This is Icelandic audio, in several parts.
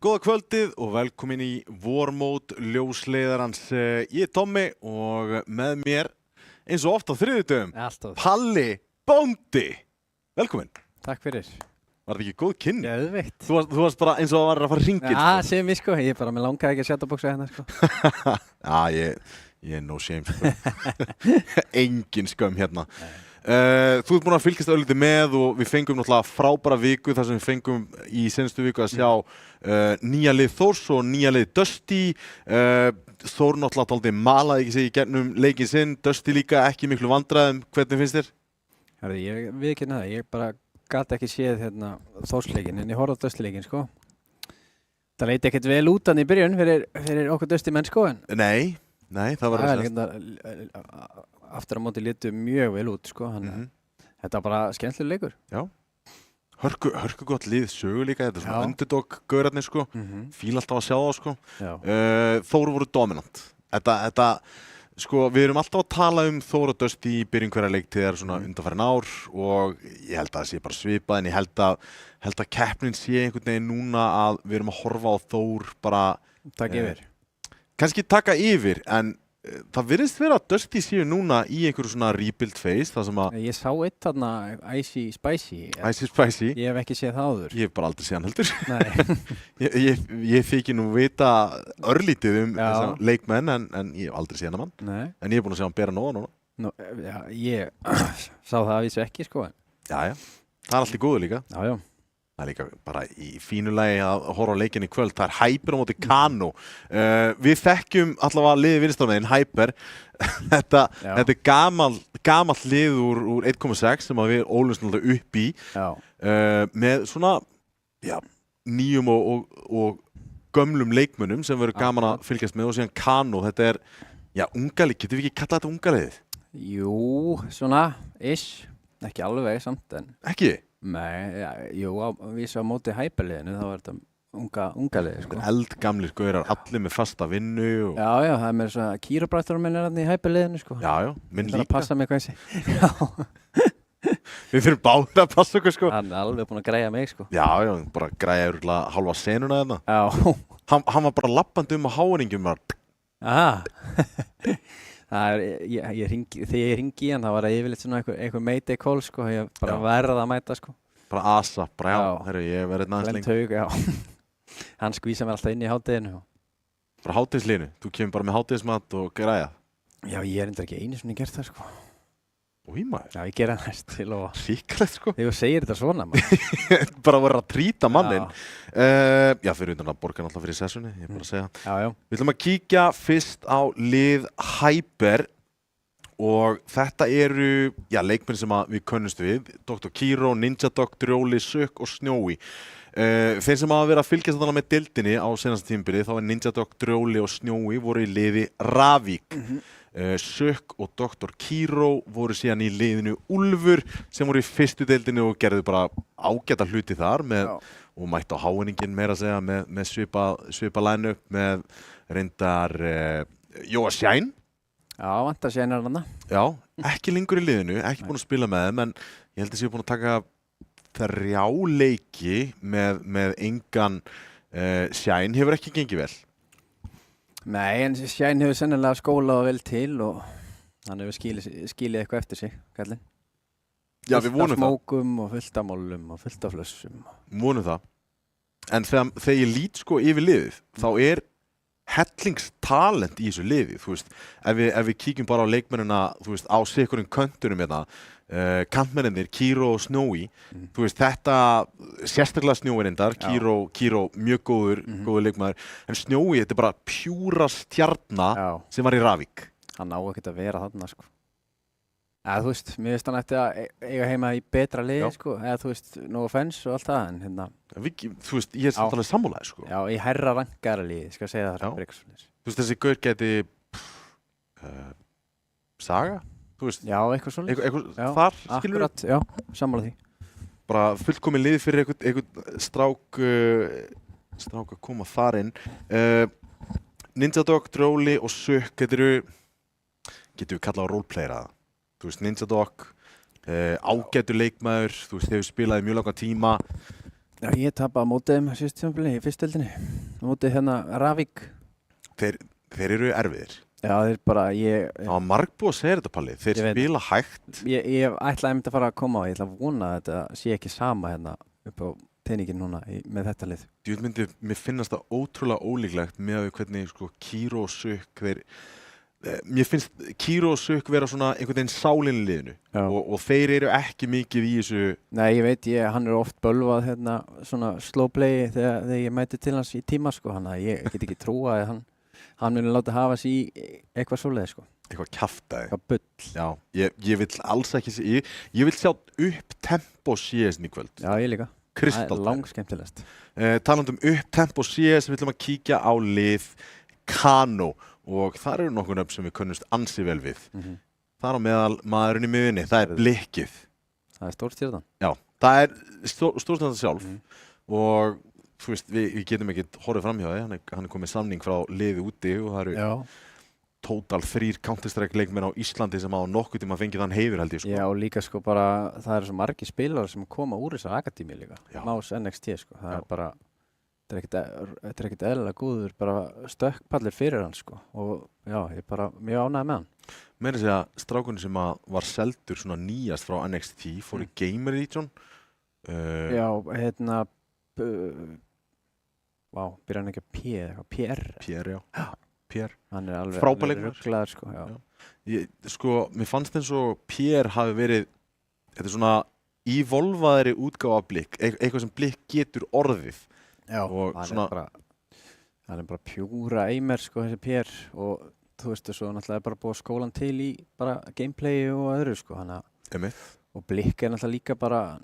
Góða kvöldið og velkomin í vormót ljósleiðarans. Ég Tommi og með mér eins og oft á þriðjudögum Palli Bóndi. Velkomin. Takk fyrir. Var þetta ekki góð kynni? Geðveikt. Þú varst bara eins og það var að fara að hringja. Já, segir mér sko. Ég bara, mér langaði ekki að setja bóksa hérna sko. Já, ég er no shame sko. Engin skömm hérna. Þú ert búin að fylgjast auðvitað með og við fengum náttúrulega frábæra viku þar sem við fengum í seinustu viku að sjá nýja lið Þórs og nýja lið Dusty. Þór náttúrulega dálítið malaði ekki sig í gegnum leikinn sinn, Dusty líka ekki miklu vandræðum. Hvernig finnst þér? Herri, ég viðurkenni það. Ég bara gat ekki séð hérna Þórsleikinn en ég horfði á Dusty-leikinn sko. Það leit ekkert vel út hann í byrjun fyrir okkur Dusty menn sko en. Nei, það var aftur á móti litu mjög vel út sko. Þetta var bara skemmtilegur leikur. Já. Hörku gott lið sögu líka, þetta er svona underdog-gaurarnir sko. Fíla alltaf að sjá það sko. Þór voru dominant. Þetta sko, við erum alltaf að tala um Þór og Dusty í byrjun hverja leiktíðar svona undanfarin ár og ég held að það sé bara svipað en ég held að keppnin sé einhvern veginn núna að við erum að horfa á Þór bara taka yfir. Kannski taka yfir en það virðist vera að Dusty séu núna í einhverju svona rebuild phase það sem að ég sá eitt þarna Icy Spicy. Ég hef ekki séð það áður. Ég hef bara aldrei séð hann heldur. Nei. ég þykir nú vita örlítið þessa leikmenn en ég hef aldrei séð hann mann. Nei. En ég hef búin að sjá hann bera nóga núna. Já, ég sá það að vísu ekki sko. Já. Það er allt í góðu líka. Já. Það er líka bara í fínu lagi að horfa á leikinn í kvöld. Það er Hyper á móti Kano. Við þekkjum allavega liðið vinstarmegin, Hyper. Þetta er gamalt lið úr 1.6 sem við ólumst náttúrulega upp í. Með svona nýjum og gömlum leikmönnum sem verður gaman að fylgjast með og síðan Kano. Þetta er, unga lið. Getum við ekki kallað þetta unga liðið? Jú, svona, ekki alveg samt en. Ekki? Nei, jú, vísa á móti Hyperliðinu, þá var þetta unga liði, sko. Eldgamlir gaurar, allir með fasta vinnu. Og Já, það er með svona kýróprætturum minn er hann í Hyperliðinu, sko. Já, minn líka. Það er að passa mig hvað ég sé. Já. Við þurfum báðir að passa okkur, sko. Hann er alveg búinn að græja mig, sko. Já, bara græja örugglega hálfa senuna þarna. Já. Hann var bara lappandi á háeringjum. Þegar ég ringi í hann, það var yfirleitt svona einhver mayday call, sko, ég bara verða að mæta, sko. Bara ASAP, herru, ég verið næst lengi. Hann skvísa mér alltaf inn í hádeginu. Bara hádegislínu, þú kemur bara með hádegismat og græja. Já, ég er endur ekki einu svona gert það, sko. Új, maður. Já, ég gera næst til og ríkalegt, sko. Þegar þú segir þetta svona, maður. Bara verið að trýta mannin. Fyrir undan að borga náttúrulega fyrir sessunni, ég er bara að segja. Já. Við ætlum að kíkja fyrst á lið Hyper og þetta eru, leikmenn sem við könnumst við. Dr. Kiro, Ninja Dog, Drjóli, Sök og Snjói. Þeir sem hafa verið að fylgjast þarna með deildinni á seinasta tímabili, þá er Ninja Dog, Drjóli og Snjói voru í liði Ravík. Sök og Dr. Kiro voru síðan í liðinu Úlfur sem voru í fyrstu deildinni og gerðu bara ágæta hluti þar og mætti á háenningin meira að segja með svipa line-up með reyndar Jóa Shine. Já, vantar Shine er þarna. Já, ekki lengur í liðinu, ekki búin að spila með þeim en ég held að ég búin að taka 3 leiki með engan Shine hefur ekki gengið vel. Nei, en Shine hefur sennilega skólað vel til og hann hefur skilið eitthvað eftir sig, kallinn. Já, við vonum það. Fullt af smókum og fullt af mollum og fullt af flössum. Vonum það. En þegar ég lít sko yfir liðið, þá er hellingstalent í þessu liði, þú veist. Ef við kíkjum bara á leikmennina, þú veist, á sikurinn köntunum hérna, kantmennir, Kiro og Snjói, þú veist, þetta, sérstaklega Snjói reyndar, Kiro mjög góður leikmaður, en Snjói, þetta er bara pjúra stjarna sem var í Ravík. Hann á ekkert að vera þarna, sko. Þú veist, mér finnst hann ætti að eiga heima í betra liði, sko, eða þú veist, no offense og allt það, en hérna. Þú veist, ég er samt alveg sammálaður, sko. Já, í hærra rankara liði, skal segja það fyrir eitthvað. Þú veist, þessi gaur geti Saga? Þú veist, já, eitthvað svolítið. Eitthvað þar, skilur við? Akkurat, já, sammála því. Bara fullkomin liði fyrir einhvern strák að koma þar inn. Ninja Dog, Drjóli og Sök, getum við kallað á roleplayera. Þú veist, Ninja Dog, ágætur leikmaður, þú veist, hefur spilað í mjög langa tíma. Já, ég tapaði á mótið þeim síðust tímabili í fyrstdeildinni. Á mótið hérna Ravík. Þeir eru erfiðir. Já, þeir bara, Það var margbúið að segja þetta, Palli. Þeir Ég veit spila hægt. Ég ætlaði einmitt að fara að koma á, ég ætla að vona að þetta sé ekki sama hérna upp á teiningin núna með þetta lið. Mér finnast það ótrúlega ólíklegt með að við hvernig sko, Kíró og Sukk mér finnst Kíró og Sukk vera svona einhvern veginn sálinn í liðinu og þeir eru ekki mikið í þessu. Nei, ég veit, hann er oft bölvað hérna svona slow play þegar ég mæti til hans í tíma sko, hann að ég get ekki trúa að hann muni láta hafa sig í eitthvað svoleið sko. Eitthvað kjaftaði. Eitthvað bull. Já, ég vil alls ekki ég vil sjá upp tempo CS-in í kvöld. Já, ég líka. Kristall. Það er langskemmtilegast. Talandi upp tempo CS, við ætlum að kíkja á lið Kano og þar eru nokkur nöfn sem við kunnumst ansi vel við. Þar á meðal maðurinn í miðunni, það er Blikkið. Það er stórstjörnan. Já, það er stórstjörnan sjálf og þú veist, við getum ekkert horfið fram hjá því, hann er komið samning frá liði úti og það eru tótal 3 Counter-Strike leikmenn á Íslandi sem á nokkuð tíma fengið þann heiður held ég sko. Já, og líka sko bara, það eru svo margir spilarar sem koma úr þessar akademi líka. Más NXT sko, það er bara, þetta er ekkert eðlilega góður bara stökkpallir fyrir hann sko og já, ég er bara mjög ánægð með hann. Meira að segja, strákunni sem var seldur svona nýjast frá NXT fór í Gamer Edition. Já, hérna, byrja hann ekki að P eða eitthvað, PR, já. PR. Hann er alveg rugglaður sko, já. Sko, mér fannst eins og PR hafi verið, þetta er svona evolvaðri útgáfa Blikk, eitthvað sem Blikk getur orðið. Já, hann er bara pjúra aimer sko þessi PR og þú veist þessu náttúrulega er bara búið skólan til í bara gameplayi og öðru sko og Blikk er náttúrulega líka bara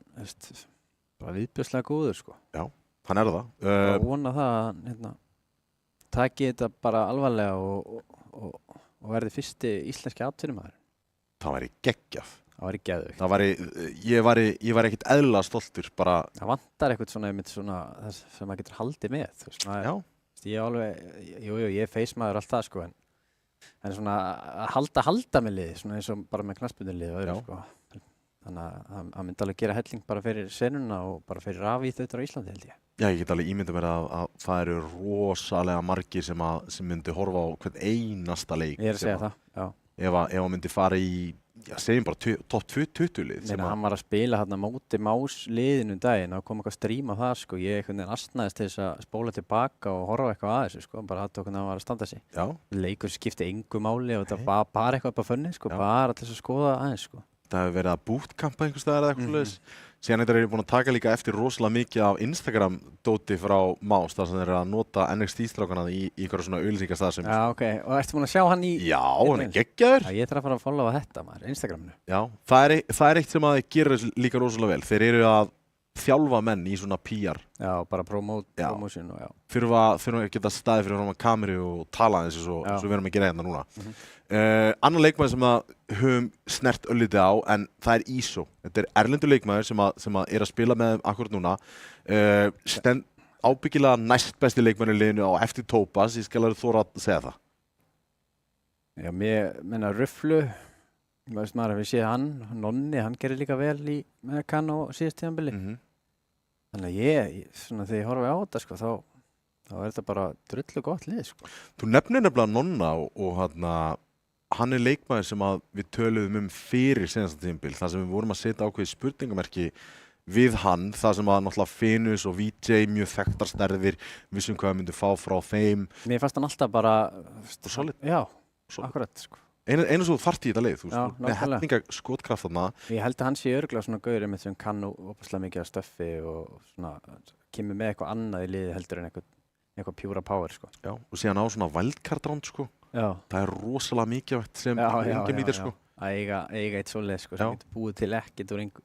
viðbjóðslega góður sko. Já, hann er það. Og vona það að hann taki þetta bara alvarlega og verði fyrsti íslenski atvinnumaður. Það væri geggjað. Það væri geðveikt. Ég væri ekkert eðlilega stoltur bara. Það vantar eitthvað svona sem maður getur haldið með. Þú veist, Já. Ég er alveg, ég er feismaður allt það sko en svona að halda með liði, svona eins og bara með knattspyrnulið og öðru sko. Þannig að hann myndi alveg gera helling bara fyrir senuna og bara fyrir rafíþautar á Íslandi held ég. Já, ég get alveg ímyndað mér að það eru rosalega margir sem myndi horfa á hvern einasta leik. Ég er að segja það, já. Ef hann myndi fara í, segjum bara topp 20 lið. Hann var að spila hérna móti Más liðinu daginn og kom eitthvað strím á það sko. Ég einhvern veginn astnaðist til þess að spóla tilbaka og horfa eitthvað að þessu sko. Bara að hann var að standa sig. Já. Leikur skipti engu máli og þetta var bara eitthvað upp á funni sko. Bara til þess að skoða aðeins sko. Það hefur verið að bootcampa einhvers staðar eða eitthvað svoleiðis. Síðan þetta er búin að taka líka eftir rosalega mikið af Instagram-dóti frá Más þar sem þeir eru að nota NXT-strákana í einhverja svona auglýsingastaðar. Já, ok. Og ertu búin að sjá hann í... Já, hann er geggjaður. Já, ég þarf að fara að followa þetta maður, Instagraminu. Já, það er eitt sem að þeir gera líka rosalega vel. Þeir eru að þjálfa menn í svona PR. Já, bara promotion og já. Þurfa að geta staðið fyrir fram að kameru og tala eins og við erum að gera hérna núna. Annar leikmaður sem að höfum snert öllítið á en það er ISO. Þetta er erlendur leikmaður sem að er að spila með þeim akkurat núna. Ábyggilega næst besti leikmaður í liðinu á eftir Tópas, ég skal alveg þóra að segja það. Já, mér menna Rufflu, maður hefur séð hann, Nonni, hann gerir líka vel með Kano síðast tíðanbili. Þannig að svona þegar ég horfi á þetta sko, þá er þetta bara drullu gott lið sko. Þú nefnir nefnilega Nonna og hann er leikmaður sem að við töluðum fyrir senasta tímabil, þar sem við vorum að setja ákveðið spurningamerki við hann, þar sem að náttúrulega Finus og VJ mjög þekktar stærðir, vissum hvað við myndum fá frá þeim. Mér fannst hann alltaf bara... Solid. Já, akkurat sko. Einu svo þarft í þetta leið, þú veist, með hellinga skotkraft þarna. Ég held að hann sé örugglega svona gaur einmitt sem kann óbúslega mikið af stöffi og svona kemur með eitthvað annað í liði heldur en eitthvað pjúra power sko. Já, og síðan á svona wildcard round sko. Já. Það er rosalega mikilvægt sem enginn nýtir sko. Að eiga eitt svoleið sko, sem getur búið til ekkert úr engu,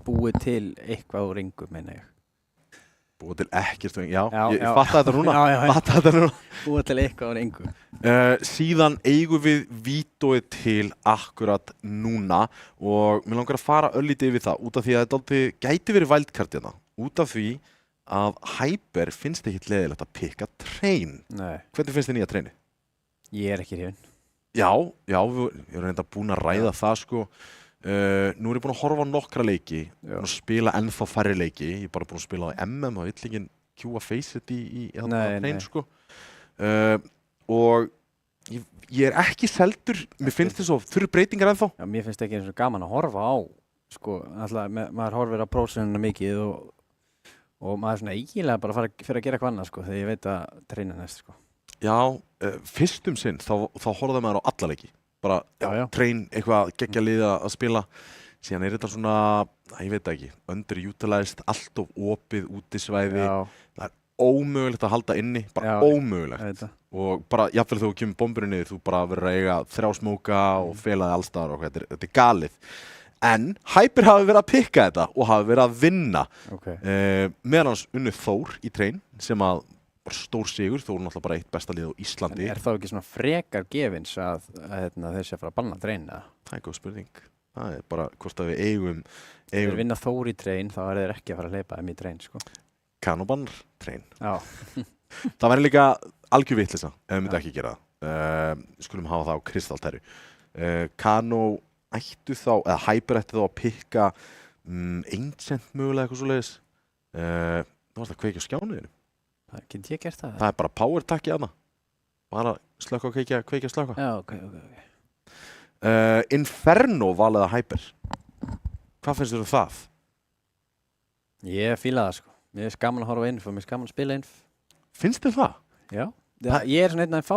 búið til eitthvað úr engu, meina ég. Búið til ekkert úr engu, já, ég fatta þetta núna. Búið til eitthvað úr engu. Síðan eigum við vítóið til akkurat núna og mér langar að fara öllítið yfir það út af því að þetta gæti verið wildcard hérna, út af því að Hyper finnst ekkert leiðilegt að pikka train. Nei. Hvernig finnst þið nýja traini? Ég er ekki hrifinn. Já, við erum reynda búin að ræða það sko. Nú er ég búinn að horfa á nokkra leiki, Já. búinn að spila ennþá færri leiki, ég er bara búinn að spila á MM og vill ekki kjúa face-it í Nei. hrein, sko. Og ég er ekki seldur, mér finnst þess að þurru breytingar ennþá. Já, mér finnst ekki eins og gaman að horfa á, sko, alltaf, maður horfir á prósenuna mikið og maður er svona eiginlega bara fyrir að gera eitthvað annað, sko, þegar ég veit að treyna næst, sko. Já, fyrstum sinn, þá horfði maður á alla leiki. Bara Já. treyn eitthvað geggja liða að spila. Síðan er þetta svona, ég veit það ekki, underutilized, allt of opið útisvæði. Já, Ómögulegt að halda inni, bara Já, ómögulegt. ég veit það. Og bara, jafnvel þegar þú kemur bomburinn niður, þú bara verður að eiga 3 smóka og felaði allstaðar og þetta er galið. En Hyper hafi verið að pikka þetta og hafi verið að vinna. Ok. Meðan hans unnið Þór í treyn, sem að var stór sigur, Þór náttúrulega bara eitt besta lið á En Íslandi. er þá ekki svona frekar gefins að þeir sé að fara að banna treyna? Það er góð spurning. Það er bara hvort að við eigum Þeir vinna Þór í treyn, þá er þeir ekki að fara að hleypa þeim í treyn, sko. Kanobannar treyn. Já. Það væri líka algjör vitleysa ef við myndum ekki gera það. Skulum hafa það á kristaltæru. Kano ættu þá, eða Hyper ættu þá að pikka Ancient mögulega eitthvað svoleiðis. Það var það að kveikja á skjánuðinu. Get ég gert það? Það er bara power takki aðna. Bara slökka og kveikja slökka. Já, ok. Inferno valið að Hyper. Hvað finnst þér það? Ég fíla það, sko. Mér finnst gaman að horfa á Inf og mér finnst gaman að spila Inf. Finnst þér það? Já. Ég er svona einn að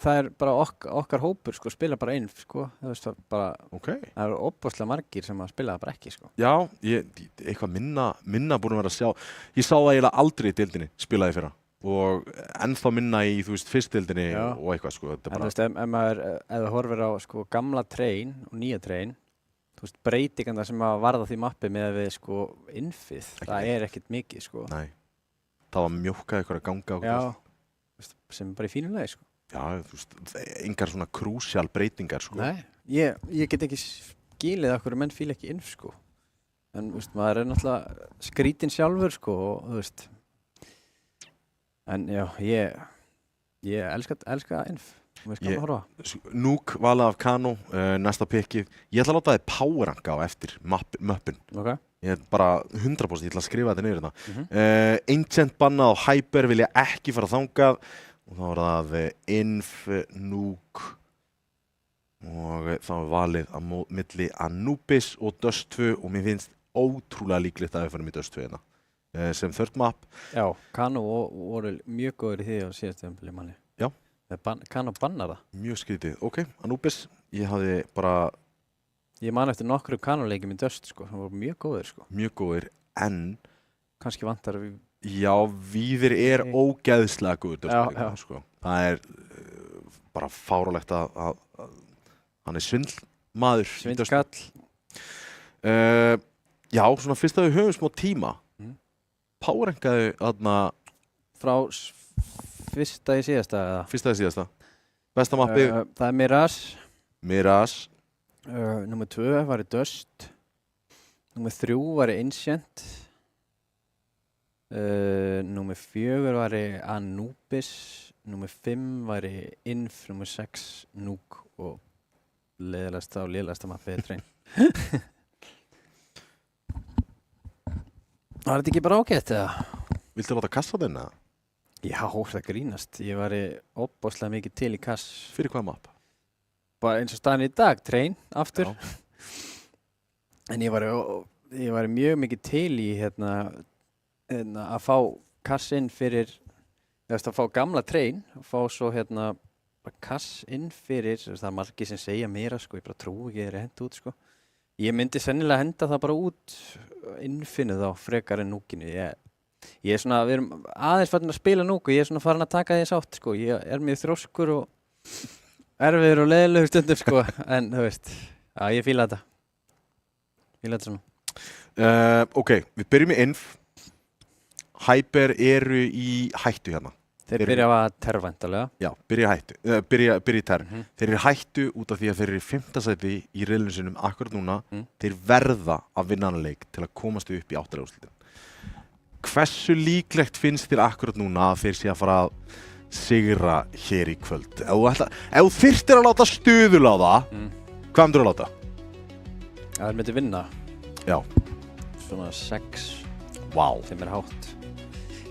það er bara okkar hópur, sko, spila bara Inf, sko. Það veist það bara, Ok. það eru óbúslega margir sem að spila það bara ekki, sko. Já, eitthvað minna búin að vera að sjá. Ég sá það eiginlega aldrei í deildinni, spilaði fyrra. Og ennþá minna í, þú veist, fyrstdeildinni Já. og eitthvað, sko. Þetta er En þú bara, veist, ef þú horfir á, sko, gamla treyn og nýja treyn, þú veist, breytinganda sem að varða því mappi með við, sko, Infið, Ekki það er ekkert mikið, sko. nei. Það var mjókkað eitthvað að ganga og Já, þú veist, sem er bara í fínu lagi, sko. Já, þú veist, engar svona krúsjál breytingar, sko. Nei, ég get ekki skilið af hverju menn fíla ekki Inf, sko. En, þú veist, maður er náttúrulega skrítinn sjálfur, sko, og, þú veist. En, já, ég elska Inf. Mér finnst gaman að horfa. Núk valið af Kano, næsta pikkið. Ég ætla að láta þið powerranka á eftir möppin. Ok. Ég er bara 100%, ég ætla að skrifa þetta niður þetta. Mhm. Ancient bannað og Hyper vilja ekki fara þangað. Og þá var það Inf, Núk og þá er valið á milli Anubis og Dust 2 og mér finnst ótrúlega líklegt að við farum í Dust 2 hérna. Sem third map. Já, Kano voru mjög góður í því á síðastu tímabili, manni. Já. Kano bannar það. Mjög skrítið. Ok, Anubis, ég hafði bara Ég man eftir nokkru Kano-leikjum í Dust, sko. Það voru mjög góður, sko. mjög góðir, en Kannski vantar við... já, Víðir er ógeðslega góður Dust Já, líka, já. sko. Það er bara fárálegt að hann er svindlmaður í Dust. Svindkall. Já, svona fyrst að við höfum smá tíma powerrankaðu þarna Frá fyrsta í síðasta, eða? fyrsta eða síðasta besta mappið, Það er Mirage Númer 2 var í Dust. Númer 3 var í Ancient. Númer 4 var í Anubis. Númer 5 var í Inf. Númer 6 Núk og leiðilegasta og lélegasta mappið treyn. Var þetta ekki bara ágætt, eða? viltu láta kassa þenn eða? Já, það grínast. Ég var óbáslega mikið til í kass. Fyrir hvaða mapp? Bara eins og staðan í dag, treyn, aftur. Já. En ég var mjög mikið til í að fá kass inn fyrir, að fá gamla treyn, og fá svo bara kass inn fyrir, það er margir sem segja meira, sko, ég bara trúi ekki þeirri henda út, sko. Ég myndi sennilega henda það bara út, innfinnu þá, frekar en núkinu. Ég er svona, við erum aðeins farin að spila núk og ég er svona farin að taka því sátt, sko. Ég er mjög þrjóskur og erfiður og leiðilegur stundum, sko. En, þú veist, já, ég fíla þetta. Fíla þetta svona. Ok, við byrjum í Inf. Hyper eru í hættu hérna. Þeir byrja að tervæntalega. Já, byrja í terr. Mhm. Þeir eru í hættu út af því að þeir eru í 5. sæti í riðlunum sínum akkurat núna. Þeir verða að vinna hann leik til að komast upp í 8. úrslitin. Hversu líklegt finnst þér akkurat núna að þeir sé að fara að sigra hér í kvöld? Ef þú þyrftir að láta stuðul á það, hvað myndir þú að láta? Það myndi vinna. Já. Svona 6 Vá. sem hátt.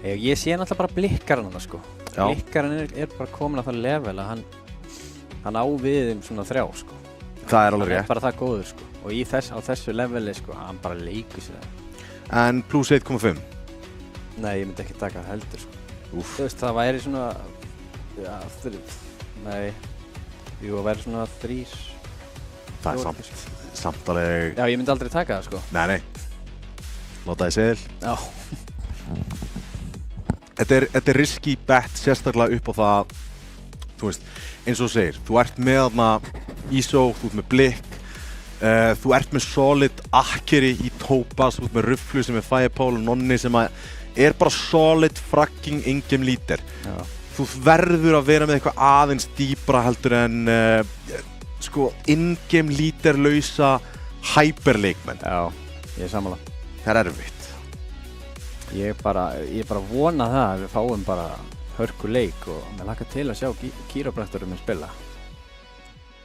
Ég sé náttúrulega bara blikkarinn hann sko. Já. Blikkarinn bara komin að það level að hann á við svona 3 sko. Það er alveg Hann rétt. bara það góður sko. Og á þessu leveli sko, hann bara leikur sér það. En plus 1,5. Nei, ég myndi ekki taka það heldur sko. Úff. Þú veist, það væri svona, já, nei, jú, það væri svona 3. Það er samt alveg... Já, ég myndi aldrei taka það sko. Nei. Láta þið segil. Já. Þetta er risky bet sérstaklega upp á það, þú veist, eins og þú segir, þú ert með þarna ISO, þú ert með blikk, þú ert með solid akkeri í Topaz, þú ert með Rufflu sem er Firepower og Nonni sem er bara solid fracking in-game leader. Já. Þú verður að vera með eitthvað aðeins dýpra heldur en sko in-game leader lausa hyperleikmenn. Já, ég er sammála. Það er erfitt. Ég bara vona það að við fáum bara hörku leik og mér hlakka til að sjá kýrópraktorum minn spila.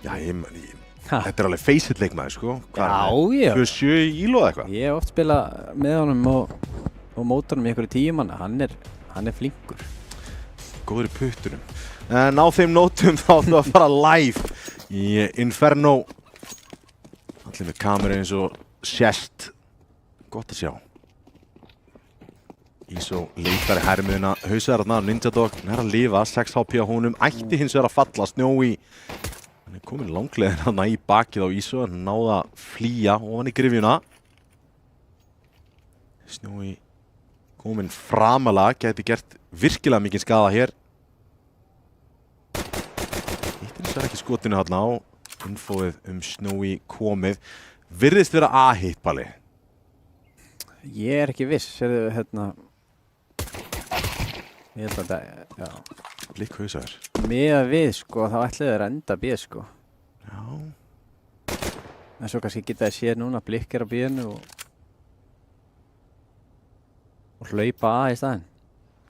Já, þetta er alveg face-it leikmaður, sko. Já. 27 íló eða eitthvað. Ég hef oft spilað með honum og móta honum í einhverju 10 manna. Hann er flinkur. Góður í puttunum. En á þeim nótum þá ætlum við að fara live í Inferno. Allir með kameru eins og sést. Gott að sjá. ISO leitar í hermiðuna, hausararna Ninja Dog, hann er að lifa, 6 HP á honum, ætti hins vegar að falla, Snjói. Hann er komin langleiðin hana í bakið á ISO, hann náði að flýja ofan í grifjuna. Snjói komin framalega, gæti gert virkilega mikið skaða hér. Eitt hins vegar ekki skotinu hérna á, infóið Snjói komið. Virðist vera A-hit, Palli. Ég er ekki viss, sérðu hérna, ég held að það, já. Blikk hausaður. Með við sko, þá ætlaði þeir að enda B sko. Já. En svo kannski geta þið séð núna blikkir á B-inu og hlaupa A í staðinn.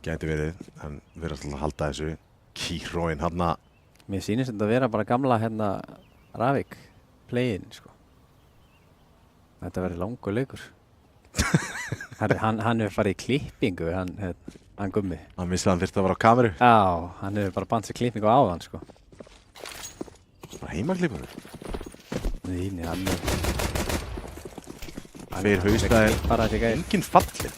Gæti verið, en við erum alltaf að halda þessu Kíróin hérna. Mér sýnist þetta að vera bara gamla hérna Ravik playin sko. Þetta verður langur leikur. Hann hefur farið í klippingu, hann Gummi. Hann vissi að hann þyrfti að vera á kameru. Já, hann hefur bara band sér klippingu á hann sko. Bara heimaklippur. Nei, hann Tveir haustæðir, bara þessi gæði. engin fallið.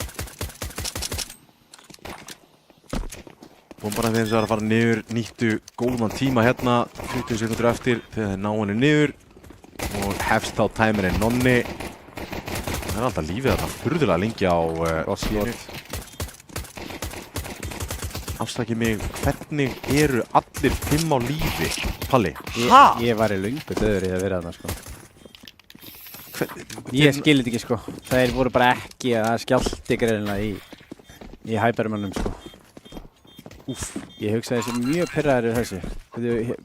Bombarinn þeim sem var að fara niður, nýttu góðan tíma hérna, 20 sekundur eftir þegar þeir ná henni niður og hefst á tæmirinn Nonni. Það er alltaf lífið þarna furðulega lengi á Rossflót. Afsakið mig, hvernig eru allir 5 á lífi, Palli? Ég var í löngu döður í að vera þarna sko. Ég skil þetta ekki sko. Þeir voru bara ekki að skjálti greinilega í Hypermannum sko. Úff. Ég hugsaði þessi mjög pirraður í þessu.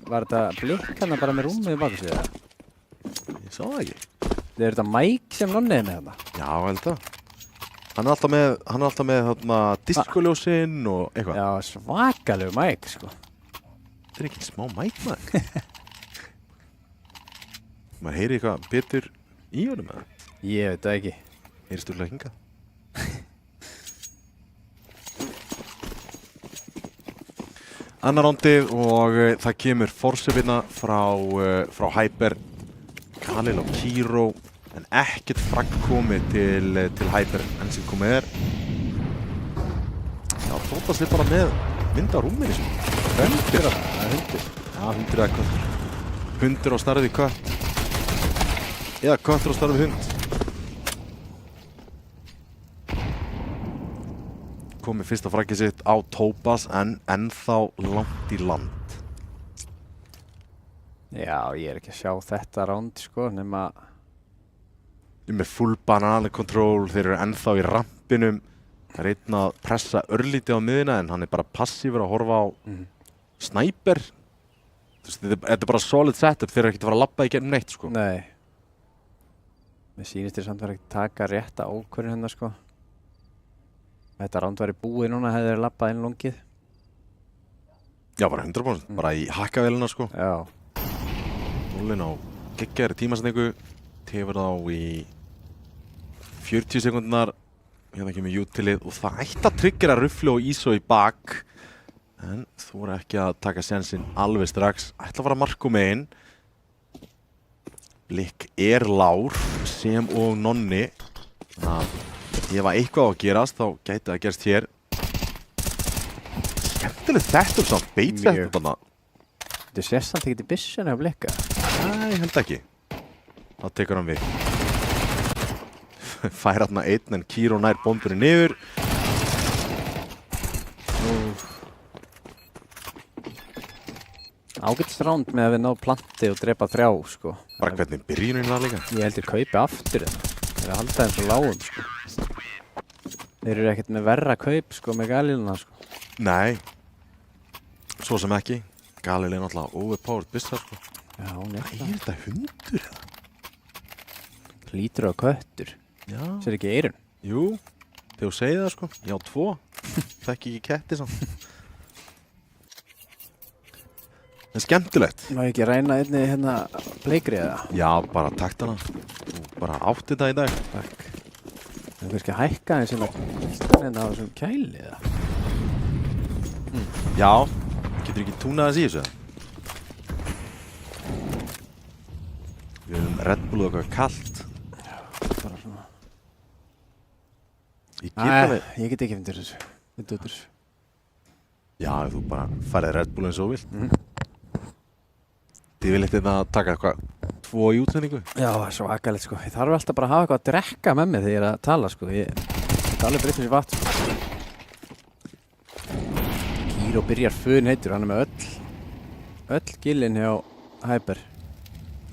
Var þetta blikk hana bara með rúmið baka sig eða? Ég sá það ekki. Er þetta Mike sem Nonni með þarna? Já, held að. Hann er alltaf með þarna diskoljósinn og eitthvað. Já, svakalegu Mike sko. Þetta er ekki smá mæk maður. Maður heyri eitthvað betur í honum eða? Ég veit það ekki. Heyrist úrlega hingað. Annar rándið og það kemur forsöfina frá Hyper, Khalil og Kíró, en ekkert fragg komið til Hyper enn sem komið er. Já, Tótas er bara með mynd á rúminu sem. Hundur á það, það er hundur. Já, hundur eða köttur. Hundur á starfið kött. Eða köttur á starfið hund. Komið fyrsta fraggið sitt á Topaz en ennþá langt í land. Já, ég er ekki að sjá þetta ránd sko, nema... Þeir eru með full banana control, þeir eru ennþá í rampinum. Það er einn að pressa örlítið á miðina en hann er bara passífur að horfa á snæper. Þetta er bara solid setup, þeir eru ekkert að fara að labba í gegnum neitt sko. Nei. Mér sýnist þér samt verið að taka rétta ákvörðin hérna sko. Þetta ránd væri búið núna, hefði þeir labbað inn longið. Já, bara 100%, bara í hakkavélina sko. Já. Nólin á geggjaðri tímasetningu, tefur þá í 40 sekundunar. Hérna kemur utilið og það ætti að tryggjara Rufflu og Íso í bak. En þú voru ekki að taka sénsinn alveg strax. Ætla að fara Marko megin. Blikk lár sem og Nonni. Ef eitthvað á að gerast þá gæti það að gerast hér. Skemmtilegt þetta samt, beit þetta þarna. Þetta sést samt ekki til byssuna að Blikka. Nei, ég held ekki. Þá tekur hann við. Fær hérna einn en Kíró nær bombunni niður. Ágætist ránd með að við ná planti og drepa 3 sko. Bara hvernig byrjunin var líka. Ég heldur kaupi aftur þetta. Það er að halda þeim svo lágum sko. Þeir eru ekkert með verra kaup sko með Galiluna sko. Nei. Svo sem ekki. Galil er náttúrulega overpowered byssa sko. Já, nefnilega. Er þetta hundur eða? Lítur á köttur. Já. Sér ekki eyrun? Jú. Þegar þú segir það sko. Já, 2. Þekki ekki ketti samt. En skemmtilegt. Má ég ekki ræna einni hérna bleikri eða? Já, bara takt hana. Þú bara átti þetta í dag. Takk. Það er kannski að hækka eins og hérna á þessum kæli eða? Já. Getur ekki túnað þess í þessu? Við höfum Red Bull og eitthvað kalt. Bara svona. Ég get alveg. Ég get ekki undir þessu. Undir þessu. Já, ef þú bara færið Red Bull eins og þú vilt. Þið viljið þetta að taka eitthvað 2 í útsendingu? Já, það er svo agalegt sko. Ég þarf alltaf bara að hafa eitthvað að drekka með mig þegar ég er að tala sko. Ég alveg breytir sér vatn sko. Kíró byrjar fun heitur, hann er með öll gillin hjá Hyper.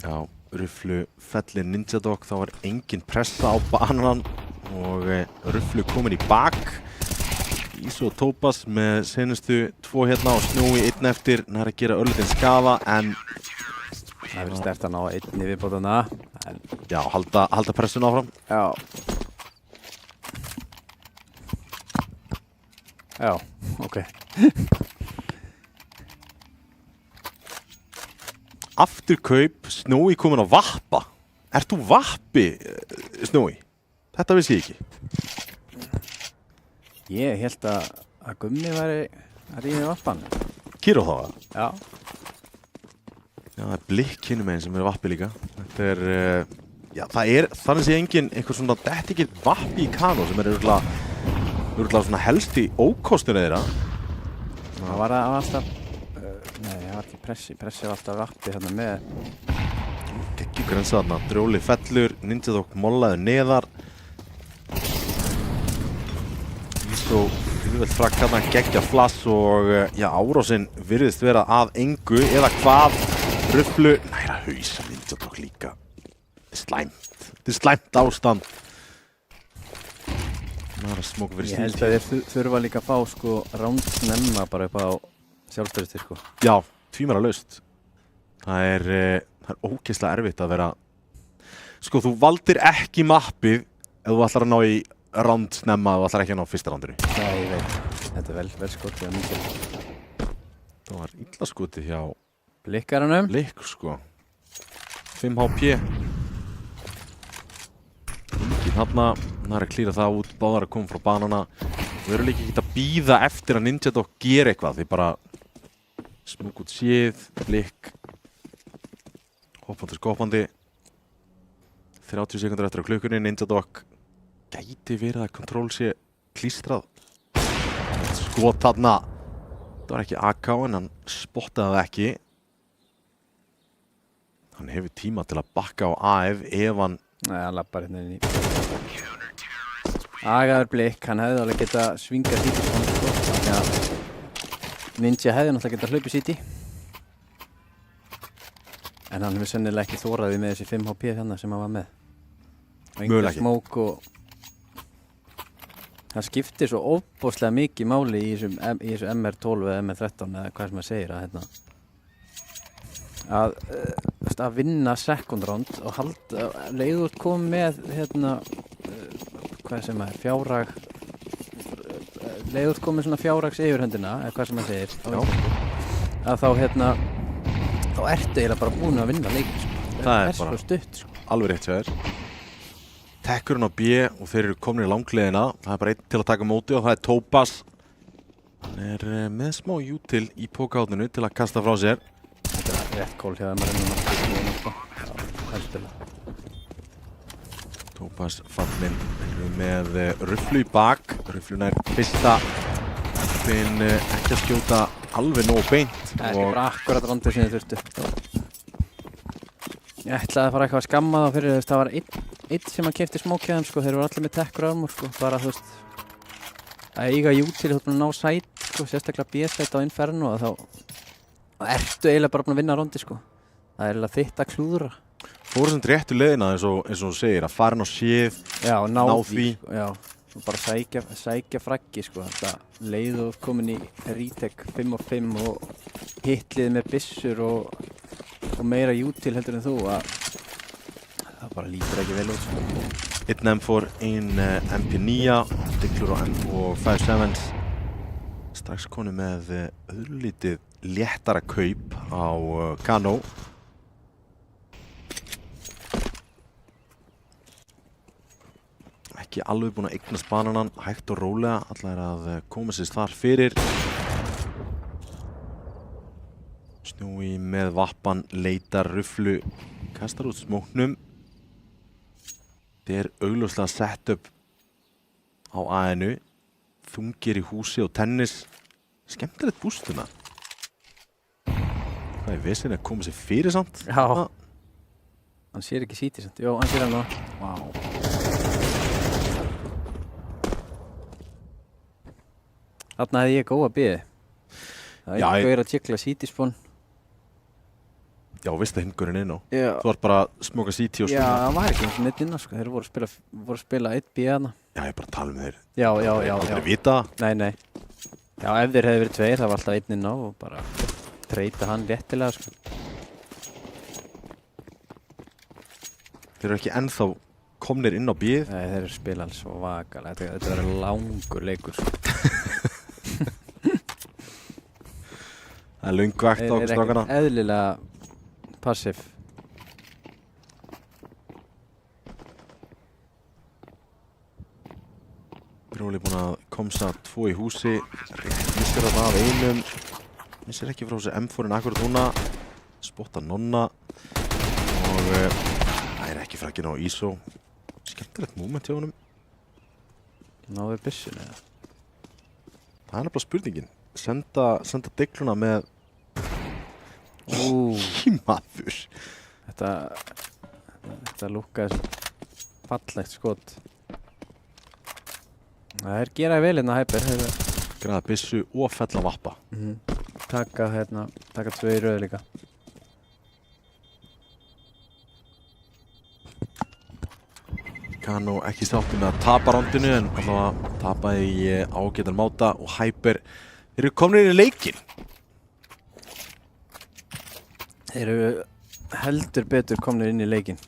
Já, Rufflu fellir Ninja Dog, þá var engin pressa á banan og Rufflu komin í bak. Íso og Tópas með senustu 2 hérna og Snjói 1 eftir. Nær að gera örlítinn skaða en Það verður sterkt að ná einni viðbótana. já, halda pressun áfram. Já. Já, ok. Afturkaup, Snjói komin á vappa. Ert þú vappi, Snjói? Þetta vissi ég ekki. Ég held að Gummi væri að ríða vappan. Kíró þá það? Já. Já, það er Blikk hinum megin sem er vappi líka. Þetta er, já, það er þannig sé engin einhver svona dettikið vappi í kanó sem er örugglega svona helst í ókostur þeirra. Það var alltaf, nei, það var ekki pressi var alltaf vappi hérna með. Geggjugrensa þarna, Drjóli fellur, Ninja Dog mollaður neðar. Íso yfirveld frakk hérna, geggja flass og já, árásinn virðist vera að engu eða hvað. Rufflu, næra hausa Ninja Dog líka. Þetta er slæmt ástand. Næra smók fyrir Ég held að þeir þurfa líka að fá sko ránsnemma bara upp á sjálfstörsti sko. Já, tvímælalaust. Það er ógeðslega erfitt að vera. Sko, þú valdir ekki mappið ef þú ætlar að ná í ránd snemma og þú ætlar ekki að ná fyrsta rándinu. Já, ég veit. Þetta er vel skotið að mikil. Það var illa skotið hjá Blikkaranum. Blikk, sko. 5 HP. Þarna, það er að klíra það út, báðar að koma frá banana. Við erum líka ekki að bíða eftir að Ninja Dog gera eitthvað. Þið bara smúk út séð, Blikk. Hoppandi skopandi. 30 sekundur eftir á klukkunni, Ninja Dog gæti verið að kontról sé klístrað. Skot þarna. Það var ekki AK en hann spottaði það ekki. Hann hefur tíma til að bakka á AF ef hann... Nei, hann lappar hérna inn í. Agaður Blikk, hann hefði alveg getað svingað City svona sko. Þannig að Ninja hefði náttúrulega getað hlaupið City. En hann hefur sennilega ekki þóraði með þessi 5 HP hérna sem hann var með. Mögulega ekki. Smók og... Það skiptir svo óbúslega mikið máli í þessu MR12 eða MR13 eða hvað sem maður segir að hérna að vinna second round og halda leiður komið með hérna hvað sem er fjárhag leiður komið svona fjárhags yfirhöndina eða hvað sem maður segir að þá hérna þá ertu eiginlega bara búin að vinna leikinn sko. Það er svo stutt sko. alveg rétt hjá þér. Tekkurinn á B og þeir eru komnir í langleiðina. Það er bara einn til að taka móti og það er Topaz. Hann er með smá jútil í pókahotninu til að kasta frá sér. Þetta er rétt kól hjá þeim að reyna sko. Já, helstilega. Topaz fallinn með ruflu í bak. Rufluna er fyrsta. Finn ekki að skjóta alveg nóg beint. Það er bara akkurat randið sem þið þurftu. Ég ætlaði að fara eitthvað að skamma þá fyrir það var einn sem að keypti smókjaðum sko, þeir voru allir með tekkur armor sko, bara þú veist að eiga jútil þú ert búin að ná sæt sko, sérstaklega B-sæt á Inferno og þá ertu eiginlega bara búin að vinna rondi sko. Það er eiginlega þitt að klúðra. Fóru sem réttu leiðina eins og þú segir, að fara inn á séð, já, ná því. Sko, já, og bara sækja fraggi sko, þetta leið og komin í retake 5 og 5 og hitlið með byssur og meira jútil heldur en þú að það bara lítur ekki vel út sko. Einn M4, ein MP9, Diglur og 5.7s. Strax konu með auðlítið léttara kaup á Kano. Ekki alveg búin að eignast bananan, hægt og rólega, allar að koma sér þar fyrir. Snjói með vappan, leitar ruflu, kastar út smóknum. Þetta er augljóslega setup á A-inu. Þungir í húsi og tennis. Skemmtilegt bústuna. Hvað er vesinn að koma sér fyrir samt? Já. Hann sér ekki sítið samt. Jó, hann sér hann nú. Vá. Þarna hefði ég góða biði. Það er eitthvað að tjekla sítispón. Já, vistu hingurinn inn á. Já. Þú var bara að smoka CT og Já, það var ekki eins og neitt innan sko. Þeir voru að spila 1B þarna. Já, ég er bara að tala um þeir. Já. Þeir vita. Nei. Já, ef þeir hefði verið 2, það var alltaf einn inn á og bara treyta hann réttilega sko. Þeir eru ekki ennþá komnir inn á bíð. Nei, þeir eru spila alls svo vakalega. Þetta verður langur leikur sko. Það er löng vakt á okkur strákana. Þeir eru ekkert eðlilega passiv. Gróli búinn að komsa 2 í húsi. Missir það af einum. Missir ekki frá þessu M4-in akkurat núna. Spotta nonna. Og það er ekki frakkinn á ISO. Skemmtilegt moment hjá honum. Náður byssuna eða? Það er nefnilega spurningin. Senda Digluna með Maður. Þetta lúkkaði svo fallegt skot. Það er geraði vel hérna Hyper. Græða byssu og fella vappa. Taka 2 í röðu líka. Kano ekki sáttur með að tapa rondinu en allavega tapaði í ágætan máta og Hyper eru komnir í leikinn. Þeir eru heldur betur komnir inn í leikinn.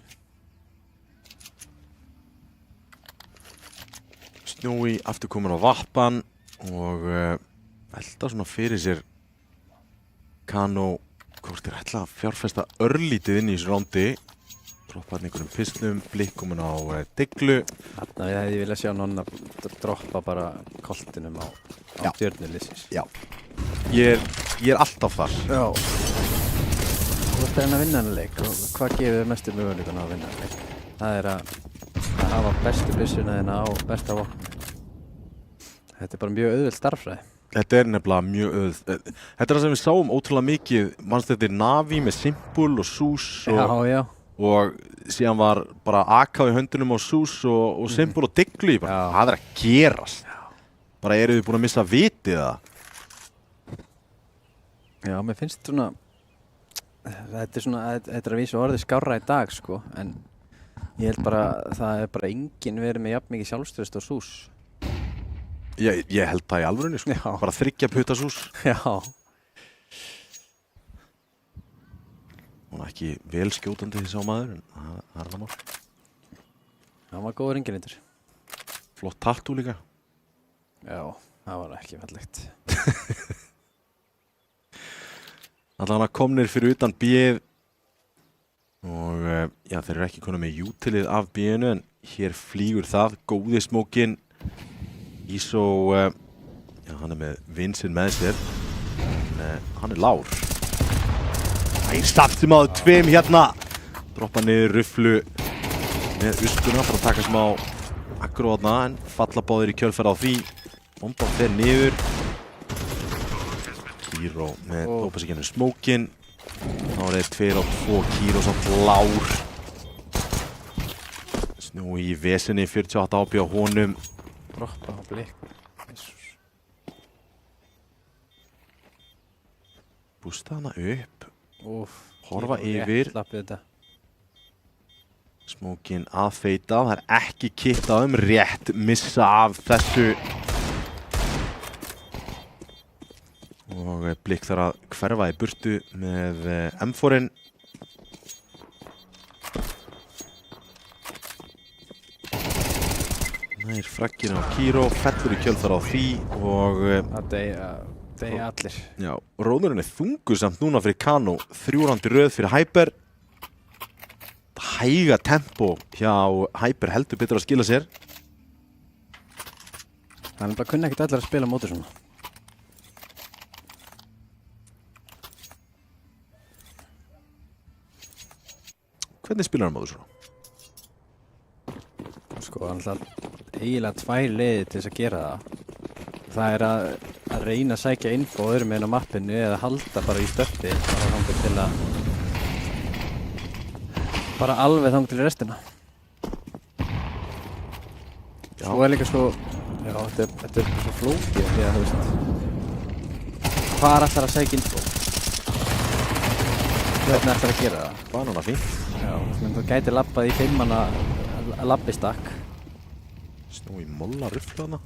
Snjói aftur komin á vappan og velta svona fyrir sér Kano hvort þeir ætla að fjárfesta örlítið inn í þessu rondi. Droppa hann einhverjum pistlum, blikk komin á Diglu. Þarna hefði ég viljað sjá nonna droppa bara koltinum á stjörnuliðsins. Já, ég er alltaf þar. Já. Þú ert að reyna að vinna hann leik og hvað gefur þér mestu möguleikann á að vinna hann leik? Það er að hafa bestu byssuna þína á besta vopni. Þetta er bara mjög auðveld starffræði. Þetta er nefnilega mjög auðveld. Þetta er það sem við sáum ótrúlega mikið. Manstu þetta er Navi með Simple og Sus og síðan var bara AK í höndunum á Sus og Simple og Diglu. Það er að gerast. Bara eru þið búin að missa vitið það? Já, mér finnst svona þetta er að vísa orðið skárra í dag sko, en ég held bara það er bara enginn verið með jafn mikið sjálfstraust á Sus. Ég held það í alvörunni sko. Já. Bara 3 putta Sus. Já. Hún er ekki vel skjótandi því sá maður, en það er það mál. Það var góður ringilindur. Flott tattoo líka. Já, það var ekki fallegt. Allavega komnir fyrir utan bíð og já, þeir eru ekki konum með jútilið af B-inu en hér flýgur það, góði smókin Ísó, já, hann er með vinsinn með sér en hann er lár. Samt sem áður tveim hérna, droppa niður Rufflu með uspuna fyrir að taka smá aggróðna en falla báðir í kjölferð á því. Bomba fer niður. Kíró með dópa sig gennum smókin. Þá er það 2 á 2, Kíró samt lár. Snjói í vesinni, 48 HP á honum. Droppa á blik. Bústa hana upp. Horfa Kíró yfir. rétt lappið þetta. Smókin að feita, það er ekki kitt á rétt missa af þessu. Og Blik þarf að hverfa í burtu með M4-in. Nær fragginn á Kíró, fellur í kjölfar á því og Það deyja allir. já, róðurinn er þungur samt núna fyrir Kano, 3 rándi röð fyrir Hyper. Hæga tempo hjá Hyper heldur betur að skila sér. Það er bara kunni ekkert allir að spila móti svona. Hvernig spilar hann móður svona? Sko, það er alltaf eiginlega 2 leiðir til þess að gera það. Það er að reyna að sækja info öðrum meginn á mappinu eða halda bara í stöppi bara þangað til að bara alveg þangað til restina. Já. Svo er líka svo, já, þetta er svo flókið því að þú veist hvað ætlar að sækja info? Hvernig ætlar að gera það? Banana fínt. Já, þú gæti labbað í 5 manna labbistakk. Snúi molla Rufflu hana.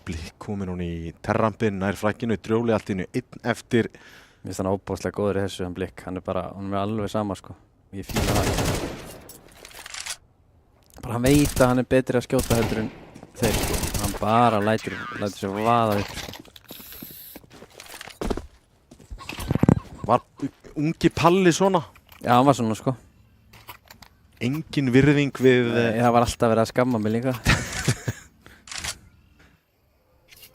Blik komin hún í terrampin nær fragginu, drjóli allt innu 1 eftir. Mér finnst hann óbúslega góður í þessu Blik. Hann er bara, hann er alveg sama sko. Ég fíla það. Bara hann veit að hann er betri að skjóta heldur en þeir sko. Hann bara lætur sér vaða upp sko. Var ungi Palli svona? Já, hann var svona sko. Engin virðing við... Það var alltaf verið að skamma mig líka.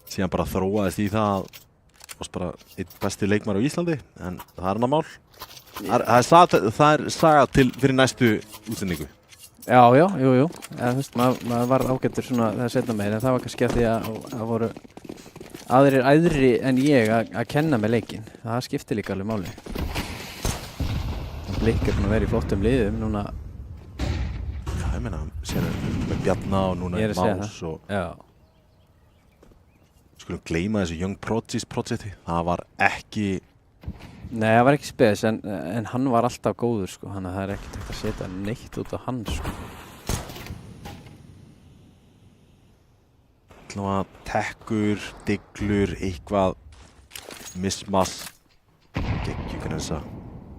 Síðan bara þróaðist í það að varst bara einn besti leikmaður á Íslandi, en það er annað mál. Það er saga til fyrir næstu útsendingu. Já, jú. Þú veist, maður var ágættur svona það setna meir, en það var kannski að því að það voru aðrir æðri en ég að kenna með leikinn. Það skiptir líka alveg máli. Blik er búin að vera í flottum liðum núna. Já, ég meina, sér með Bjarna og núna Ég er að segja Más og... Já. Skulum gleyma þessu Young Prodigies projekti. Það var ekki... Nei, það var ekki spes, en hann var alltaf góður sko, þannig að það er ekkert hægt að setja neitt út á hann sko. Allavega tekkur, diglur, eitthvað mismas. Geggjugrensa.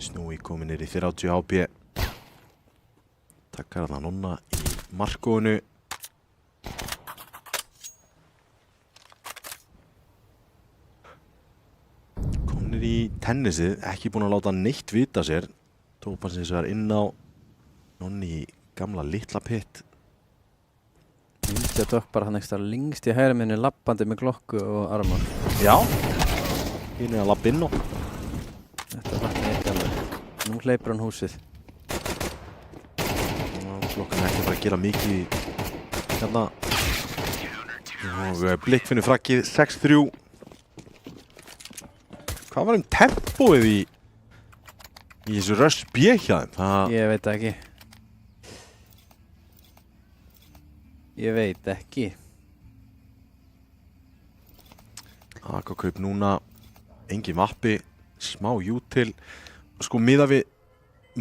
Snúi komin niður í 30 HP. Takkar hann núna í markóinu. Komnir í tennisið, ekki búin að láta neitt vita sér. Tópa sem þessu er inn á nonni í gamla litla pitt. Ninja Dog bara hann ekstra lengst í hægri minni labbandi með glokku og armar. Já, hinn er að labba inn á. Þetta var ekki alveg. Nú hleypur hann húsið. Klokkan er ekki bara að gera mikið hérna. Og Blik finnur frakkið 6-3. Hvað var tempóið í þessu Rush B hjá þeim? Ég veit ekki. Ég veit ekki. AK-kaup núna, engin vappi, smá jútil. Sko miðað við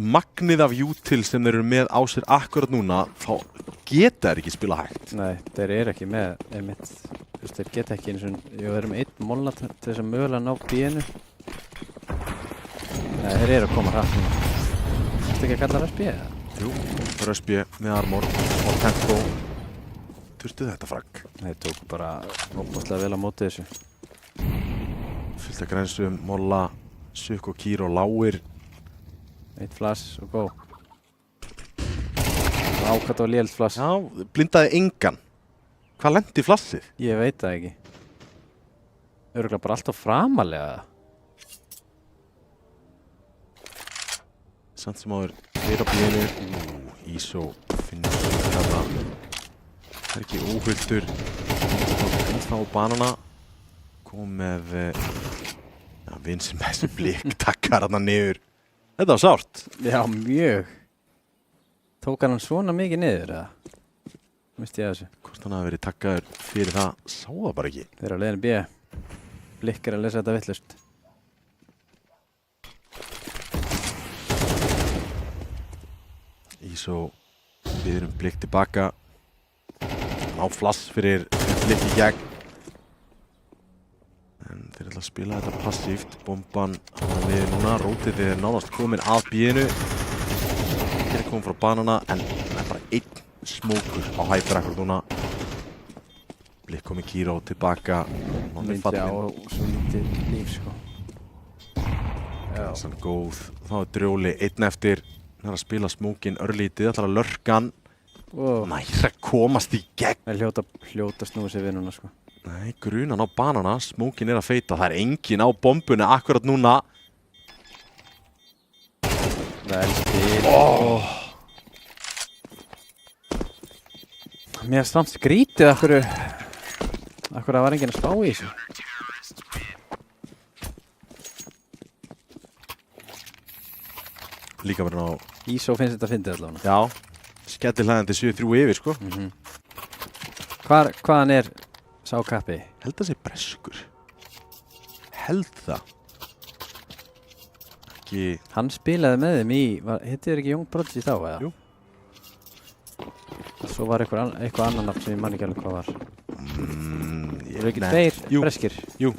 magnið af jútil sem þeir eru með á sér akkurat núna, þá geta þeir ekki spila hægt. Nei, þeir eru ekki með einmitt. Þú veist, þeir geta ekki eins og við erum með 1 molla til þess að mögulega ná B-inu. Nei, þeir eru að koma hratt núna. Þetta ekki að kalla Rush B eða? Jú, Rush B með armor og tempo. Þurftu þetta fragg. Þeir tók bara óbúslega vel á móti þessu. Fullt af grensum, molla, Sukk og Kíró lágir. Eitt flass og gó. Ákvæmt á lélt flass. Já, blindaði engan. Hvað lendi flassið? Ég veit það ekki. Örugglega bara alltaf framalega. Samt sem áður fyrir á bíinu. Ísó finnur þetta. Það er ekki óhulltur. Ennþá á banana. Kom með Vincent með þessi blik. Takkar hann niður. Þetta var sárt. Já, mjög. Tók hann svona mikið niður, eða? Misti ég þessu. Hvort hann hafi verið takkaður fyrir það, sá það bara ekki. Þeir eru á leiðinu B. Blikk er að lesa þetta vitlaust. Ísó biður blik tilbaka. Ná flass fyrir blik í gegn. En þeir ætla að spila þetta passíft. Bomban hann við núna. Rótið þeir náðast komin að bíinu. Þeir komum frá banana en það er bara einn smókur á Hyper akkur núna. Blik komið Kíró tilbaka. Já, og svo lítið líf, sko. Já. Sann góð. Þá er Drjóli einn eftir. Það er að spila smókin örlítið. Það ætlar að lörka hann. Næra komast í gegn. Það er hljóta snúið sér við núna, sko. Nei, grunan á banana. Smókin er að feita. Það er engin á bombunni akkurat núna. Vel spil. Mér er samt skrítið af hverju það var enginn að spá í þessu. Líka verið á... Ísó finnst þetta fyndið allavega. Já, skellilegandi 7-3 yfir, sko. Hvaðan er sá kappi? Held það sé breskur. Held það. Ekki... Hann spilaði með þeim í... Hittir ekki Young Prodigy þá, eða? Jú. Svo var eitthvað annan nafn sem ég man ekki alveg hvað var. Eru ekki Nei. tveir Jú. breskir? Jú.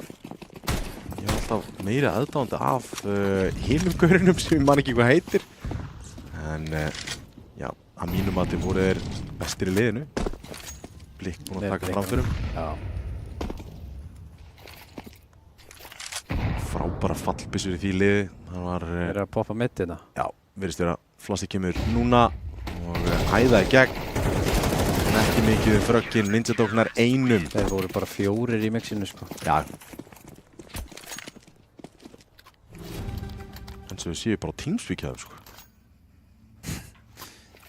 Ég er alltaf meira aðdáandi af hinum gaurunum sem ég man ekki hvað heitir. En já, að mínum að þið voru þeir bestir í liðinu. Blik búin að taka framförum. Já. Frábæra fallbyssur í því liði. Það var... Þeir eru að poppa mitt þetta. Já, virðist vera flassi kemur núna og æða í gegn. En ekki mikið frökkin, Ninja Dognar einum. Þeir voru bara 4 í mixinu, sko. Já. En svo við séum bara á Teamspeak hjá þeim, sko.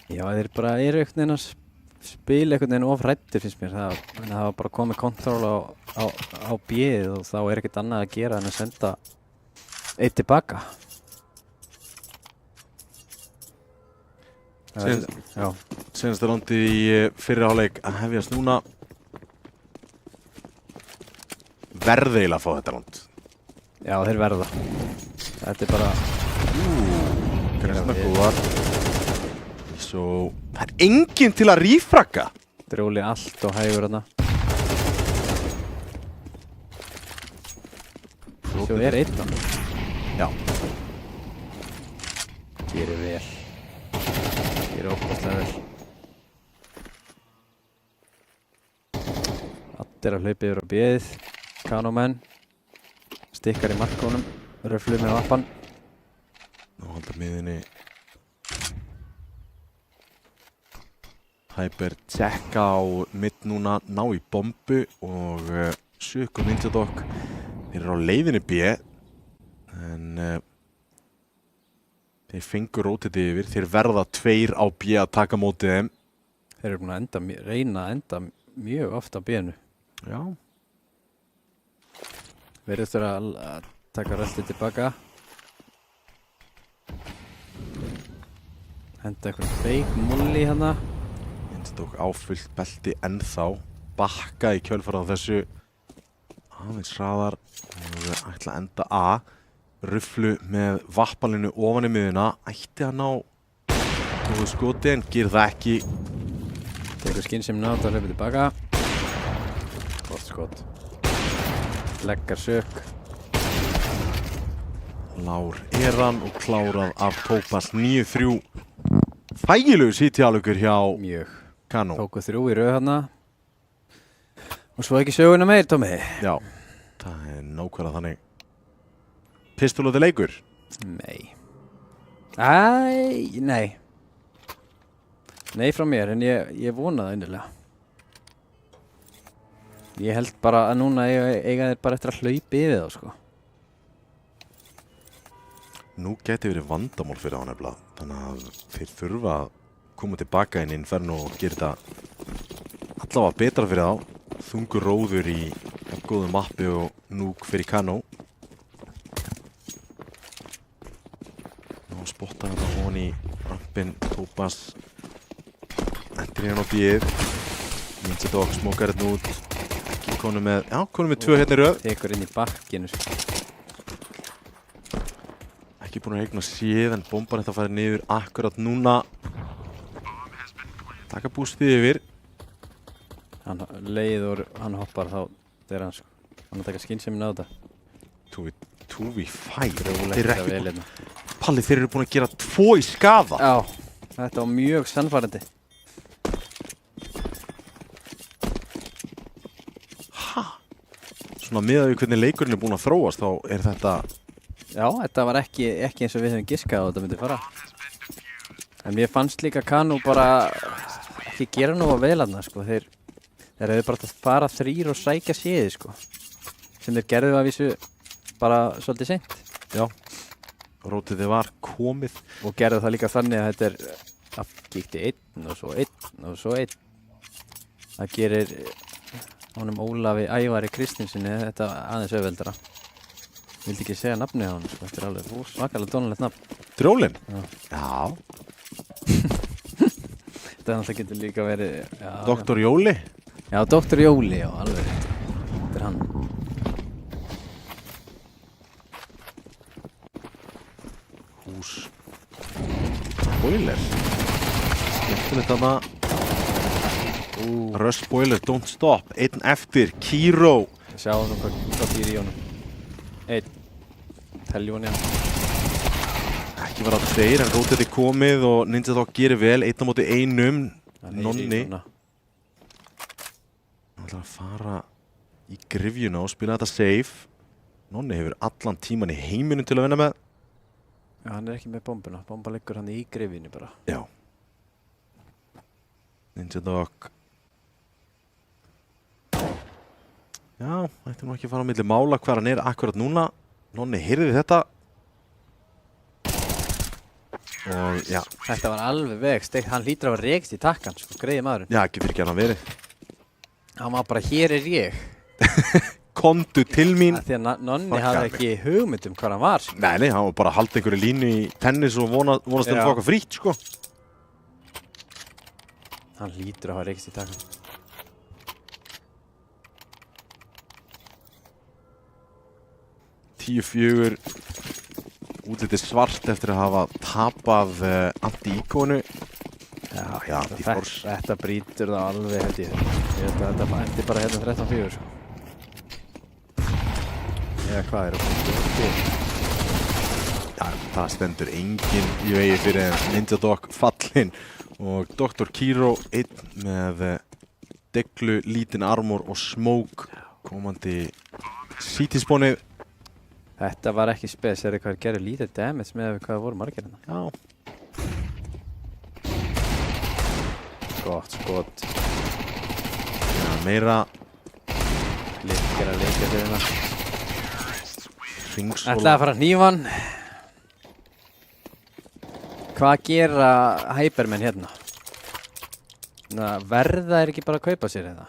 Já, þeir bara eru einhvern veginn að spila einhvern veginn of hræddir, finnst mér. Það var bara komið kontról á bíð og þá er ekkert annað að gera en að senda eitt tilbaka. Já. Senasta rándi í fyrri hálfleik að hefjast núna. Verði eiginlega að fá þetta ránd. Já, þeir verða. Þetta er bara... Græsna góðar. Svo... Það er enginn til að rífragga. Drjóli allt og hægur þarna. Svo er einn á. Já. Gerir vel. Gerir ókvæmstlega vel. Allir að hlaupa yfir á bíðið. Kanómenn. Stikkar í markónum. Röflu með vappan. Nú halda miðinni. Hyper tjekka á mitt núna, ná í bombu og Sukk og Ninja Dog. Þeir eru á leiðinni B. En þeir fengur rótið yfir. Þeir verða 2 á B að taka mótið þeim. Þeir eru búin að reyna að enda mjög ofta á B-inu. Já. Verðist þeir að taka röltið tilbaka. Henda eitthvað fake mulli hana. Ninja Dog á fullt belti ennþá. Bakka í kjölfara á þessu. Aðeins hraðar og ætla að enda A. Ruflu með vappalinu ofan í miðuna. Ætti að ná góðu skoti en gerir það ekki. Tekur skinn sem nátt að hlaupa tilbaka. Gott skot. Leggar Sukk. Lár er hann og klárað af Tópas 9-3. Þægilegu sítjálugur hjá Mjög. Kanó. Tóku 3 í röð hana. Og svo ekki söguna meir, Tómi. Já, það er nákvæmlega þannig. Pistolóti leikur. Nei. Nei. Nei frá mér, en ég vona það innilega. Ég held bara að núna eiga þeir bara eftir að hlaupa yfir þá, sko. Nú geti verið vandamál fyrir á nefnilega. Þannig að þeir þurfa að koma tilbaka inn í Inferno og gera þetta allavega betra fyrir þá. Þungur róður í góðu mappi og núk fyrir Kano. Nú spottar þetta hon í rampin, Tobas. Endur hérna á bíð. Ninjadog smókar hérna út. Ekki konum með, já, konum með 2 hérna í röð. Tekur inn í bakkinu, sko. Ekki búin að eigna séð en bombar þetta farið niður akkurat núna. Taka bústið yfir. Hann leiður, hann hoppar þá þegar hann, sko. Hann að taka skynsemina á þetta. 2v5. Þeir eru ekki búin. Palli, þeir eru búin að gera 2 í skaða. Já, þetta var mjög sannfærandi. Svona miðað við hvernig leikurinn er búin að þróast þá er þetta... Já, þetta var ekki eins og við höfum giskað á þetta myndi fara. En mér fannst líka Kano bara ekki gera nú að velarna, sko. Þeir hefur bara að fara 3 og sækja séði, sko. Sem þeir gerðu að vísu bara svolítið seint. Já, rótiði var komið. Og gerðu það líka þannig að þetta er að kíkti 1 og svo 1 og svo 1. Það gerir honum Ólafi Ævari Kristinsinni þetta aðeins auðveldara. Vildi ekki segja nafnið á hann, sko. Þetta er alveg svakalega dónalegt nafn. Drjólinn? Já. Þetta náttúrulega getur líka verið... Já, Doktor Jóli? Já, Doktor Jóli, já, alveg rétt. Þetta er hann. Hús. Spoiler. Skemmtilegt þarna. Rush spoiler, don't stop. 1 eftir, Kiro. Sjáum nú hvað býr í honum. 1. Telju hann, já. Ekki var að 2 en rótiði komið og Ninjadog gerir vel. 1 á móti 1. Nonni. Hann ætlar að fara í gryfjuna og spila þetta safe. Nonni hefur allan tíman í heiminum til að vinna með. Já, hann er ekki með bombuna. Bomba liggur hann í gryfjunni bara. Já. Ninjadog. Já, ætti nú ekki að fara á milli mála hvar hann er akkurat núna. Nonni heyrði þetta. Og já. Þetta var alveg vegsteikt. Hann hlýtur að hafa rekst í takkan, sko. Greiði maðurinn. Já, ekki fyrir ekki hann verið. Hann var bara, hér er ég. Komdu til mín. Því að Nonni hafði ekki hugmynd um hvað hann var, sko. Nei, hann var bara að halda einhverju línu í tennis og vonast til að fá eitthvað frítt, sko. Hann hlýtur að hafa rekst í takkan. Tíu-4. Útlitið svart eftir að hafa tapað anti-íkonu. Já, anti-force. Þetta brýtur það alveg, held ég. Ég held að þetta endi bara hérna 13-4, sko. Eða hvað er það? Já, það stendur enginn í vegi fyrir Ninjadog fallinn og Dr. Kiro 1 með deglu, lítinn armor og smoke komandi CT-spónið. Þetta var ekki spes, er eitthvað að gera lítið damage með hvað það voru margir hérna. Já. Gott skot. Já, meira. Likkir að leika fyrir hérna. Hringsóla. Ætlaði að fara að hnífa hann. Hvað gera Hypermenn hérna? Verða er ekki bara að kaupa sér hérna?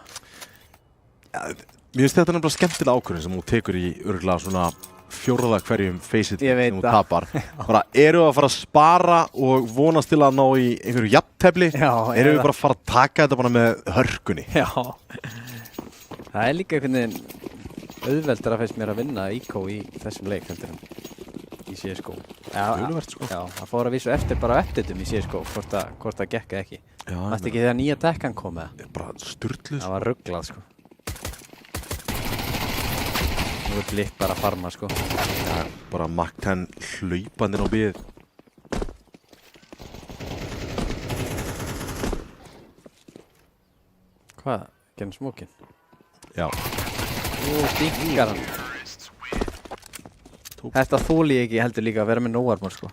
Ja, mér finnst þetta nefnilega skemmtilega ákvörðin sem þú tekur í örugglega svona 4. hverjum face-it sem þú tapar. Bara, eru við að fara að spara og vonast til að ná í einhverju jafntefli? Eru við bara að fara að taka þetta bara með hörkunni? Já. Það er líka einhvern veginn auðveldar að finnst mér að vinna IKO í þessum leik heldur en í CSGO. Töluvert, sko. Já, það fór að vísu eftir bara eftirtum í CSGO, hvort það gekk ekki. Það ekki þegar nýja dekkan kom eða? Bara sturluð. Það var rugglað, sko. Nú er Blipp bara að farma, sko. Já, bara Mach 10 hlaupandinn á bíð. Hvað? Genum smókin? Já. Stingar hann. Þetta þóli ég ekki heldur líka að vera með no armor, sko.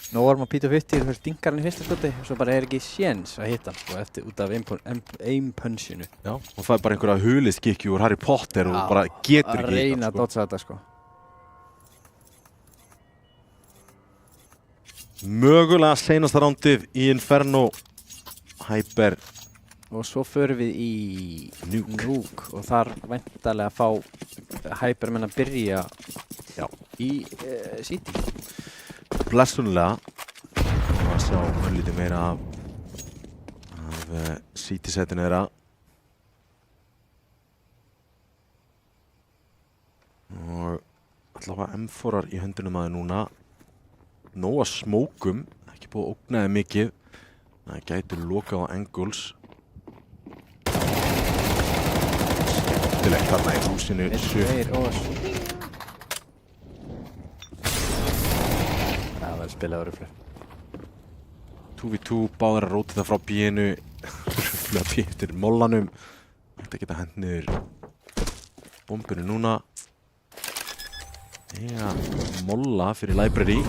Nú varum að P250, þú veist, dingar hann í fyrsta skoti og svo bara ekki séns að hitta hann, sko, eftir út af aim-punchinu. Já, og það bara einhverja huliðskikju úr Harry Potter og bara getur að ekki reyna að dodsa þetta, sko. Mögulega seinasta rándið í Inferno. Hyper. Og svo förum við í Nuke og þar væntanlega að fá Hypermenn að byrja í City. Blessunlega að sjá lítið meira af City-setinu þeirra. Og allavega M4-ar í höndunum aðeins núna. Nóa smókum, ekki búið að ógnaði mikið. Það gætur lokað á angles. Skemmtilegt þarna í húsinu. Það var spilað á ruflu. 2v2, báðar að róti það frá B-inu. Ruflu að B eftir mollanum. Þetta geta hent niður bombinu núna. Molla fyrir library.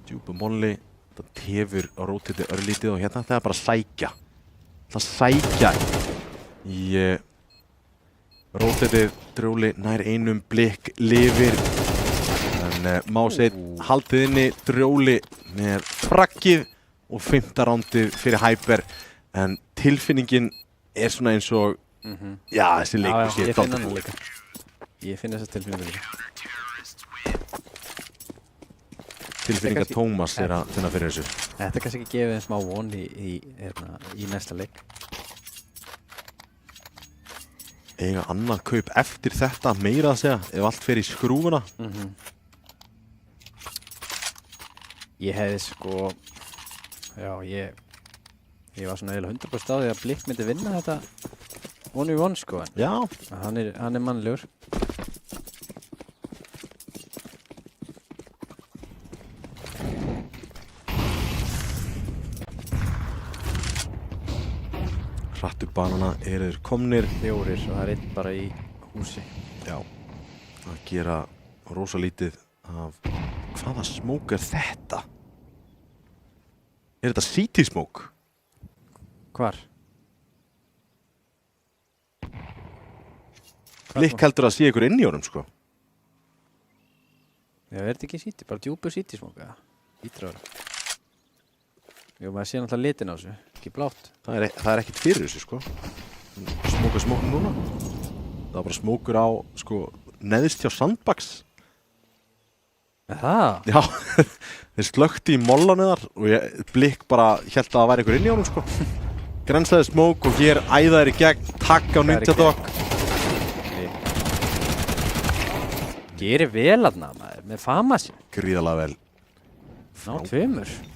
Djúpa molli. Það tefur á rótiti örlítið og hérna það er bara að sækja. Það sækja í rótitið. Drjóli nær einum blikk lifir. En Máseit haldið inni. Drjóli með frakkið og 5. rándið fyrir Hyper. En tilfinningin er svona eins og já, þessi leikur sé ég finn hann líka. Ég finn þessa tilfinningu líka. Tilfinninga Tómas er að finna fyrir þessu. Þetta kannski ekki gefið en smá von í næsta leik. Eiga annað kaup eftir þetta meira að segja ef allt fer í skrúfuna. Ég hefði sko ég var svona eiginlega 100% á því að Blikk myndi vinna þetta 1v1 sko. Já. Hann er mannlegur. Hratt upp banana eru þeir komnir. 4 og það er einn bara í húsi. Já. Að gera rosa lítið af hvaða smók er þetta? Er þetta City smók? Hvar? Blikk heldur að sé ykkur inn í honum sko. Já, er þetta ekki City? Bara djúpur City smók eða? Ítraður. Jú, maður sé náttúrulega litin á þessu, ekki blátt. Það er ekkert fyrir þessu sko. Smókum núna. Það var bara smókur á sko neðst hjá Sandbags. Það? Já, þeir slökkti í mollanu þar og Blikk bara hélt að það væri ykkur inn í honum sko. Grensaði smók og hér æða þeir í gegn, takk á Ninja Dog. Gerir vel aðna maður, með famasi. Gríðalega vel. Ná, 2.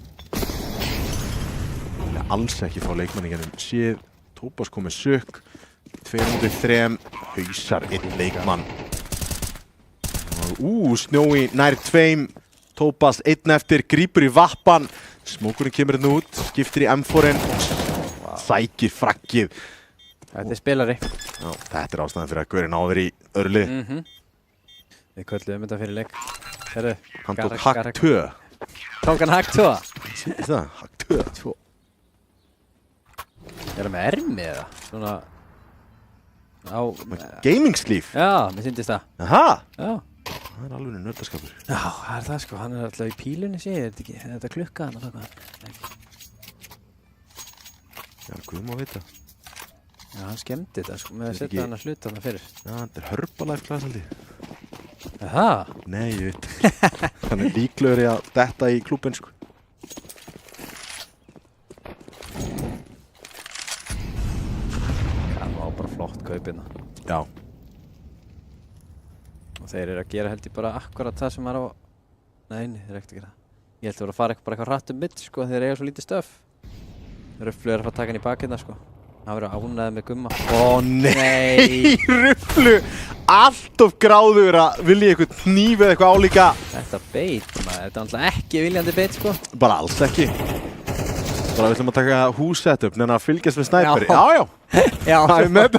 Alls ekki frá leikmanninganum séð. Tópas kom með sökk. 2-3, hausar 1 leikmann. Snjói nær 2. Tópas 1 eftir, grípur í vappan. Smókurinn kemur hérna út, skiptir í M4-in. Sækir frakkið. Þetta er spilari. Já, þetta er ástæðan fyrir að Gaurin áður í örlið. Við kölluðum þetta fyrir leik. Herru, Hann tók hakk 2. Tók hann hakk 2? Það, hakk 2. Er það með ermi eða? Svona á... Gaming-slíf? Já, mér syndist það. Aha! Já. Það er alveg nördaskapur. Já, það er það sko. Hann er alltaf í pílunni sig, er þetta klukka hann og það? Já, Guð má vita. Já, hann skemmdi þetta sko, með að setja hann að hluta hann fyrir. Já, þetta er Herbalife glasaldi. Það? Nei, ég veit. Hann er líklegur í að detta í klúbbinn sko. Það var bara flott kaupina. Já. Og þeir eru að gera held ég bara akkurat það sem er á... Nei, þeir eru ekkert að gera það. Ég held að vera að fara eitthvað hratt mitt sko, þeir eiga svo lítið stöf. Ruflu er að fara að taka hann í bakina sko. Það verður ánæðið með Gumma. Ó nei, Ruflu! Allt of gráður að vilja eitthvað hníf eða eitthvað álíka. Þetta beit, maður. Þetta er náttúrulega ekki viljandi beit sko. Bara alls ekki. Bara við ætlum að taka hússetup, neina að fylgjast með snæperi. Já, já. Já. Það er með.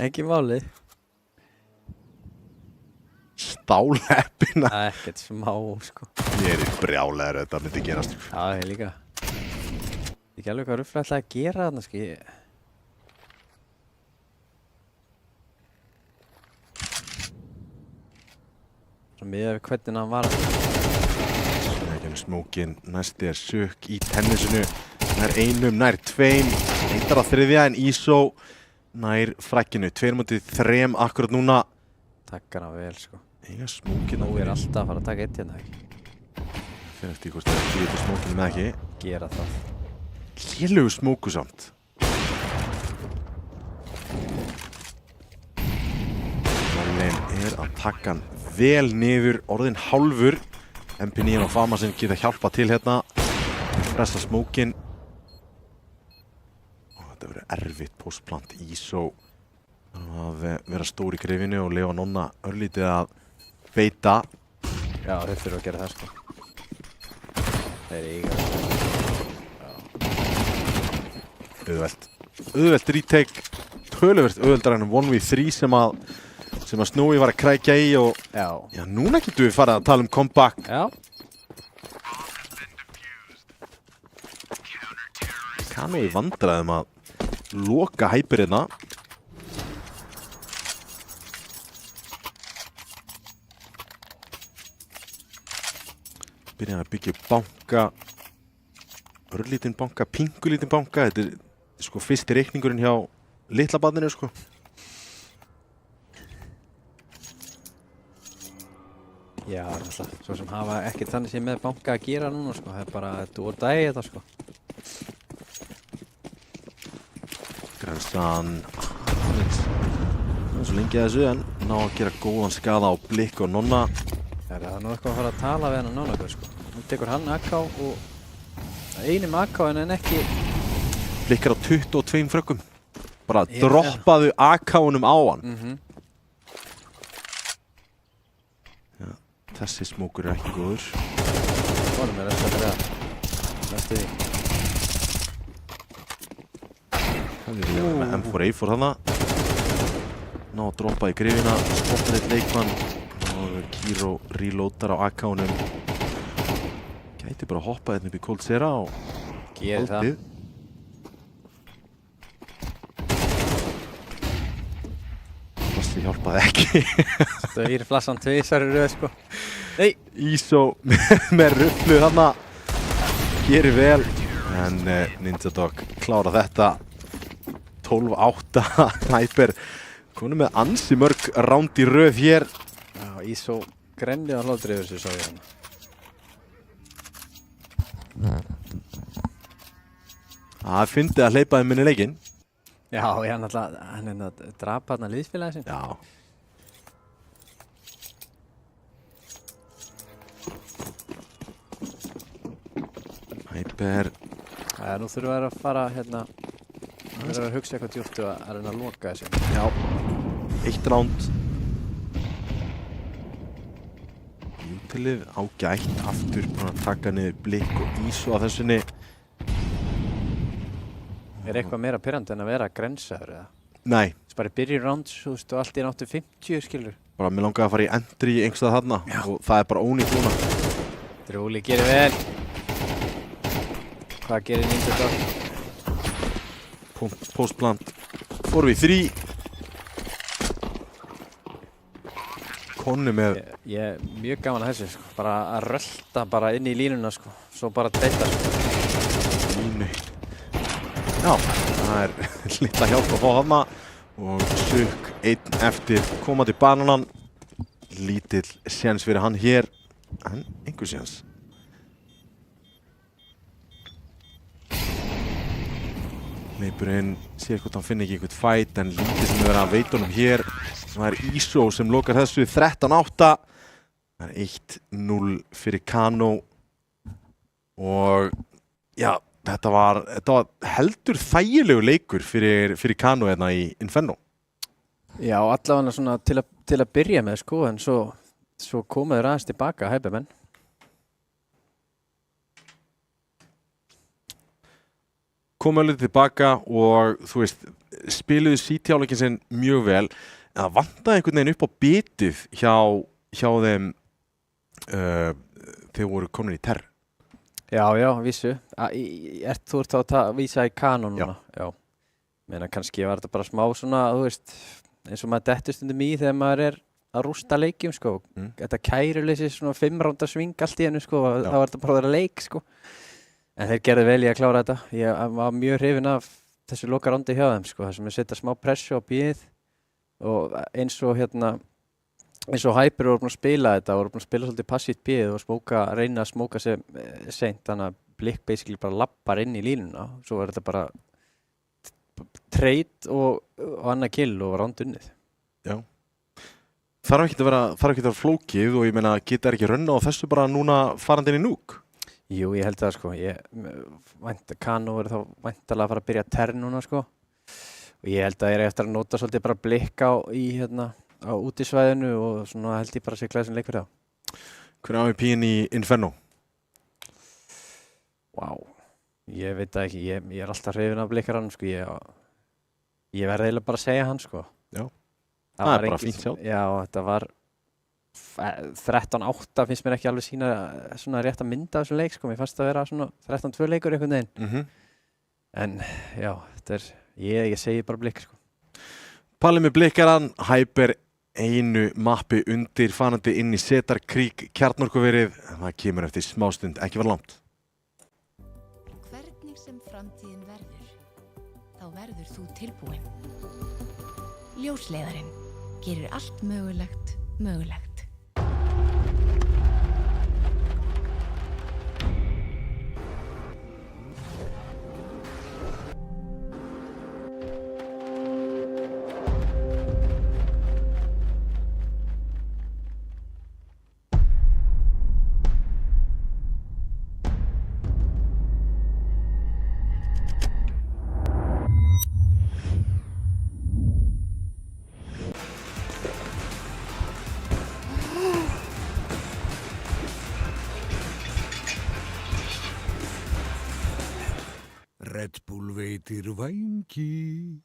Ekki málið. Stáleppina. Ekkert smá sko. Ég er brjálæður að þetta myndi gerast. Já, ég líka. Ekki alveg hvað Ruffle ætlaði að gera þarna, sko. Svo miðað við hvernig hann var. Smókin, næsti Sukk í tennisinu. Nær einum, nær tveim. Eitar að þriðja en Ísó nær frakkinu. 2-3 akkurat núna. Takkar hann vel, sko. Eiga Smókin Nú er alltaf að fara að taka eitt hérna, ekki? Fyrir eftir hvort það getur Smókin með ekki. Gera það. Lélugu Smóku samt. Marlene er að taka hann vel niður, orðin hálfur. MP9 og Fama sem geta hjálpa til hérna. Pressa Smókin. Þetta verður erfitt postplant. Ísó að vera stór í greifinu og Lefa Nonna örlítið að beita. Já, þeir þurfa að gera það, sko. Þeir eiga Auðvelt. Auðvelt retake. Töluvert auðveldar en 1v3 sem að Snúi var að krækja í og já, núna getum við farið að tala um comeback. Já. Kano í vandræðum að loka Hyper hérna. Byrjaði að byggja banka. Örlítinn banka, pingulítinn banka. Þetta er sko fyrsti reikningurinn hjá litla barninu, sko. Já, alltaf. Svo sem hafa ekki þannig sem með banka að gera núna, sko. Það er bara þetta úr dagi þetta, sko. Grensan svo lengi að þessu en ná að gera góðan skaða á Blikk og Nonna. Það er nú eitthvað að fara að tala við hann Nonna, sko. Nú tekur hann AK og einum AK en ekki... Blikk er á 22 frökkum. Bara droppaðu AK-unum á hann. Þessi smókur er ekki góður. Vonum er eftir að vera næstu því. Það er líka með M4A4 þarna. Ná að droppa í grifina, spottar eitt leikmann og Kiro reloadar á AK-unum. Gæti bara hoppað hérna upp í Cold Zera og gerir það. Flassi hjálpaði ekki. Stöðir flassan tvisar í röð, sko. Nei! Ísó með Rufflu þarna. Gerir vel. En Ninjadog klára þetta. 12-8 Hyper. Konum með ansi mörg ránd í röð hér. Já, Ísó grennið á hlátri yfir þessu, sá ég hérna. Það fyndi að hleypa þeim inn í leikinn. Já, hann er að drapa þarna liðsfélagi sinn. Já. Hyper. Nú þurfa þær að fara hérna. Það verður að hugsa eitthvað djúpt að reyna að loka þessu. Já. 1 ránd. Jútilið ágætt aftur búin að taka niður Blikk og Ísó að þessunni. Er eitthvað meira pirrandi en að vera grensaður eða? Nei. Það er bara byrja í rounds, þú veist, og allt í náttu 50, skilur. Bara mér langaði að fara í entry einhverstað þarna. Já. Og það er bara ónýtt núna. Drúli gerir vel. Hvað gerir Ninjadog? Postplant. 4v3. Konni með... Ég er mjög gaman að þessu, sko. Bara að rölda bara inn í línuna, sko. Svo bara deita, sko. Línu. Já, það er litla hjálp að fá hana og Sukk einn eftir komandi bananan. Lítill séns fyrir hann hér, en einhver séns. Leipur inn, sér hvort hann finnir ekki einhvern fight, en lítið sem er verið að veita honum hér. Það er Ísó sem lokar þessu 13-8. Það er 1-0 fyrir Kano og já, Þetta var heldur þægilegu leikur fyrir Kano hérna í Inferno. Já, allavega svona til að byrja með, sko, en svo komu þeir aðeins tilbaka, Hypermenn. Komu alveg tilbaka og þú veist, spiluðu CT-áleikin sinn mjög vel, en það vantaði einhvern veginn upp á bitið hjá þeim þeir voru komin í terr. Já, vissu. Þú ert þá að vísa í kanon núna? Já. Meina kannski var þetta bara smá svona, þú veist, eins og maður dettur stundum í þegar maður er að rústa leikjum, sko. Þetta kæruleysi svona 5 ránda sving allt í hennu, sko, þá var þetta bara að vera leik, sko. En þeir gerðu vel í að klára þetta. Ég var mjög hrifinn af þessu loka rándi hjá þeim, sko, þar sem við setja smá pressu á bíð og eins og Hyper voru búin að spila þetta, voru búin að spila svolítið passíft bíð og reyna að smóka sig seint, þannig að Blikk basically bara lappar inn í línuna. Svo var þetta bara trade og annað kill og ránd unnið. Já. Þarf ekki að vera flókið og ég meina, geta ekki rönna á þessu bara núna farandi inn í núk? Jú, ég held það, sko. Kano verður þá væntanlega að fara að byrja terr núna, sko. Og ég held að ég eftir að nota svolítið bara Blikk á útisvæðinu og svona held ég bara að sigla þessum leik fyrir það. Hver er MVP-in í Inferno? Vá, ég veit það ekki. Ég er alltaf hrifinn af Blikkaranum, sko. Ég verði eiginlega bara að segja hann, sko. Já, það er bara fínt sjálf. Já, þetta var 13-8 finnst mér ekki alveg sína svona rétt að mynda þessum leik, sko. Mér fannst það að vera svona 13-2 leikur einhvern veginn. En já, þetta er, ég segi bara Blikk, sko. Palli með Blikkaran, Hyper einu mappi undir fanandi inn í Setarkrík kjarnorkuverið. Það kemur eftir smástund, ekki var langt. Hvernig sem framtíðin verður, þá verður þú tilbúin. Ljósleiðarinn gerir allt mögulegt mögulegt. Red Bull veitir vængi.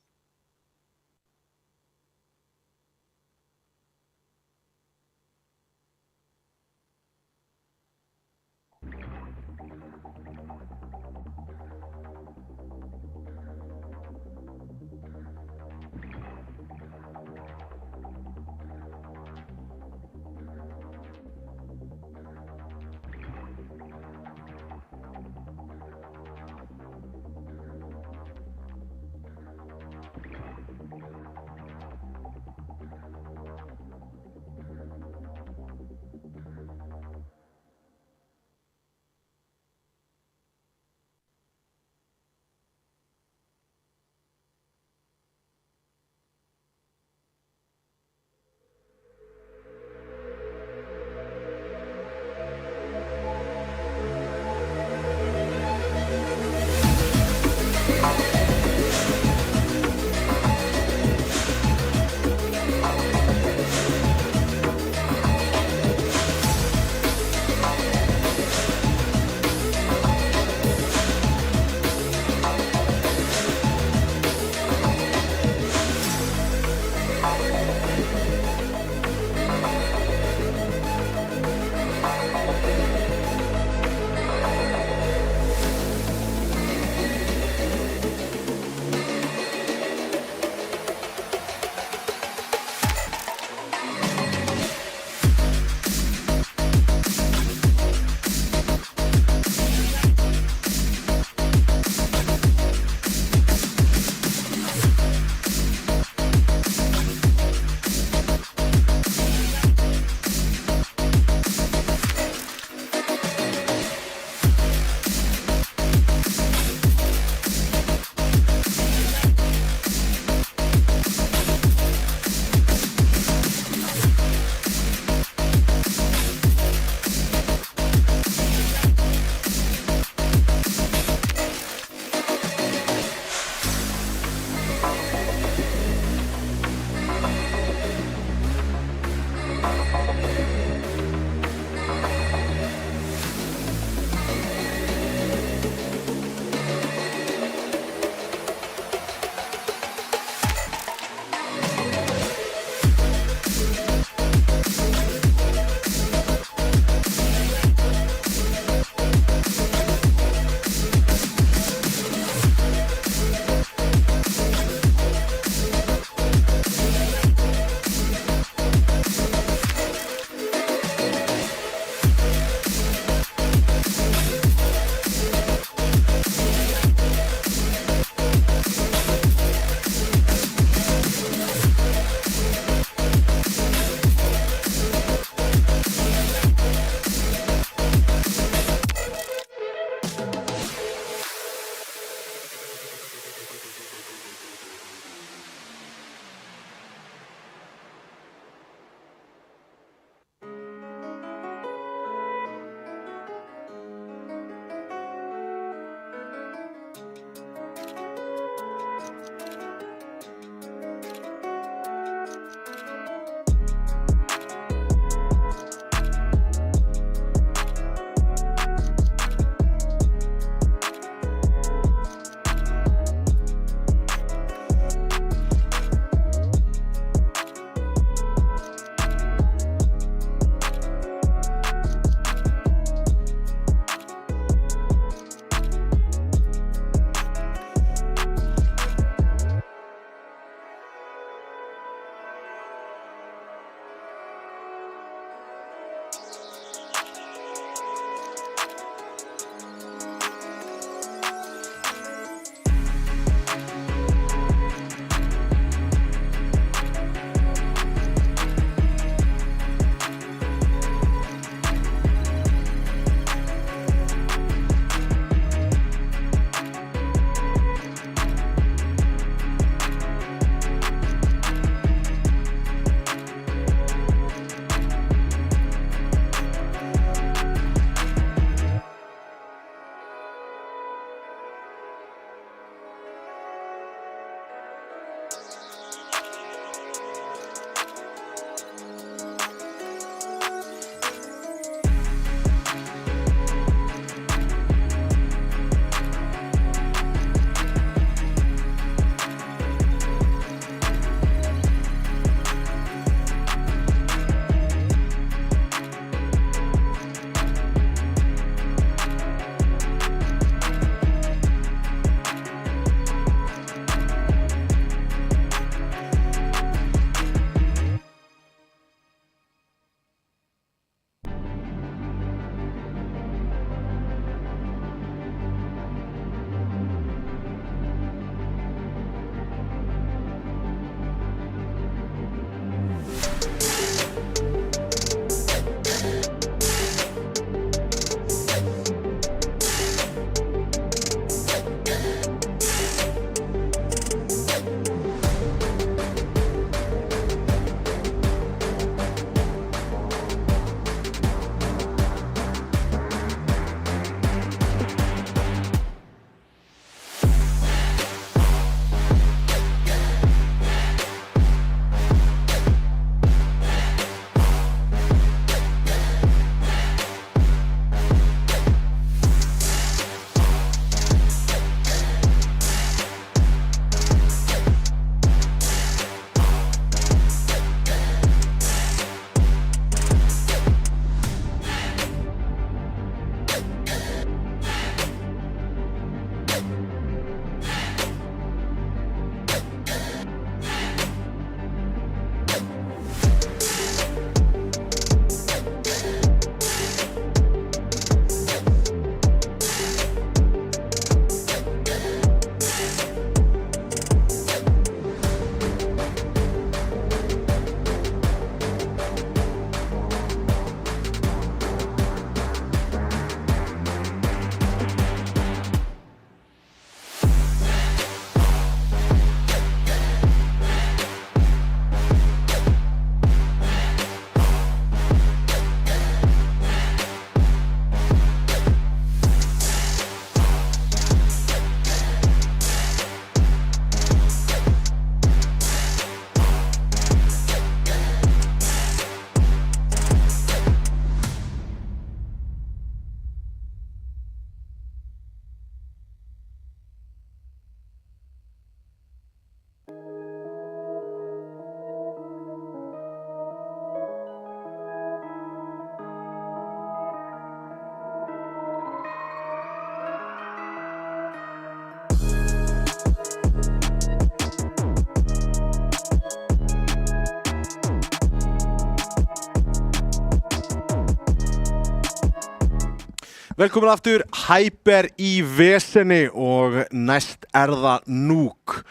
Velkomin aftur, Hyper í vesenni og næst það Núk.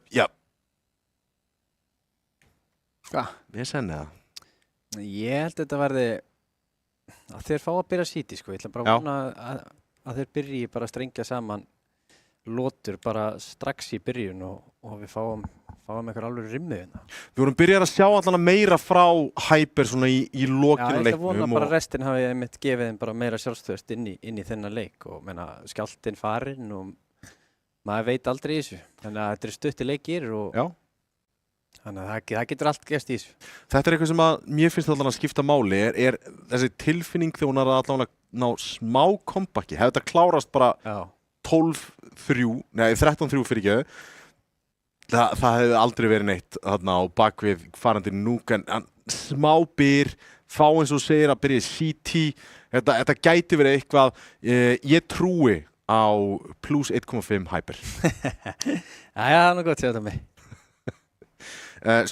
Já. Hvað? Vesenni eða? Ég held að þetta verði að þeir fá að byrja síti, sko. Ég ætla bara að vona að þeir byrji bara að strengja saman lotur bara strax í byrjun og við fáum eitthvað alveg rimmið hérna. Við vorum byrjað að sjá allan meira frá Hyper svona í lokinu leiknum. Já, ég ætla að vona bara að restin hafi einmitt gefið þeim bara meira sjálfstöðust inn í þennan leik og meina skjálftinn farinn og maður veit aldrei í þessu. Þannig að þetta stutti leikir og þannig að það getur allt gerst í þessu. Þetta eitthvað sem að mér finnst allan að skipta máli er þessi tilfinning þegar hún allan að ná smá kompakki. Hefði þetta klárast bara 13-3 fyrir ekki. Það hefði aldrei verið neitt þarna á bakvið farandi Núk en smá byr, fá eins og segir að byrja CT. Þetta gæti verið eitthvað, ég trúi á plus 1,5 Hyper. Það er nú gott sér þetta mig.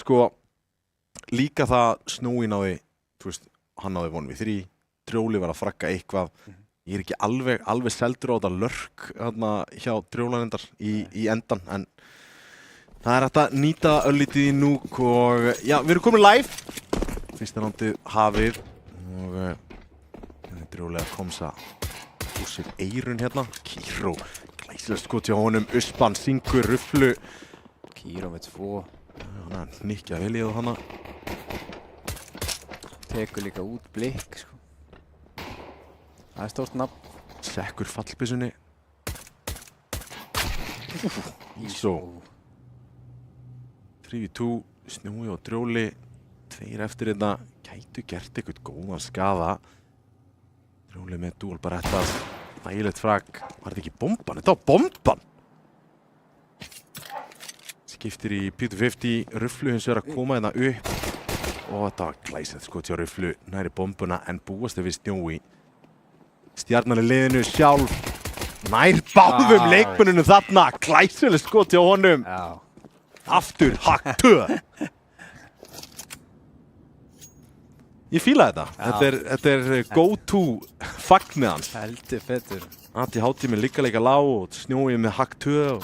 Sko, líka það Snói náði, þú veist, hann náði von við 3, Drjóli var að fragga eitthvað. Ég er ekki alveg seldur á þetta lörk hjá Drjólanendar í endan, en það er hægt að nýta öllítið í Núk og já, við erum komin live. Fyrsta nándið hafið og Drjóli að komsa úr sér eirun hérna. Kíró, glæsilegt skot hjá honum, Uspan, syngur, Rufflu. Kíró með 2. Hann hnykkja vel í það hana. Tekur líka út blikk, sko. Það er stórt nafn. Sekkur fallbyssunni. Ísó. 3v2, Snjói og Drjóli. 2 eftir þetta. Gætu gert eitthvað góðan skaða. Drjóli með dúal bara þetta. Þægilegt frag. Var þetta ekki bomban? Þetta var bomban! Skiptir í P250. Rufflu hins vegar að koma hérna upp. Og þetta var glæsilegt skot hjá Rufflu. Næri bombuna en búast við Snjói. Stjarnan í liðinu sjálf. Nær báðum leikmönnunum þarna. Glæsilegt skot hjá honum. Já. Aftur, hakk, töð. Ég fíla þetta. Þetta er go-to fagnið hans. Heldur betur. Ati hátíð með líka lág og Snjói með hakk, töð.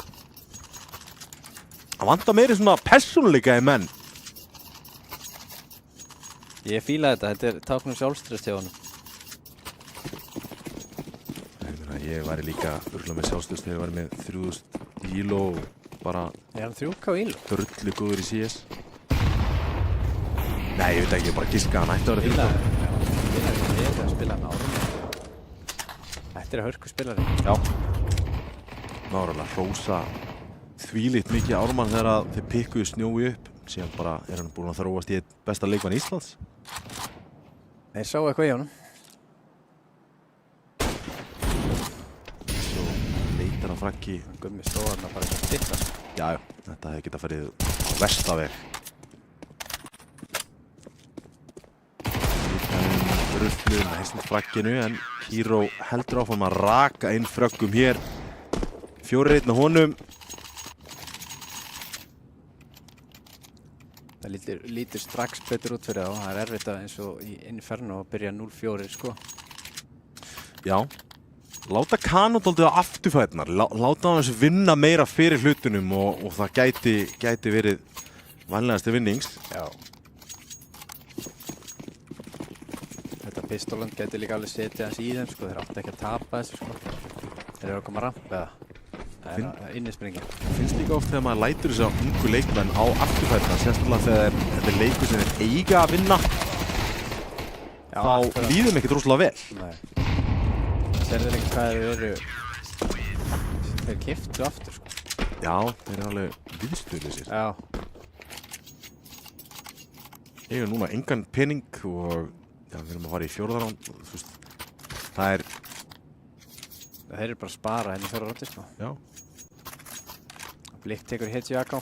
Það vantar meiri svona persónuleika í menn. Ég fíla þetta. Þetta er táknum sjálfströst hjá honum. Ég væri líka örgulega með sjálfstöðst þegar ég væri með 3000 kíló og bara... Er hann 3 kíló? Drullu góður í CS. Nei, ég veit ekki, ég bara giska hann ætti að vera 3. Ég er að spila með Ármann. Þetta er hörku spilari. Já. Nárulega hrósa þvílíkt mikið Ármann þegar þeir pikkuðu Snjói upp. Síðan bara hann búinn að þróast í einn besta leikmann Íslands. Þeir sáu eitthvað í honum. Leitar að fraggi. Gummi stóð þarna bara eitthvað stilla. Já, þetta hefði getað farið á versta veg. Rufflu með heilsum fragginu en Kíró heldur áfram að raka inn fröggum hér. 4-1 á honum. Það lítur strax betur út fyrir þá. Það er erfitt að eins og í Inferno að byrja 0-4, sko. Já. Láta Kano dálítið á afturfæturnar. Láta hann þessu vinna meira fyrir hlutunum og það gæti verið vanlegasti vinnings. Já. Þetta Pistoland gæti líka alveg setið hans í þeim, sko. Þeir átti ekki að tapa þessu, sko. Þeir eru að koma ramp eða. Það er innispringin. Finnst líka oft þegar maður lætur þessu á ungu leikmenn á afturfæturnar, sérstaklega þegar þetta er leikur sem þeir eiga að vinna, Já, þá líður þeim ekkert rosalega vel. Nei. Það er ekki hvað þeir eru. Þeir keyptu aftur, sko. Já, þeir eru alveg viðstöðlisir. Já. Ég hef núna engan pening og já, við erum að fara í 4. ránd. Þú veist, það er... Þeir eru bara að spara henni 4. rándi, sko. Já. Blikk tekur hetju AK.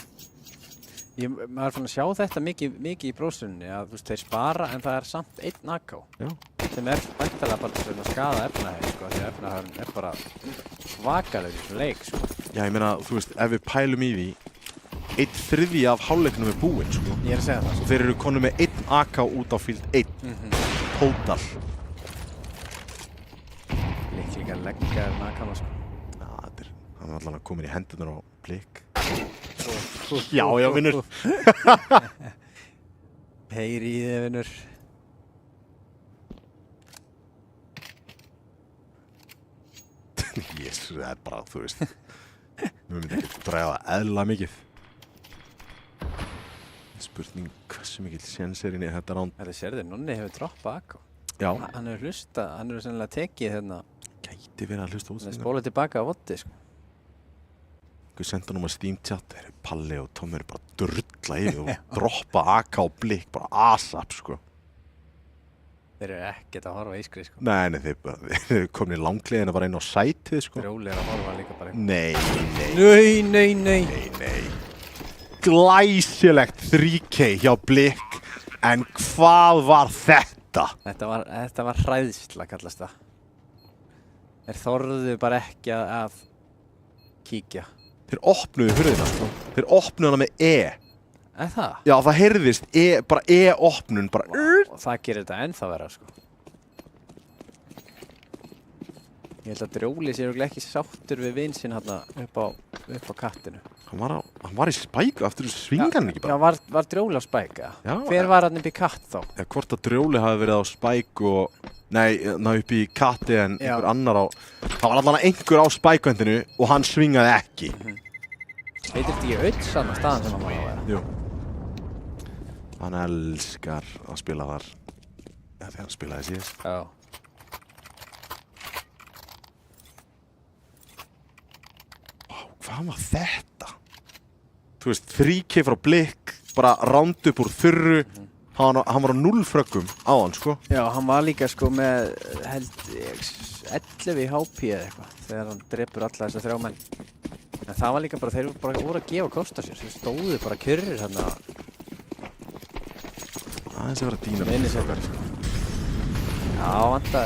Maður er fann að sjá þetta mikið í brósunni að þú veist, þeir spara en það er samt 1 AK. Já. Sem er bæntalega bara til að skaða efnahæg, sko. Því efnahægurinn er bara svakalegur í svona leik, sko. Já, ég meina, þú veist, ef við pælum í því, 1/3 af hálfleiknum er búinn, sko. Ég er að segja það, Og þeir eru konum með 1 AK út á field 1. Total. að leggja nakama, sko. Já, hann er allan komin í hendunar á Blik. Já, vinnur. Heyri í þið, vinnur. Jésus, það er bara, þú veist. Við myndum ekki dræða eðla mikið. Spurning hversu mikil séns er inn í þetta ránd. Þetta sérðu, Nonni hefur droppað Akko. Já. Hann hefur hlustað, hann hefur sennilega tekið hérna. Gæti verið að hlusta út. Hann er spólað tilbaka á voddi, sko. Við sendum á Steam chat, Palli og Tommi eru bara drulla yfir og droppa AK og Blik, bara ASAP, sko. Þeir eru ekkert að horfa á ískri, sko. Nei, þeir eru komin í langleiðin að fara inn á sætið, sko. Róli að horfa líka bara. Nei. Glæsilegt 3K hjá Blik, en hvað var þetta? Þetta var hræðsla, kallast það. Þeir þorðu bara ekki að kíkja. Þeir opnuðu hurðina, sko. Þeir opnuðu hana með E. Það? Já, það heyrðist bara E-opnun, bara Og það gerir þetta ennþá verra, sko. Ég held að Drjóli sé örugglega ekki sáttur við vin sinn hérna upp á kattinu. Hann var í spæku, aftur svingar hann ekki bara. Já, var Drjóli á spæka? Já. Hver var hann upp í katt þá? Ja, hvort að Drjóli hafi verið á spæku og... Nei, upp í katti en einhver annar á... Það var allan einhver á spækvendinu og hann svingaði ekki. Heitir þetta ekki Ötsan á staðan sem hann var að vera? Jú. Hann elskar að spila þar. Ja, þegar hann spilaði síðast. Já. Hvað var þetta? Þú veist, 3K frá Blik, bara ránd upp úr þurru. Hann var á 0 fröggum á hann, sko. Já, hann var líka sko með, held ég, 11 í HP eða eitthvað, þegar hann drepur alla þessa 3 menn. En það var líka bara, þeir voru að gefa kost á sér, þeir stóðu bara kyrrir hérna. Aðeins að vera dýnar. Minnisökkar, sko. Já,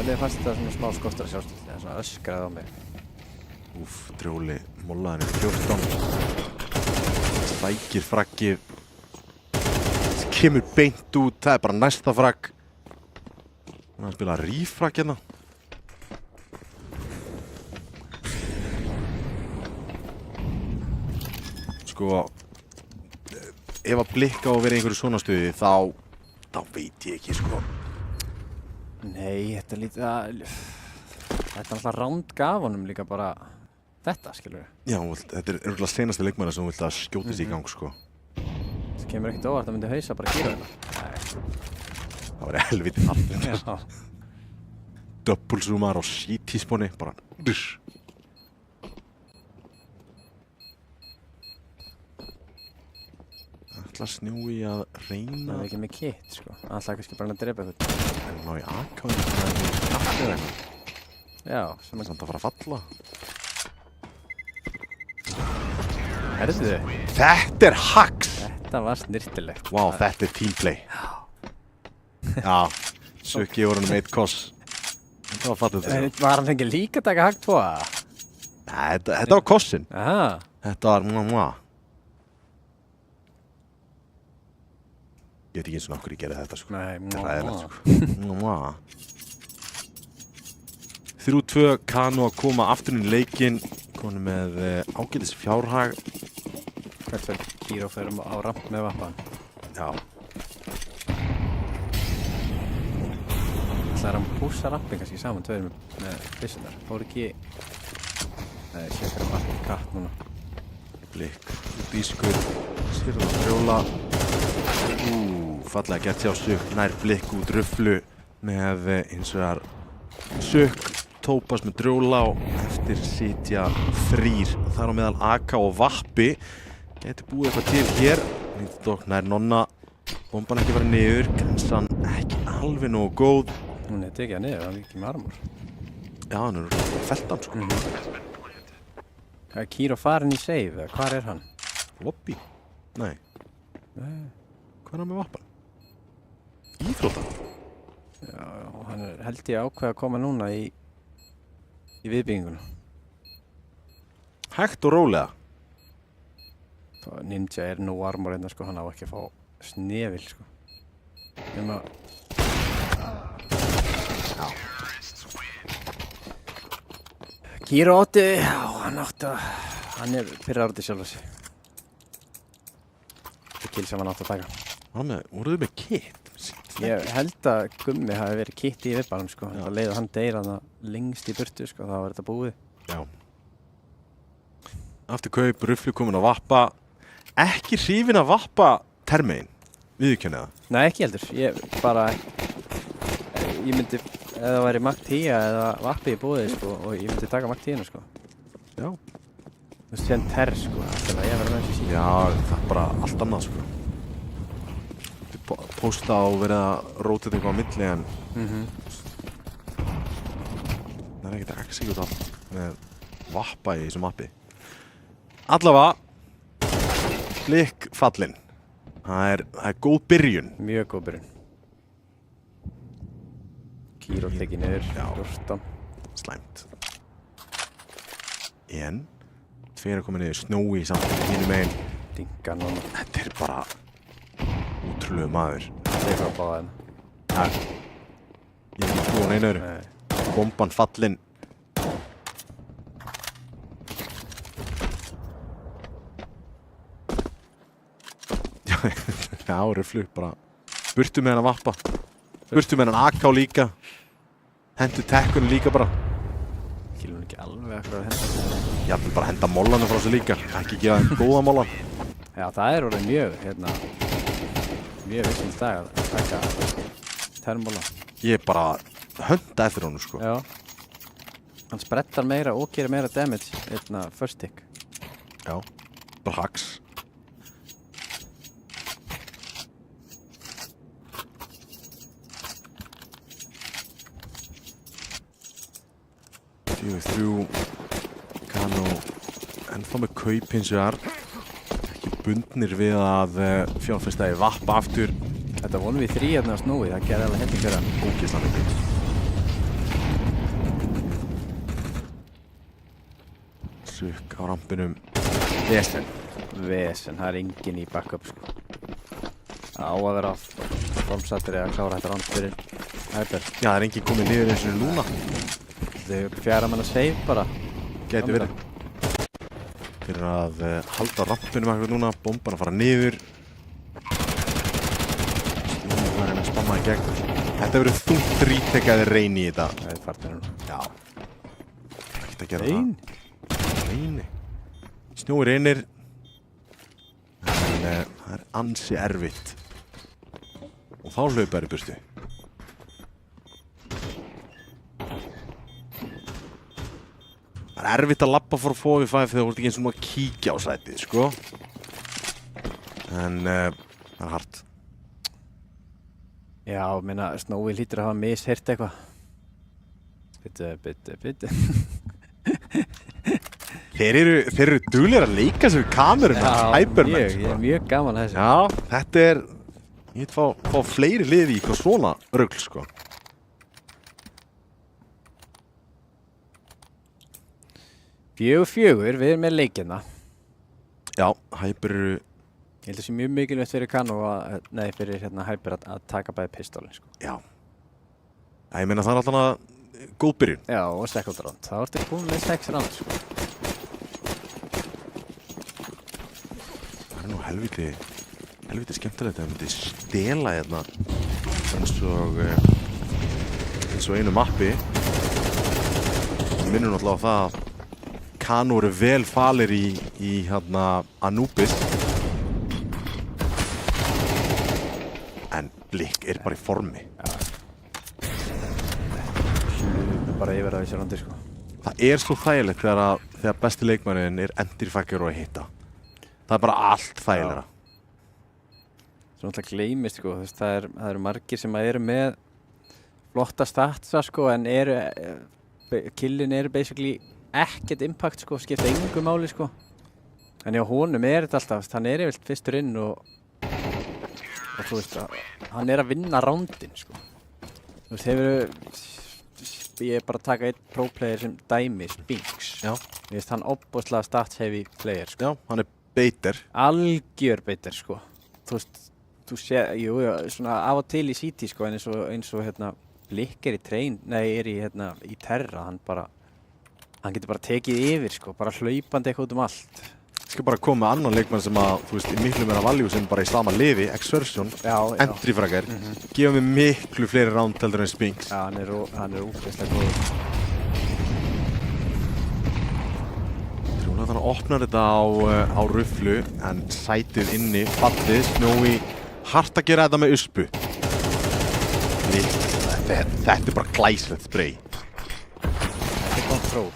mér fannst þetta svona smá skortur að sjálfstöld, það svona öskraði á mig. Úf, Drjóli, mollaðan er 14. Sækir fraggið. Kemur beint út, það er bara næsta fragg. Hann spila rífragg hérna. Sko, ef að Blik á að vera í einhverju svona stuði, þá veit ég ekki, sko. Nei, þetta er lítið þetta er alltaf ránd gaf honum líka bara þetta, skilur við. Já, þetta er örugglega seinasti leikmaður sem þú vilt að skjótist í gang, sko. Það kemur ekkert óvart að myndi hausa bara Kiro þetta. Það var helviti allir. Já. Double-zoomar á CT-spóni, bara dusch. Ætla Snjói að reyna. Það er ekki með kit, sko. Það ætlaði kannski bara að drepa eitthvað. En ná í AK-inu, það er með kattið eitthvað. Já, sem Það er samt að fara að falla. Herðu þið? Þetta er hacks! Þetta var snirtilegt. Vá, þetta er teamplay. Já, Sukki voru hann með 1 koss. Þetta var fattuð þetta. Var hann ekki líka að taka hakt 2? Nei, þetta var kossin. Aha. Þetta var mwah. Ég veit ekki eins og okkur ég gerði þetta, sko. Nei, Þetta er ræðilegt, sko. Mwah. 3-2, Kano að koma aftur inn í leikinn. Konu með ágætis fjárhag. Hvert fyrir Kiro fyrir á ramp með vappan. Já. Það er að pússa rampin kannski saman tveir með byssunar. Fór ekki... Nei, sé fyrir að marka katt núna. Blik, dískur, sýrða Drjóla. Fallega gert hjá Sukk, nær Blik út ruflu með eins og þar Sukk, Tópas með Drjóla og eftir sitja 3. Þar á meðal AK og Vappi. Gæti búið eitthvað til hér. Nýttdokk nær Nonna. Bomban ekki farið niður, grensan ekki alveg nógu góð. Hún er tekið niður, hann er ekki með armor. Já, hann er feltan, sko. Það er Kiro farin í save, eða hvar er hann? Lobby? Nei. Hvað er hann með Vappan? Íþróttan? Já, hann er held ég ákveð að koma núna í viðbygginguna. Hægt og rólega. Ninja er nú armor hérna, sko, hann á ekki að fá snefil, sko. Nema... Kíró átti, já, hann er pyrrar út í sjálf sig. Það kill sem hann átti að taka. Voruðu með kit? Ég held að Gummi hafi verið kitt í vippanum, sko. Það leið að hann deyr hann lengst í burtu, sko, þá var þetta búið. Já. Aftur kaup, Ruflu komin að vappa. Ekki hrifin að vappa termein, viðurkenni það? Nei, ekki heldur. Ég myndi, ef það væri Mach 10 eða vappi í búið, sko, og ég myndi taka Mach 10, sko. Já. Þú veist, sem terr, sko, alltaf að ég verði með þessi síðan. Já, það er bara allt annað, sko. Pósta og verið að róta þetta eitthvað á milli, en það er ekkert að execute allt með vappa í þessu mappi. Allavega, Blik fallinn. Það er góð byrjun. Mjög góð byrjun. Kíró tekið niður, Já. 14. Slæmt. En, tveir að koma niður, Snói samt hínum megin. Dinga núna. Þetta er bara útrúlegu maður. Það er frá báðaðum. Það, ég er ekki trúan einu öðru. Nei. Bomban fallinn. Já, Ruflu, bara burtu með hann að vappa. Burtu með hann AK líka. Hendu tekkunum líka bara. Kilur hún ekki alveg að henda. Ég vil bara henda mollanum frá sig líka. Ekki gefa þeim góða mollan. Já, það er orðið mjög vissum dag að taka termóla. Ég er bara hönda eftir honum, sko. Já. Hann sprettar meira og gerir meira damage first tick. Já, bara hacks. Þrjú Kano ennþá með kaup hins vegar, ekki bundnir við að fjárfesta í vappa aftur. Þetta vonum við 3 á Snói, það gerði alveg helling fyrir hann. Ógeðslega mikið. Sukk á rampinum. Vesen. Vesen, það er enginn í backup, sko. Það á að vera formsattur eða klára þetta ramp fyrir Hyper. Já, það er enginn komið niður eins og núna. Þau eru 4 manna save bara. Gæti verið. Fyrir að halda rampinum eitthvað núna, bomban að fara niður. Nú er hann að spamma í gegn. Þetta verður þungt rítekaði reyni í þetta. Það er fartir hún. Já. Ekkert að gera það. Reyni. Snjói reynir. En það er ansi erfitt. Og þá hlaupar í burtu. Það er erfitt að labba for 4v5 þegar þú ert ekki eins og að kíkja á sætið, sko. En það er hart. Já, minna, Snói hlýtur að hafa misheyrt eitthvað. Bitte. Þeir eru duglegir að leika sér við kameruna, Hypermen, ég er mjög gaman að þessu. Já, þetta er, ég veit fá fleiri liði í eitthvað svona rugl, sko. Fjögur, við erum með leikina. Já, Hyper eru, Ég held að það sé mjög mikilvægt fyrir Kano fyrir Hyper að taka bæði pistólinn, sko. já. Ég meina það er alltaf góð byrjun. Já, og second round. Það vortu búin með 6 round, sko. Það er nú helviti skemmtilegt að það myndi stela hérna eins og einu mappi. Minnum náttúrulega á það að Kano eru vel falir í hérna Anubis. En Blik er bara í formi. Bara yfir að þessu randi, sko. Það er svo þægilegt þegar besti leikmannin er endur fækjur og að hitta. Það er bara allt þægilega. Svo náttúrulega gleymist, sko. Það eru margir sem eru með flotta statsa, sko, en killin eru basically ekkert impact, sko, skipta engu máli, sko. En já, honum er þetta alltaf, hann er yfirleitt fyrstur inn og þú veist að hann er að vinna rándin, sko. Þú veist, ég er bara að taka einn pro-player sem dæmi, Spinks. Já. Ég veist, hann opbúslega stats-heavy player, sko. Já, hann er beiter. Algjör beiter, sko. Þú veist, þú sé, jú, svona af og til í CT, sko, en eins og Blik er í í Terra, Hann getur bara tekið yfir, sko, bara hlaupandi eitthvað út allt. Ég skal bara koma með annan leikmann sem að, þú veist, í miklu meira value sem bara í sama liði, Exertion, Já. entry-fragar, gefa mig miklu fleiri round heldur en Spinks. Já, hann er útveislega góður. Trúlega þannig að opnar þetta á ruflu, en sætið inni, fallið, Snjói, hart að gera þetta með uspu. Þetta er bara glæslegt spray. Þetta er kontról.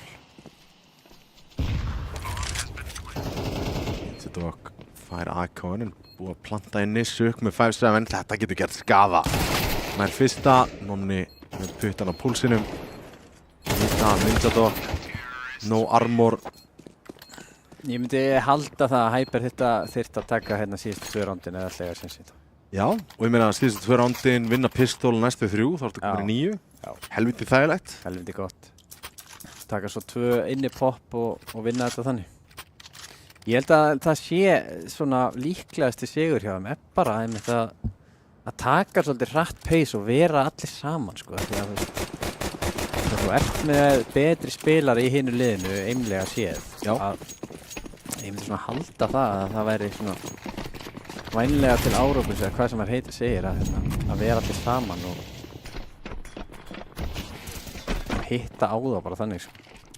Dog fær AK-in en búið að planta inni, Suk með 5-7, þetta getur gert skaða. Nær fyrsta, Nonni með puttan á púlsinum. Nýta Ninja Dog, no armor. Ég myndi halda það að Hyper þyrfti að taka hérna síðustu 2 rándin eða alltaf sem sitt. Já, og ég meina að síðustu 2 rándin vinna pistól næstu 3, þá ertu komin í 9. Já. Helviti þægilegt. Helviti gott. Taka svo 2 inni pop og vinna þetta þannig. Ég held að það sé svona líklegasti sigur hjá þeim bara einmitt að taka svolítið hratt pace og vera allir saman, sko. Því að þú ert með betri spilari í hinu liðinu, einlega séð. Já. Ég myndi svona halda það að það væri svona vænlega til árangurs eða hvað sem heitir segir að vera allir saman og hitta á það bara þannig, sko.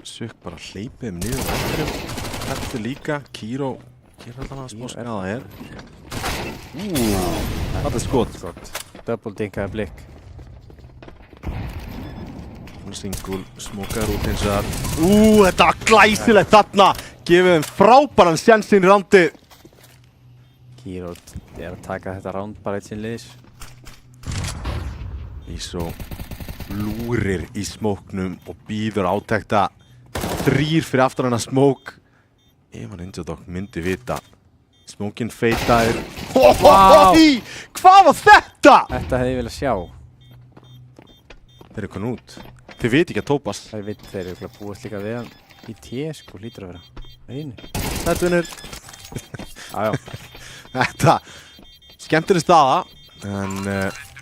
Suk bara hleypið niður á eftirum. Þetta líka, Kíró alltaf að smá skaða hér. Þetta er skot. Double dinkaði blikk. Single, smókaður út eins og það. Þetta var glæsilegt þarna. Gefið þeim frábæran sjensinn í rándið. Kíró er að taka þetta ránd bara eitt sinn liðs. Ísó lúrir í smóknum og býður átekta. 3 fyrir aftan hennar smók. Ef að Ninja Dog myndi vita. Smókinn feitaðir. Vá! Hvað var þetta? Þetta hefði ég viljað sjá. Þeir eru konn út. Þið viti ekki að tópast. Það veit þeir eru búist líka við hann í té, sko, lítur að vera. Einu. Þetta vinnur. Jájá. Þetta, skemmtileg staða. En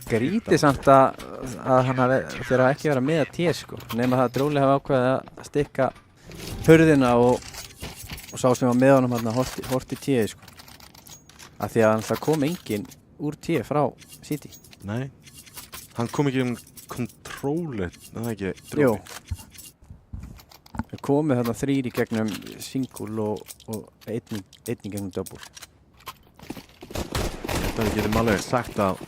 Grítið samt að hann þurfa ekki vera með að té, sko. Nema það að Dróli hafa ákveðið að stikka hurðina og sá sem var með honum hann horti té, sko. Af því að hann kom enginn úr té frá City. nei, hann kom ekki controller, það ekki Dróli. Jú. Það komið þarna 3 í gegnum single og einn í gegnum double. Þetta við getum alveg sagt að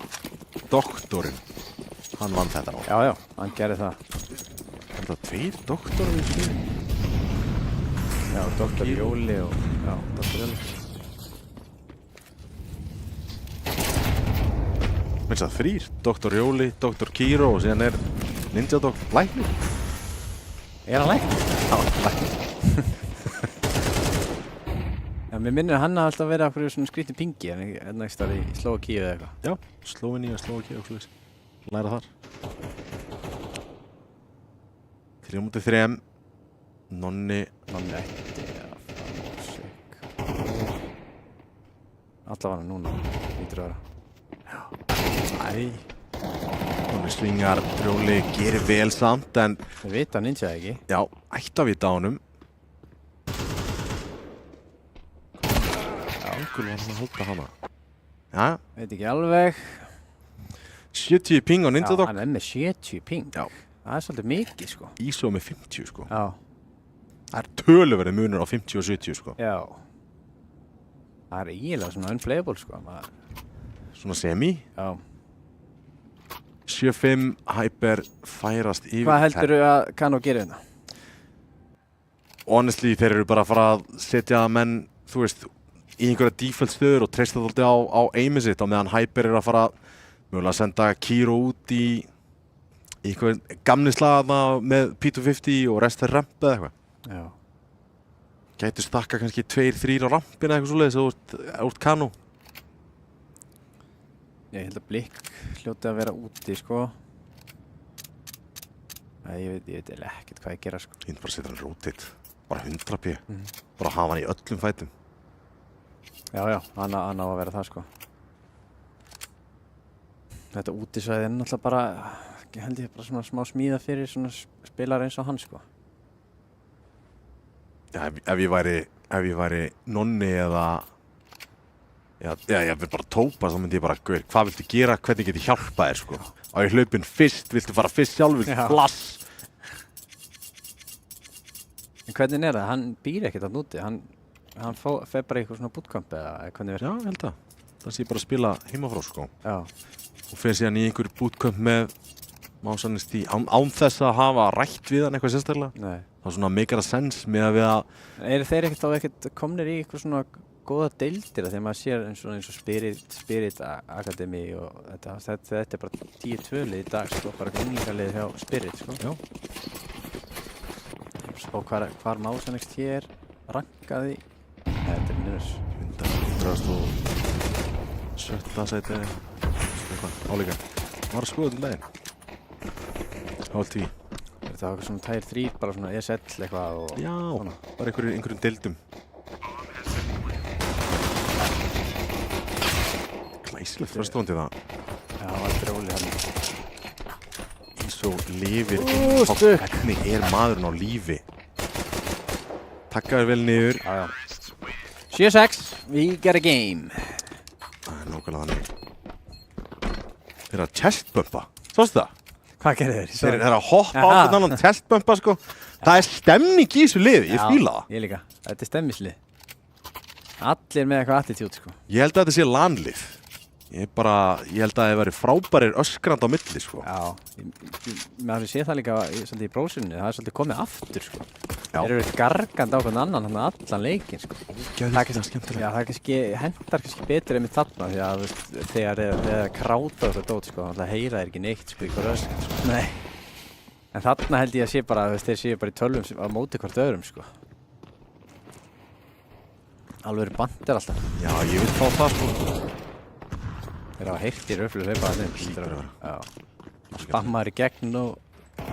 doktorinn, hann vann þetta á. Já, hann gerði það. Er það 2 doktorar í spilinu? Já, Dr. Jóli og Dr. Jóli. Minnst það 3, Dr. Jóli, Dr. Kíró og síðan er Ninja Dog læknir. Er hann læknir? Já, læknir. Já, mér minnir að hann hafði alltaf verið af hverju svona skrítið pingi en ekki starf í Slóvakíu eða eitthvað. Já, Slóveníu og Slóvakíu og slúðis. Læra þar. 3-3. Nonni ætti að fara á sig. Allavega núna, lítur að vera. Æ, Nonni svingar, Dróli gerir vel samt en Við vita Ninja ekki. já, ætti að vita á honum. Já, einhvern var hann að halda hana. Já, Veit ekki alveg. 70 ping á Ninja Dog. Hann er með 70 ping. Já. Það er svolítið mikið, sko. Ísó með 50 sko. Já. Það er töluverði munur á 50 og 70 sko. Já. Það er eiginlega svona unplayable, sko. Svona semi. Já. 7-5, Hyper færast yfir. Hvað heldurðu að Kano gerir þetta? Honestly, þeir eru bara að fara að setja menn, þú veist, í einhverja default stöður og treysta þóldi á aimið sitt á meðan Hyper er að fara mögulega að senda Kíró út í einhvern gamni slaga með P250 og rest er ramp eða eitthvað. Já. Gætu stakka kannski 2-3 á rampina eitthvað svoleiðis úr Kano. Ég held að Blikk hljóti að vera úti, sko. Nei, ég veit ekkert hvað ég gera, sko. Ég myndi bara að setja hann rotate. Bara 100p. Bara hafa hann í öllum fætum. Já, hann á að vera það, sko. Þetta útisvæði er náttúrulega bara, held ég, bara svona smá smíða fyrir svona spilar eins og hann, sko. Já, ef ég væri Nonni eða ég vil bara Tópas, þá myndi ég bara, guður, hvað viltu gera, hvernig get ég hjálpa þér, sko? Á ég hlaupin fyrst, viltu fara fyrst sjálf, viltu Já. flass? En hvernig er það? Hann býr ekkert að núti. Hann fer bara í eitthvað svona bootcamp eða hvernig Já, ég held að. Það sé bara að spila heimafrá, sko. Já. Og fer síðan í einhver bootcamp með másannist án þess að hafa rætt við hann eitthvað sérstaklega. Nei. Það er svona make a sense með að við að... Eru þeir ekkert komnir í eitthvað svona góða deildir þegar maður sér eins og Spirit Academy og þetta er bara 10-2 lið í dag, sko, bara unglingalið hjá Spirit, sko. Já. Og hvar Másannist hér rankaði, þetta er nýrus. 117. sæti eða eitthvað, álíka. Var að skoða til daginn. Hálf tí. Er þetta eitthvað svona tægir 3, bara svona ESL eitthvað og... Já, svona. bara einhverjum deildum. Glæsilegt fröstofandi það. Já, það var dróli hann. Eins og lifir Stökk. Hvernig er maðurinn á lífi? Takkaður vel niður. Já. 7-6, we get a game. Það er nákvæmlega þannig. Þeir eru að chestbumpa. Sástu það? Hvað gerir þeir? Þeir eru að hoppa á Aha. hvern annan chestbumpa, sko. Það er stemning í þessu liði, ég fíla það. Ég líka, þetta er stemmislið. Allir með eitthvað attitude, sko. Ég held að þetta sé lanlið. Ég held að það væri frábærir öskrand á milli, sko. Já, maður sé það líka svolítið í brósunni, það er svolítið komið aftur, sko. Já. Þeir eru gargandi á hvern annan hann allan leikinn, sko. Gæðislega skemmtilega. Já, það kannski, hendar kannski betur einmitt þarna, því að þú veist, þegar það kráta og það dót, sko, þannig að heyra þeir ekki neitt, sko, í hver öskand, sko. Nei. En þarna held ég að sé bara, þú veist, þeir séu bara í tölvum á móti hvort öðrum, sko. Alveg bandir alltaf. Já, ég vil fá það, sko. Þeir hafa heyrt í röflu hlaupa að þeim. Hlýtur að vera. Já. Spammar í gegn og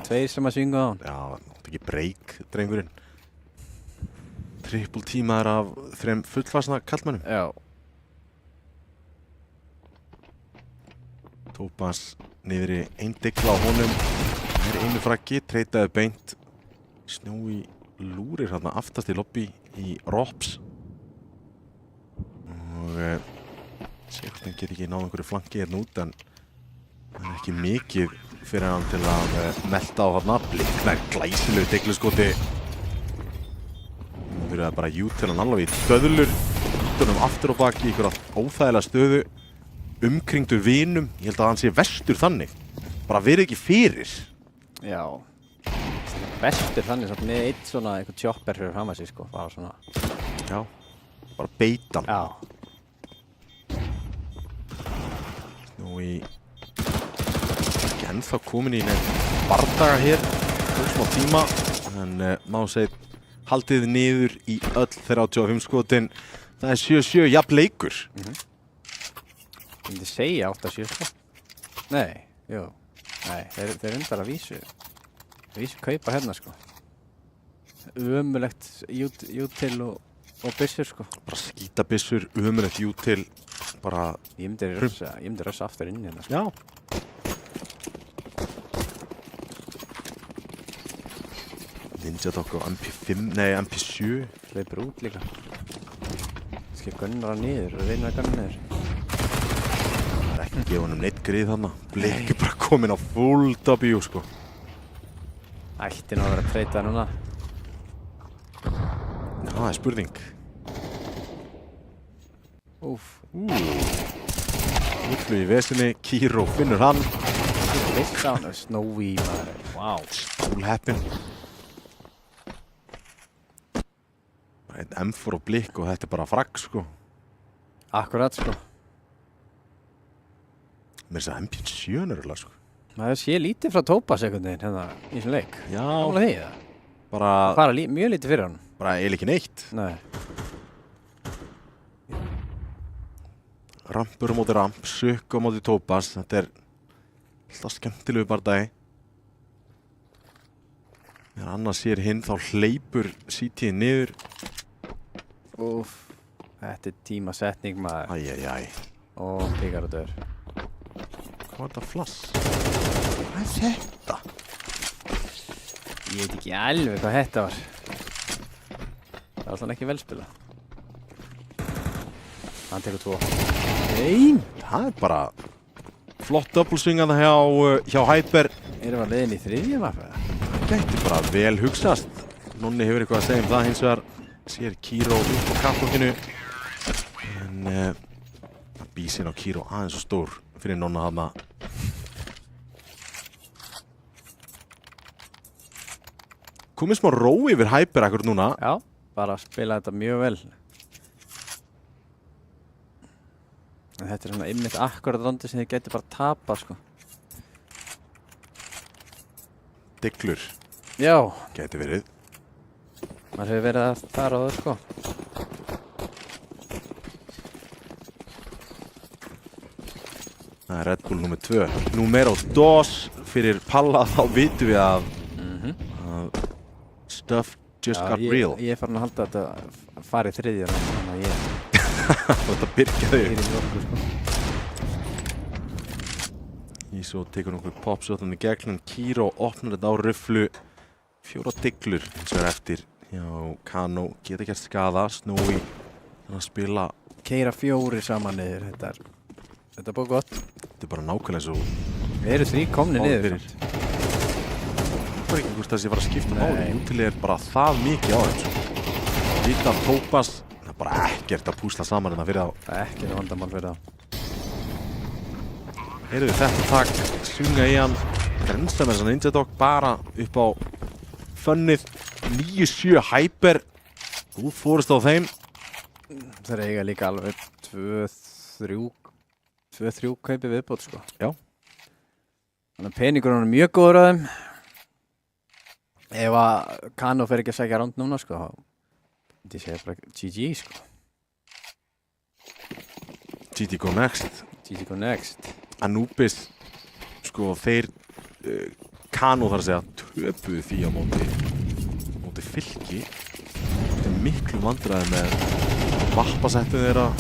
2 sem að svinga á hann. Já, það er ekki break, drengurinn. Triple tímaður af 3 fullfasna kallmönnum. Já. Tópas niður í eindikla á honum. Það er einu fraggi, treytaði beint. Snjói lúrir hérna aftast í lobby í Rops. Og Sigurðin get ekki náð einhverju flanki hérna út, en það er ekki mikið fyrir hann til að melta á hérna. Bliknar glæsilegu degluskoti. Nú fyrir það bara U-turn hann alveg í döðlur. U-turnum aftur og baki í einhverja óþægilega stöðu. Umkringdur vinum. Ég held að hann sé vestur þannig. Bara verið ekki fyrir. Já. Bestur þannig samt með eitt svona eitthvað chopper fyrir fram að sig, sko. Bara svona. Já. Bara beita hann. Já. Nú í ekki ennþá komin í nefn bardaga hér smá tíma, en má segja haldið niður í öll 35 skotin. Það er 7-7 jafn leikur. Ég myndi segja 8-7, sko. Nei, jú. Nei, þeir undar að vísu kaupa hérna, sko. Ömulegt jútil og byssur, sko. Bara skítabyssur, ömulegt U-til, bara... Ég myndi rössa aftur inn hérna, sko. Já. Ninja Dog á MP7. Hleypur út líka. Skal gunna hann niður og reyna að gunna niður. Það er ekki að gefa honum neitt grið þarna. Blikki bara komin á full W, sko. Ætti nú að vera að treyta núna. Já, það er spurning. Úf. Miklu í vesinni, Kíró finnur hann. Vilt á hann, Snowy maður. Vá. Stólheppinn. Bara einn M4 og blikk og þetta er bara fragg, sko. Akkurat, sko. Mér finnst það MP7 örugglega, sko. Maður sé lítið frá Tópas einhvern veginn hérna í þessum leik. Já. Ála því, það. Bara Mjög lítið fyrir hann. eiginlega ekki neitt. Nei. Rampur á móti ramp, sukk á móti Tópas. Þetta er alltaf skemmtilegu bardagi. Þegar annars sér hinn þá hleypur CT niður. Úf. Þetta er tímasetning maður. Æjæjæj. Og píkar og dör. Hvað er þetta flass? Hvað er þetta? Ég veit ekki alveg hvað þetta var. Það var þannig ekki velspila. Hann tekur 2. Ein! Það er bara flott double swing að hjá Hyper. Erum við að leiðin í 3. mappa? Gæti bara vel hugsast. Nonni hefur eitthvað að segja það, hins vegar sér Kíró upp á kapplokkinu. En bísinn á Kíró aðeins svo stór fyrir Nonna hana. Komið smá ró yfir Hyper akkur núna. Já, bara að spila þetta mjög vel. En þetta er svona einmitt akkurat rondi sem þið getur bara tapað, sko. Diglur Já, gæti verið. maður hefur verið að fara á það, sko. Það er Red Bull nr. 2. Numero 2 fyrir Palla, þá vitum við að stuff just got real. Ég er farin að halda þetta að fara í 3. Þannig að ég Þetta byrjaði. er í orku, sko. Ísó tekur nokkur popsjóðan í gegn, en Kíró opnar þetta á ruflu. 4 diglur eins og er eftir hjá Kano. Geta gert skada, Snowy þannig að spila. Keyra 4 saman niður, þetta er búið gott. Þetta er bara nákvæmlega svo. Við erum 3 komni niður. fyrir. Það er ekki hvort það sé fara að skipta Nei. máli. Útilega er bara það mikið á þeim. Vita Tópas, það er bara ekkert að púsla saman en það fyrir þá. Það er ekki vandamál fyrir það. Heyrðu þetta takk, sunga í hann, grensa með þessan Ninja Dog bara upp á fönnið. 9-7 Hyper, þú fórust á þeim. Þeir eiga líka alveg 2-3 kaupi viðbót, sko. Já. Þannig að peningurinn er mjög góður að þeim. Ef að Kano fer ekki að segja ránd núna, sko, þá myndi ég segja bara GG, sko. GT go next. GG go next. Anubis, sko þeir, Kano þar að segja, töpuðu því á móti Fylki. Þetta er miklu vandræði með vappasettu þeirra.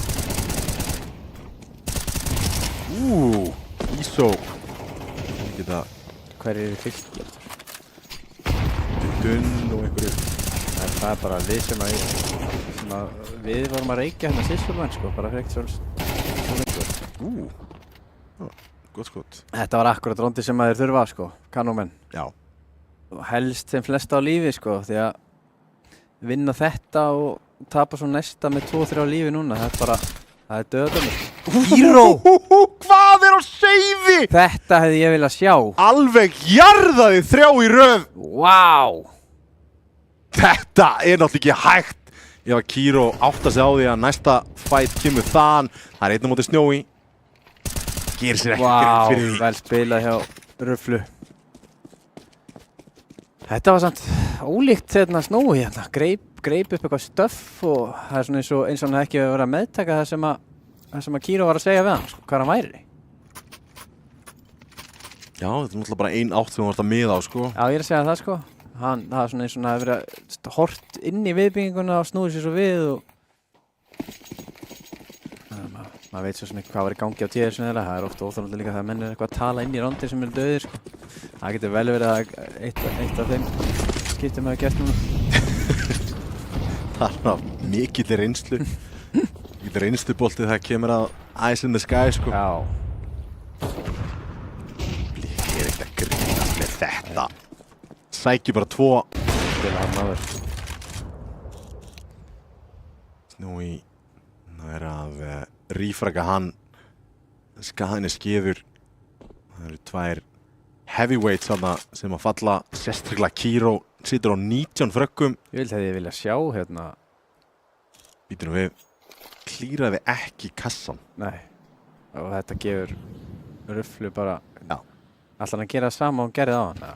Ísó. Geta Hver er Fylki? Dunn og einhverju. Það er bara við sem við vorum að reykja hérna Sissulmann, sko, bara fyrir ekkert svolítið. Gott skot. Þetta var akkurat rondi sem að þeir þurfa, sko, Kanomenn. Já. Og helst þeim flesta á lífi, sko, því að vinna þetta og tapa svo næsta með 2-3 á lífi núna, það er bara, það er döðdömur. Kíró! Hvað er á seiði? Þetta hefði ég viljað sjá. Alveg jarðaði 3 í röð. Vá! Þetta er náttúrulega ekki hægt. Ef að Kíró átta sig á því að næsta fight kemur þaðan. Það er 1 á móti Snowy. Gerir sér ekki grein fyrir því. Vel spilað hjá Ruflu. Þetta var samt ólíkt hérna Snowy hérna. Greip upp eitthvað stöff og það er svona eins og hann hefði ekki verið að meðtaka það sem að Kíró var að segja við hann, sko, hvað hann væri. Já, þetta er náttúrulega bara 1 átt sem þú vart að miða á, sko. Já, ég er að segja það, sko. Það er svona eins og hann hefði verið hort inn í viðbygginguna og snúið sér svo við og maður veit svo sem ekki hvað var í gangi á tíðir sinni. Það er ofta óþolandi líka þegar menn er eitthvað að tala inn í randir sem eru döðir, sko. Það getur vel verið að eitt af þeim skiptum hafa gert núna. Það er mikill reynslu. Mikill reynsluboltið það kemur að Ice in the Sky, sko. Já. Bliki er ekkert að grínast með þetta. Sækir bara 2. Spila hann maður. Snowy, það er að rífraka hann. Skaðin er skeður. Það eru 2 heavyweights þarna sem að falla. Sérstaklega Kíró situr á 19 frökkum. Ég vilja sjá hérna. Býtum við, klíraði ekki kassan. Nei. Og þetta gefur Ruflu bara. Já. Ætlar hann að gera það sama og hann gerði á hann? Já.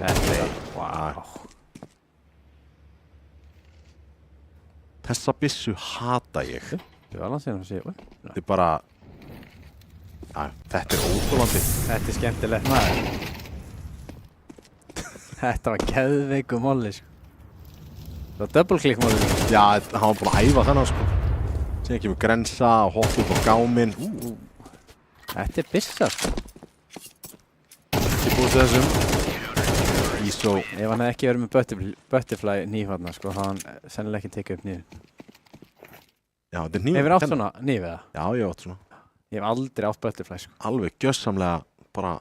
Þetta er, vá. Þessa byssu hata ég. Þetta var langt síðan að segja. Þetta er bara, þetta er óþolandi. Þetta er skemmtilegt maður. Þetta var geðveiku molli, sko. Það var double click molli. Já, hann var búinn að æfa þennan, sko. Síðan kemur grensa og hoppa upp á gáminn. Þetta Þetta er byssa, sko. er búið til þessum. ISO. Ef hann hefði ekki verið með butterfly hnífarna, sko, þá hann sennilega ekki tekið upp nýf. Já, þetta er hníf. Hefur átt svona nýf eða? Já, ég átt svona. Ég hef aldrei átt butterfly, sko. Alveg gjössamlega bara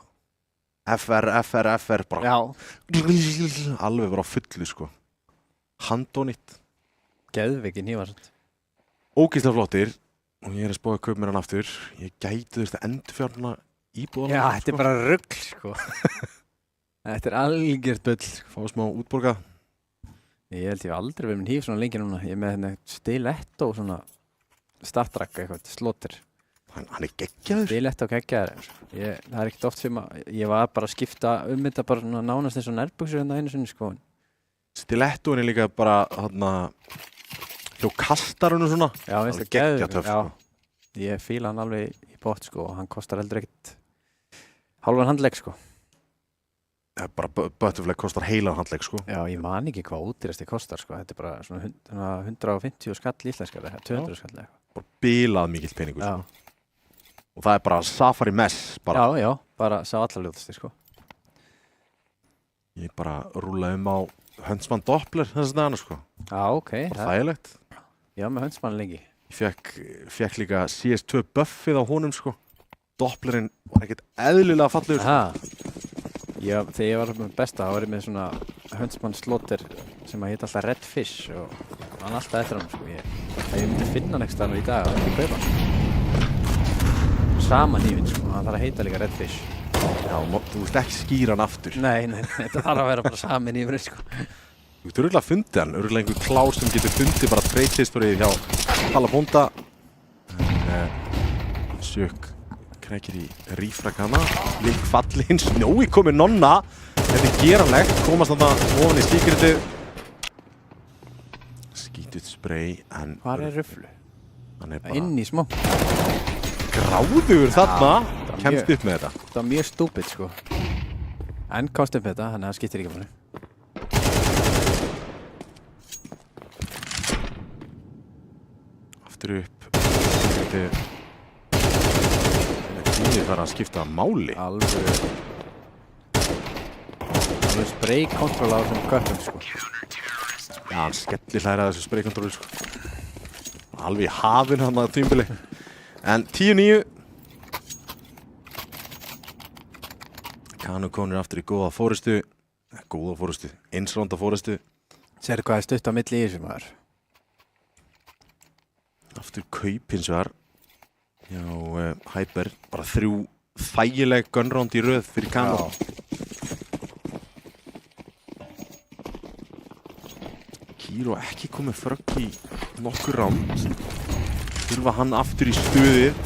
FR, bara. Já. Alveg bara á fullu, sko. Handónýtt. Geðveikin hnífar svona. Ógeðslega flottir. Og ég að spáði að kaupa mér hann aftur. Ég gæti þurfti að endurfjárna íbúðana. Já, þetta er bara rugl, sko. Þetta er algjört bull. Fá smá útborga. Ég held ég hef aldrei verið með hníf svona lengi núna. Ég er með hérna stiletto svona startrakk eitthvað, slóttir. Hann er geggjaður. Stiletto geggjaður. Það er ekkert oft sem að ég var bara að skipta þetta bara svona nánast eins og nærbuxur hérna einu sinni, sko. Stilettoin er líka bara þarna hjá kastarunu svona. Já, veist Alveg það geggjaður. geggjatöff, Já, sko. ég fíla hann alveg í bótt, sko, og hann kostar heldur ekkert hálfan handlegg, sko. Bara butterfly kostar heilan handlegg, sko. Já, ég man ekki hvað útýrasti kostar, sko. Þetta er bara svona 150 skall íslenskar, 200 skall eitthvað. Bara bilað mikill peningur, Já. sko. Og það er bara safari mess, bara. Já, bara sá allarljóðasti, sko. Ég bara rúla á Huntsman Doppler þess að sko. Já, ok. Bara þægilegt. Já, með Huntsman lengi. Ég fekk líka CS2 buffið á honum, sko. Dopplerinn var ekkert eðlilega fallegur. Aha. Já, þegar ég var með besta, þá var ég með svona Huntsman slóttir sem að hétt alltaf Red Fish og hann alltaf eftir hann, sko. Ég myndi finna hann eitthvað í dag og ekki kaupa hann. Sama hnífinn, sko. Hann þarf að heita líka Red Fish. Já, þú vilt ekki skýra hann aftur. Nei, þetta þarf að vera bara sami hnífinn, sko. Þú getur örugglega fundið hann, örugglega einhver klár sem getur fundið bara trade history hjá Palla Bónda. Sjökk krækir í rífrakana, link fallin, snjói komið nonna. Þetta er geranlegt, komast þarna ofan í síkritið. Skítut spray, en Hvar er ruflu? hann er bara Inn í smá. gráður þarna, þetta er kemst mjög- upp með þetta. Það var mjög stúpid, sko. En komst upp með þetta, þannig að það skiptir ekki máli. Aftur upp. Þetta tímið fara að skipta máli. Alveg spray control á þessum köttum, sko. Já, hann skellir hlæra þessu spraykontróli, sko. Alveg í hafinu hann að tímbili. En 10-9. Kanu konur aftur í góða fórustu. Góða fórustu. Einsránda fórustu. Sérðu hvað er stutt á milli í þessu, maður? Aftur kaup hins vegar. Já, Hyper. Bara 3 þægileg gunround í röð fyrir Kanu. Kíró ekki komið frögg í nokkur ránd. Þurfa hann aftur í stuðið.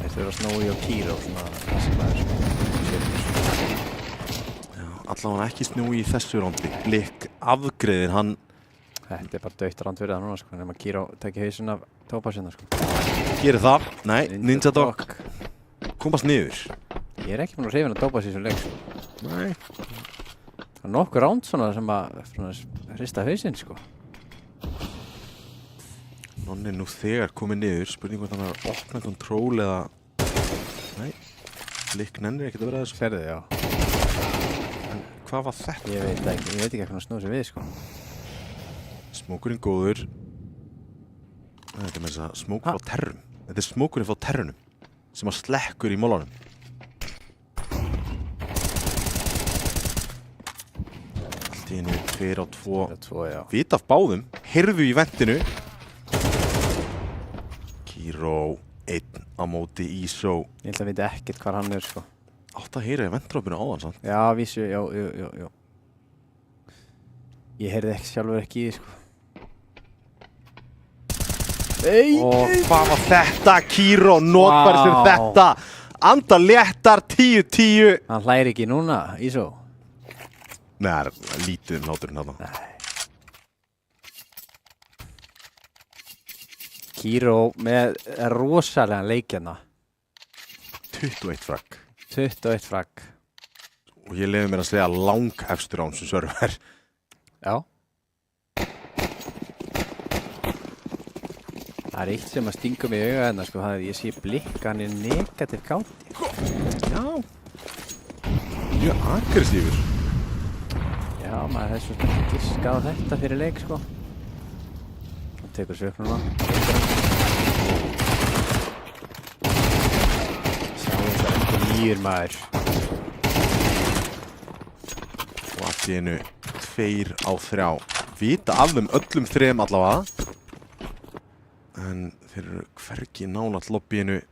Þeir þurfa að snói og kýra og svona þessi maður, sko. Já, allavega ekki snúi í þessu rándi. Blikk afgreiðir hann. Þetta er bara döitt ránd fyrir það núna, sko. Nefn að kýra og tekja hausinn af tópasina, sko. Gerir það. Nei, Ninja Dog komast niður. Ég er ekki búinn að hrifin að tópas í þessum leik, sko. Nei. Það er nokkur ránd svona sem að hrista hausinn, sko. Nonni er nú þegar komið niður. Spurning hvort hann er að opna kontról eða... Nei. Blikk nennir ekkert að vera þessu. Serðu, já. En hvað var þetta? Ég veit ekki hvað hann snúið sér við, sko. Smókurinn góður. Þetta er með þess að smók frá terrum. Þetta er smókurinn frá terrunum sem að slekkur í mólunum. Allt í einu 2 á 2. Það er 2, já. Vit af báðum. Heyrðu í ventinu. Kíró 1 á móti ISO. Ég held að veit ekkert hvað hann er, sko. Átt að heyra í ventrópinu áðan samt. Já, vísu, já. Ég heyrði ekki sjálfur ekki í því, sko. Og hvað var þetta? Kíró notfæri sér þetta. Anda léttar 10-10. Hann hlæri ekki núna, Ísó. Nei, það er lítið hláturinn þarna. Kíró með rosalega leikjana. 21 fragg. 21 fragg. Og ég lefði mér að segja lang efstur án sem server. Já. Það er eitt sem að stinga mig í auga hérna, sko. Það er ég sé blikk, hann er negativ káti. Já. mjög aggressífur. Já, maður hefði svo ekki giskað á þetta fyrir leik, sko. Hann tekur sig upp núna. Sjáum það ekki nýjur, maður. Og allt í einu 2 á 3. Vita af þeim öllum 3 allavega. En þeir eru hvergi nálægt lobbyinu.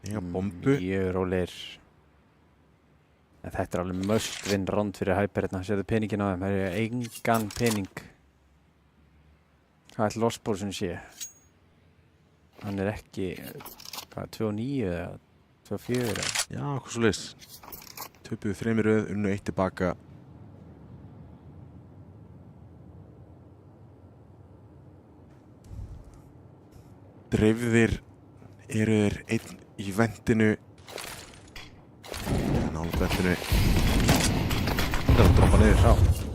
Eiga bombu. Mjög rólegir. En þetta alveg must win round fyrir Hyper hérna. Sérðu peningin á þeim. Það er engan pening. Hvað er lossbólsun sé? Hann er ekki, 2-9 eða 2-4 eða? Já, hvað svo leys. Töpuðu 3 röð, unnu 1 tilbaka. Dreifðir eru þeir 1 í vendinu. Nálega vendinu. Það er að droppa niður. Já.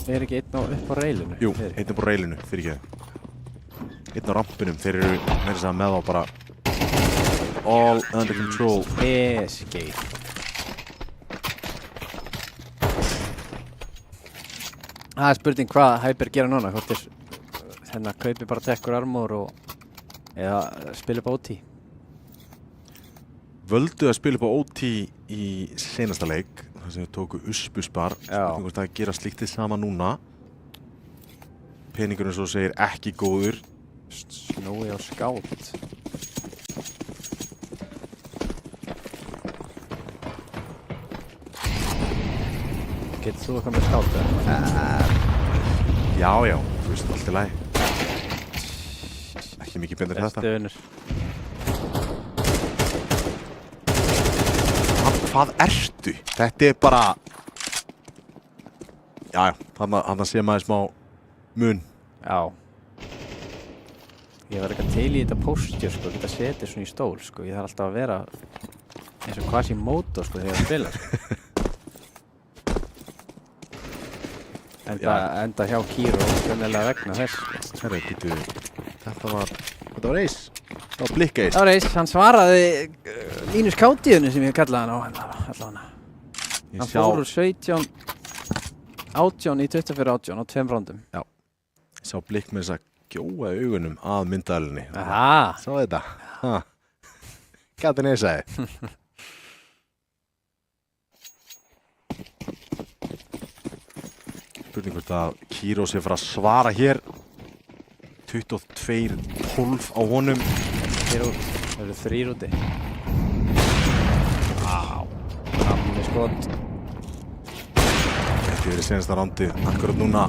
Er ekki einn upp á reilinu? Jú, 1 upp á reilinu, fyrir ekki. 1 á rampinum, þeir eru með þess að með á bara all under control. Escape. Það er spurning hvað Hyper gera núna. Hvort þeir hérna kaupi bara tekkur armor og eða spila upp á OT. Völdu að spila upp á OT í senasta leik. Það sem þau tóku Usbuspar. Spurning hvort það gera slíktið sama núna. Peningurinn svo segir ekki góður. Snúi á skátt. Getur þú eitthvað með skátt? Já, þú veist, allt í lagi. Ekki mikið betur en þetta. Bestu unur. Hvað ertu? Þetta er bara... Já, þarna sé maður smá mun. Já. Ég var eitthvað til í þetta posture, sko. Geta setið svona í stól, sko. Ég þarf alltaf að vera eins og Quasimodo, sko, þegar ég spila, sko. Enda hjá Kiro, sennilega vegna þess. Herri, býtu, þetta var Ace. Það var Blikk Ace. Það var Ace, hann svaraði mínus kátíðunni sem ég kallaði hann á allavega. Hann fór úr 17, 18 í 24-18 á 2 rándum. Já, ég sá Blikk með þess að gjóa augunum að myndaðalinni. Aha! Sá þetta. Gæti neysaði. Spurning hvort að Kiro sé fara að svara hér. 22-12 á honum. Hér út, það eru 3 úti. Namni skot. Þetta verið senasta rándið. Akkurat núna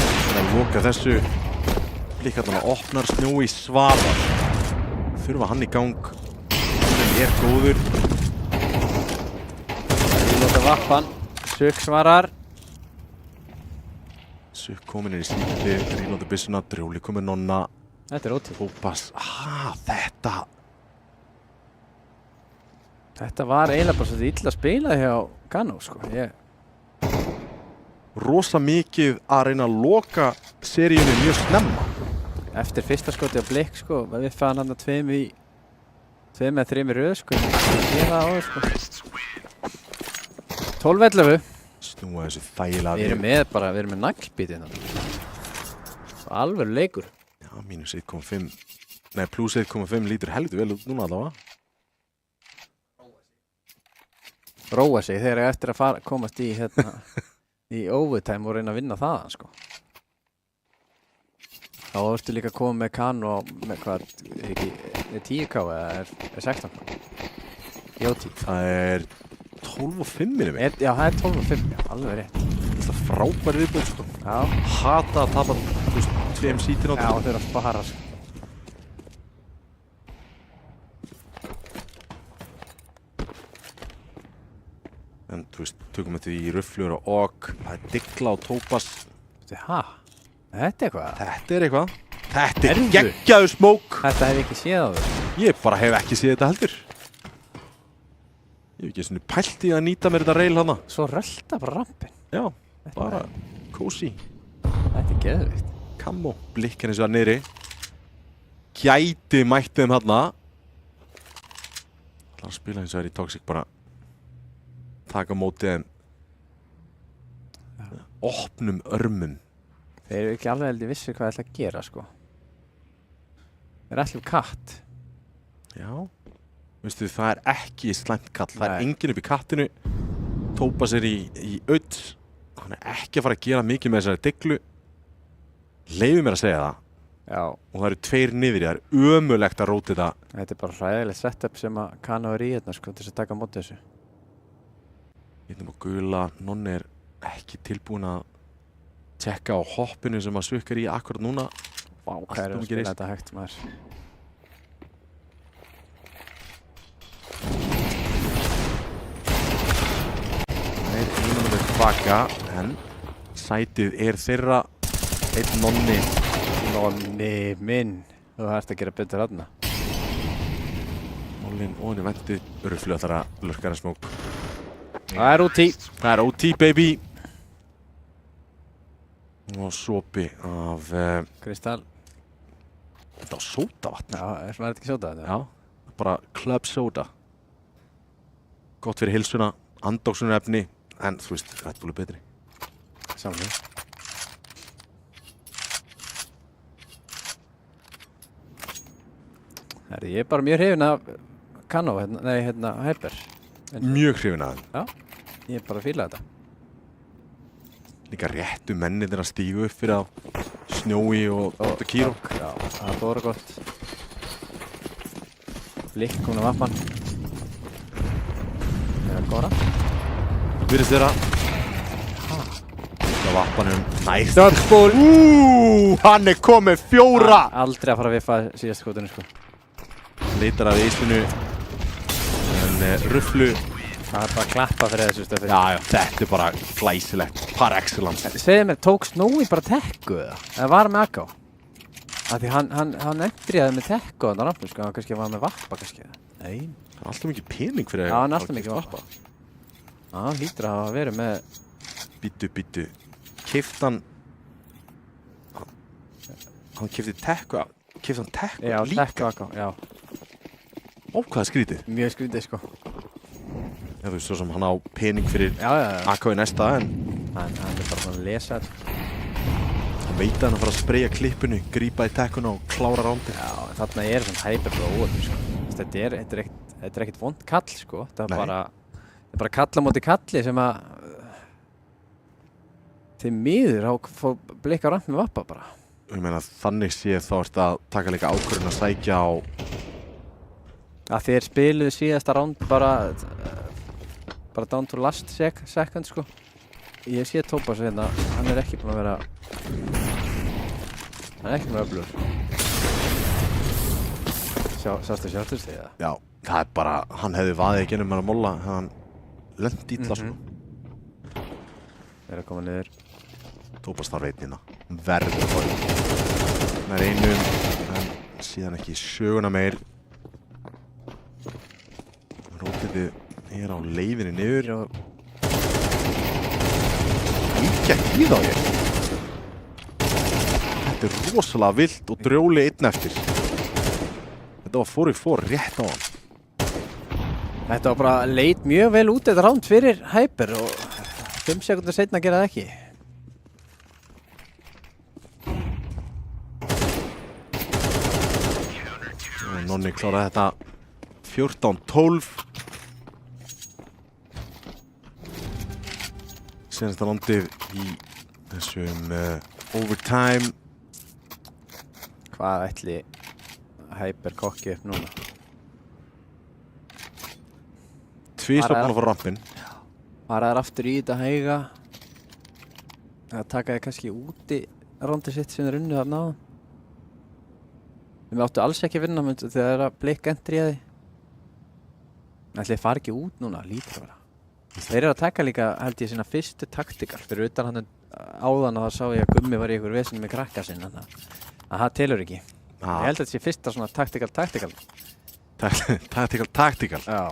er að loka þessu. Blikk að opnar, Snjói svarar. Þurfa hann í gang. Hann er góður. Rílóta vappan. Sök svarar. Sukk komin inn í síti, Rílóti byssuna, Drjóli komið nonna. Þetta er ótíð. Tópas, þetta. Þetta var eiginlega bara svolítið illa spilað hjá Gano, sko. Rosa mikið að reyna að loka seríunni mjög snemma. Eftir fyrsta skoti á Blikk, sko, við fann hann að 2 með 3 röð, sko. Ég sé það á þau, sko. 12-11. Snúa þessu þægilega. Við erum með naglbítið hérna. Alveg leikur. Já, mínus 1,5. Nei, plus 1,5 lítur heldur vel út núna allavega. Róa sig þegar ég eftir að komast í hérna í overtime og reyna að vinna það, sko. Þá varstu líka að koma með Kano með hvað, ekki, er 10k eða er 16? Jóti. Það er 12,5 minnum. Já, það er 12-5, já, alveg rétt. Það er frábær viðbúð, sko. Já. Hata að tapa 2 sítin á Já, þau eru að spara, sko. En, þú veist, tökum þetta í rufflur og okk. Það er Digla og Tópas. Þetta er eitthvað? Þetta er eitthvað. Þetta er Erðu? geggjaður smók. Þetta hef ég ekki séð á þau. Ég bara hef ekki séð þetta heldur. Ég hef ekki svona pælt í að nýta mér þetta rail hana. Svo rölda bara rampin. Já, bara kósi. Þetta er geðvikt. Kammo, Blikk eins og að niðri. Gæti mætti þeim hana. Það er að spila eins og það er í Toxic bara taka mótið en opnum örmum. Þeir eru ekki alveg heldur vissu hvað ætla að gera, sko. Þeir ætla katt. Já. Veistu, það er ekki slæmt kall. Það er Nei. enginn upp í kattinu. Tópa sér í ull. Hann er ekki að fara að gera mikið með þessari deglu. Leyfðu mér að segja það. Já. Og það eru 2 niður í. Það er ömurlegt að róta þetta. Þetta er bara hræðilegt setup sem að Kano er í hérna, sko, til þess að taka á móti þessu. Hittum á gula. Nonni er ekki tilbúin að tjekka á hoppinu sem að Sukk er í akkurat núna. Vá, hvað er að spila þetta hægt, maður. Þeir einum við baka, en sætið er þeirra. Einn Nonni. Nonni minn, þú þarfst að gera betur þarna. Mollin og henni vendið. Ruflu að þarra lurkara smók. Það er út í. Það er OT, baby. Og sopi af... Kristall. Þetta var sódavatn. Já, er þetta ekki sóta þetta? Já, bara club soda. Gott fyrir heilsuna, andóksunarefni, en þú veist, Red Bull er betri. Samlega. Herri, ég er bara mjög hrifinn af Kano, Hyper. Mjög hrifinn af þeim. Já, ég er bara að fíla þetta. Líka réttu mennir að stígu upp fyrir á Snjói og Dr. Kiro. Já, það voru gott. Blikk, hún er vappan. Það er góra. Virðist þeirra. Það var vappanum. Næst. Dodgeball! Hann er komið 4! Aldrei að fara að viffa síðast skotinu, sko. Leitar af eisinu. En Ruflu. Það er bara að klappa fyrir þessu stöfi. Já, þetta er bara glæsilegt. Par excellence. Segðu mér, tók Snói bara tekku eða? Eða var með Akko? Af því hann endriðaði með tekku þarna rampum, sko. Hann kannski var með vappa, kannski. Nei. Það er alltaf mikið pening fyrir Já, hann er alltaf mikið vappa. Já, hann hlýtur að hafa verið með... Bítu. Keypt hann... Hann keypti tekku... Keypti hann tekku Já, líka? tekku Akko, já. Ó, hvað er skrítið? Mjög skrítið, sko. Já, þú veist, svo sem hann á pening fyrir Já. AK í næsta, en Hann er bara svona að lesa þetta. hann veit að hann að fara að spreyja klippinu, grípa í tekkuna og klára rándið. Já, þarna er svona Hyper bara óöfn, sko. Þetta er ekkert vond kall, sko. Það er bara kall á móti kalli sem að þeim miður á fór blikka ramp með vappa bara. Ég meina, þannig sé þá ert að taka líka ákvörðun að sækja á... Að þeir spiluðu síðasta ránd bara down to last second, sko. Ég sé Tópas hérna, hann er ekki búinn að vera... Hann er ekki búinn að öflugur. Sástu sjátturstig eða? Já, það er bara, hann hefði vaðið ekki ennum með að molla, hann lendi illa, sko. Þeir að koma niður. Tópas þarf einnina, verður að fóra. Hann er einum, en síðan ekki söguna meir. Rótitið er á leiðinni niður. Líka í þá ég. Þetta er rosalega vilt og Drjóli einn eftir. Þetta var 4-4 rétt á hann. Þetta var bara leit mjög vel út þetta ránd fyrir Hyper og 5 sekúndur seinna gera það ekki. Og Nonni kláraði þetta 14-12. Senasta landið í þessum overtime. Hvað ætli Hyper kokki upp núna? Tvísvar búin að fara rampinn. Fara þær aftur í þetta hæga. Það taka þið kannski úti rándið sitt sem er unnið þarna á. Við áttu alls ekki að vinna þegar það er að blikka entry að því. Ætli þið fara ekki út núna, lítur að vera. Þeir eru að taka líka, held ég, sína fyrstu taktikal. Fyrir utan hann áðan og það sá ég að Gummi var í ykkur vesinu með krakka sinn. Þannig að það telur ekki. Ég held að þetta sé fyrsta svona taktikal. Taktikal. Já.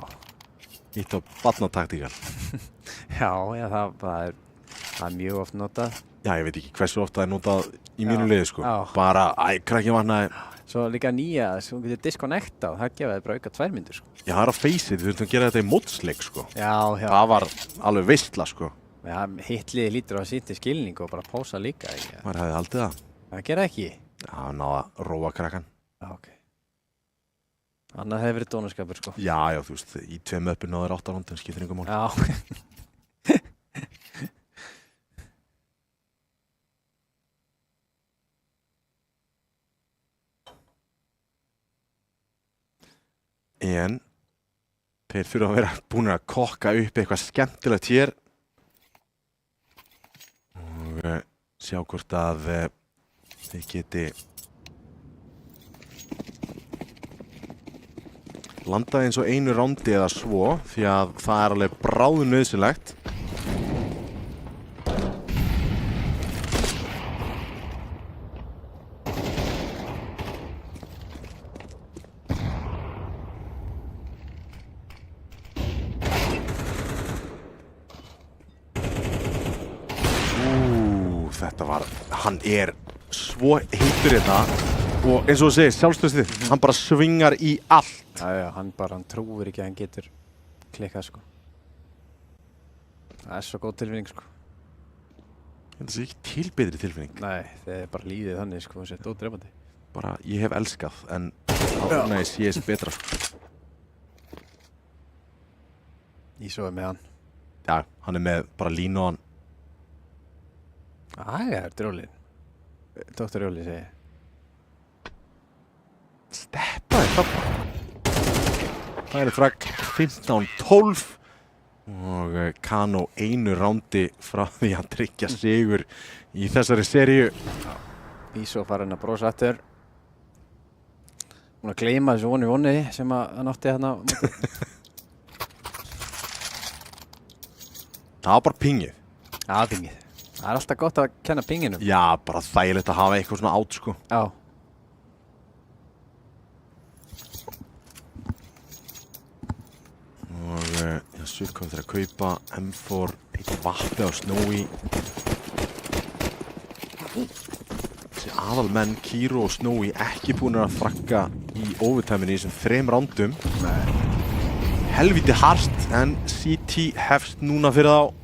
Ítt á barnataktikal. Já, það er mjög oft notað. Já, ég veit ekki hversu oft það er notað í mínu liði, sko. Já. Bara, krakki vannaði. Svo líka nýja, svo getur disconnecta og það gefa þið bara auka 2 mínútur, sko. Já, það er á Face-ið, við þurfum að gera þetta í mótsleik, sko. Já. Það var alveg veistla, sko. Já, hitliði lítur á að sýtti skilning og bara pása líka, ekki? Maður hefði haldið það. Það gera ekki? Já, náða að róa krakkan. Já, ok. Annað hefði verið dónaskapur, sko. Já, þú veist, í 2 möppu náður 8 rondum, skiptir yngur mál. Já, ok. En þeir þurfa að vera búin að kokka upp eitthvað skemmtilegt hér og sjá hvort að þeir geti landað eins og einu rándi eða svo, því að það er alveg bráðnauðsynlegt. Þetta var, hann er svo heitur hérna og eins og þú segir, sjálfstöðsið, hann bara svingar í allt. Já, hann trúir ekki að hann getur klikkað, sko. Það er svo góð tilfinning, sko. Þetta sé ekki til betri tilfinning. Nei, það er bara líðið þannig, sko, það sé ódrefandi. Bara, ég hef elskað, en áfram að ég sé þessi betra. Ísó er með hann. Já, hann er með bara línu á hann. Það er drjólin. Dr. Jóli segi. Steppaði kappa. Það er fragg 15-12 og Kano einu rándi frá því að tryggja sigur í þessari seríu. Ísó farin að brosa aftur. Búin að gleyma þessu voni sem hann átti hérna. Það var bara pingið. Já, pingið. Það er alltaf gott að kenna pinginum. Já, bara þægilegt að hafa eitthvað svona át, sko. Já. Og Swift kom til að kaupa M4, eitthvað vappi á Snowy. Þessi aðalmenn, Kiro og Snowy, ekki búin að fragga í overtime-inu í þessum 3 rándum. Nei. Helviti hart, en CT hefst núna fyrir þá.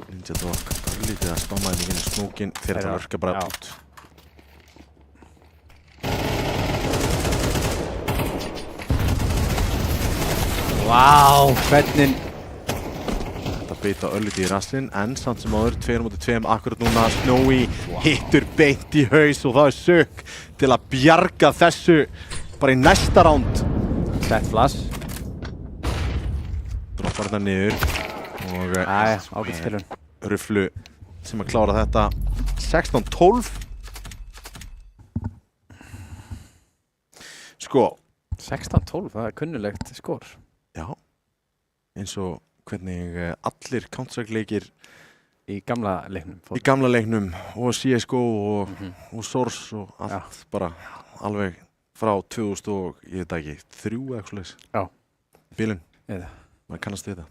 Ninja Dog, lítið að spamma þeim í genið snókin, þeir að örka bara út. Vá, hvernig... Þetta beita örlítið í rassinn, en samt sem áður 2-2 akkurat núna. Snowy hittur beint í haus og það er sök til að bjarga þessu bara í næsta ránd. Sett flass. Droppar þetta niður og ágætt tilhörn. Ruflu sem að klára þetta 16-12. Sko 16-12, það er kunnulegt skor. Já, eins og hvernig allir Counter-Strike-leikir í gamla leiknum. Í gamla leiknum og CSGO og Source og allt bara alveg frá 2000 og ég veit ekki, 3 eitthvað slags. Já. Bílun. Eða. Maður kannast við það.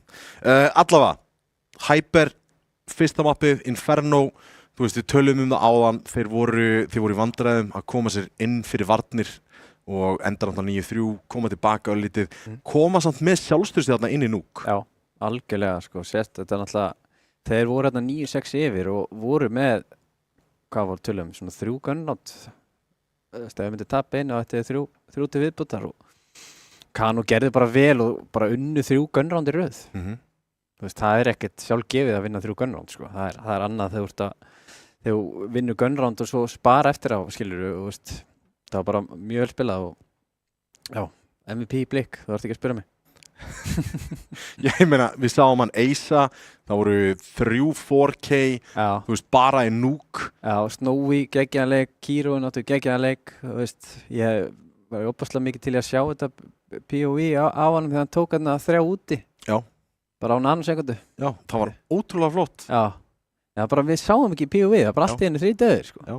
Allavega, Hyper, fyrsta mappið, Inferno, þú veist við tölum það áðan, þeir voru í vandræðum að koma sér inn fyrir varnir og enda náttúrulega 9-3, koma tilbaka örlítið, koma samt með sjálfstyrsti þarna inn í núk. Já, algjörlega sko, sérst, þetta er náttúrulega, þeir voru hérna 9-6 yfir og voru með, hvað voru tölum, svona 3 gunnátt, þegar myndi tappa inn og þetta er 3 til viðbútar og Kano gerði bara vel og bara unnu 3 gunnátt í röð. Þú veist, það er ekkert sjálfgefið að vinna 3 gunnátt sko, það er annað þegar þú vinnur gunnátt og svo spara eftir á, skilurðu, og veist, það var bara mjög vel spilað og já, MVP í blikk, þú þarft ekki að spyrja mig. Ég meina, við sáum hann Eisa, það voru 3-4K, þú veist, bara í núk. Já, Snowy, geggjaðan leik, Kiro náttúrulega geggjaðan leik, þú veist, ég var óbærslega mikið til að sjá þetta POV á hann þegar hann tók hann að 3 úti. Já. Bara á nanosekundu. Já, það var ótrúlega flott. Já, bara við sáum ekki POV, það var bara allt í henni 3 döður, sko. Já.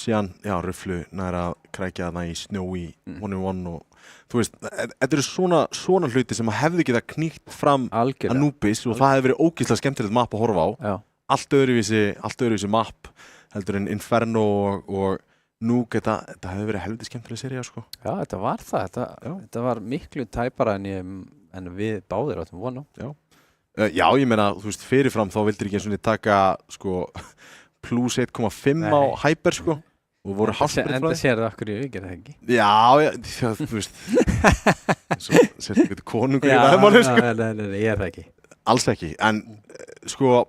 Síðan, já, Ruflu nær að krækja þarna í Snowy 1-1 og þú veist, þetta eru svona hluti sem hefði getað knýtt fram Anubis og það hefði verið ógeðslega skemmtilegt mapp að horfa á. Já. Allt öðruvísi mapp heldur en Inferno og Nuke, þetta hefði verið helviti skemmtileg sería, sko. Já, þetta var það, þetta var miklu tæpara en ég en við báðir áttum von á. Já, ég meina, þú veist, fyrirfram þá vildir ekki eins og niður taka, sko, plus 1,5 á Nei. Hyper, sko, og voru hálfsbreytt frá Enda því. sér það okkur í aukir, það ekki? Já, þú veist, svo sérst ekki konungur í ræðmáli, sko. Nei, ég er það ekki. Alls ekki, en, sko,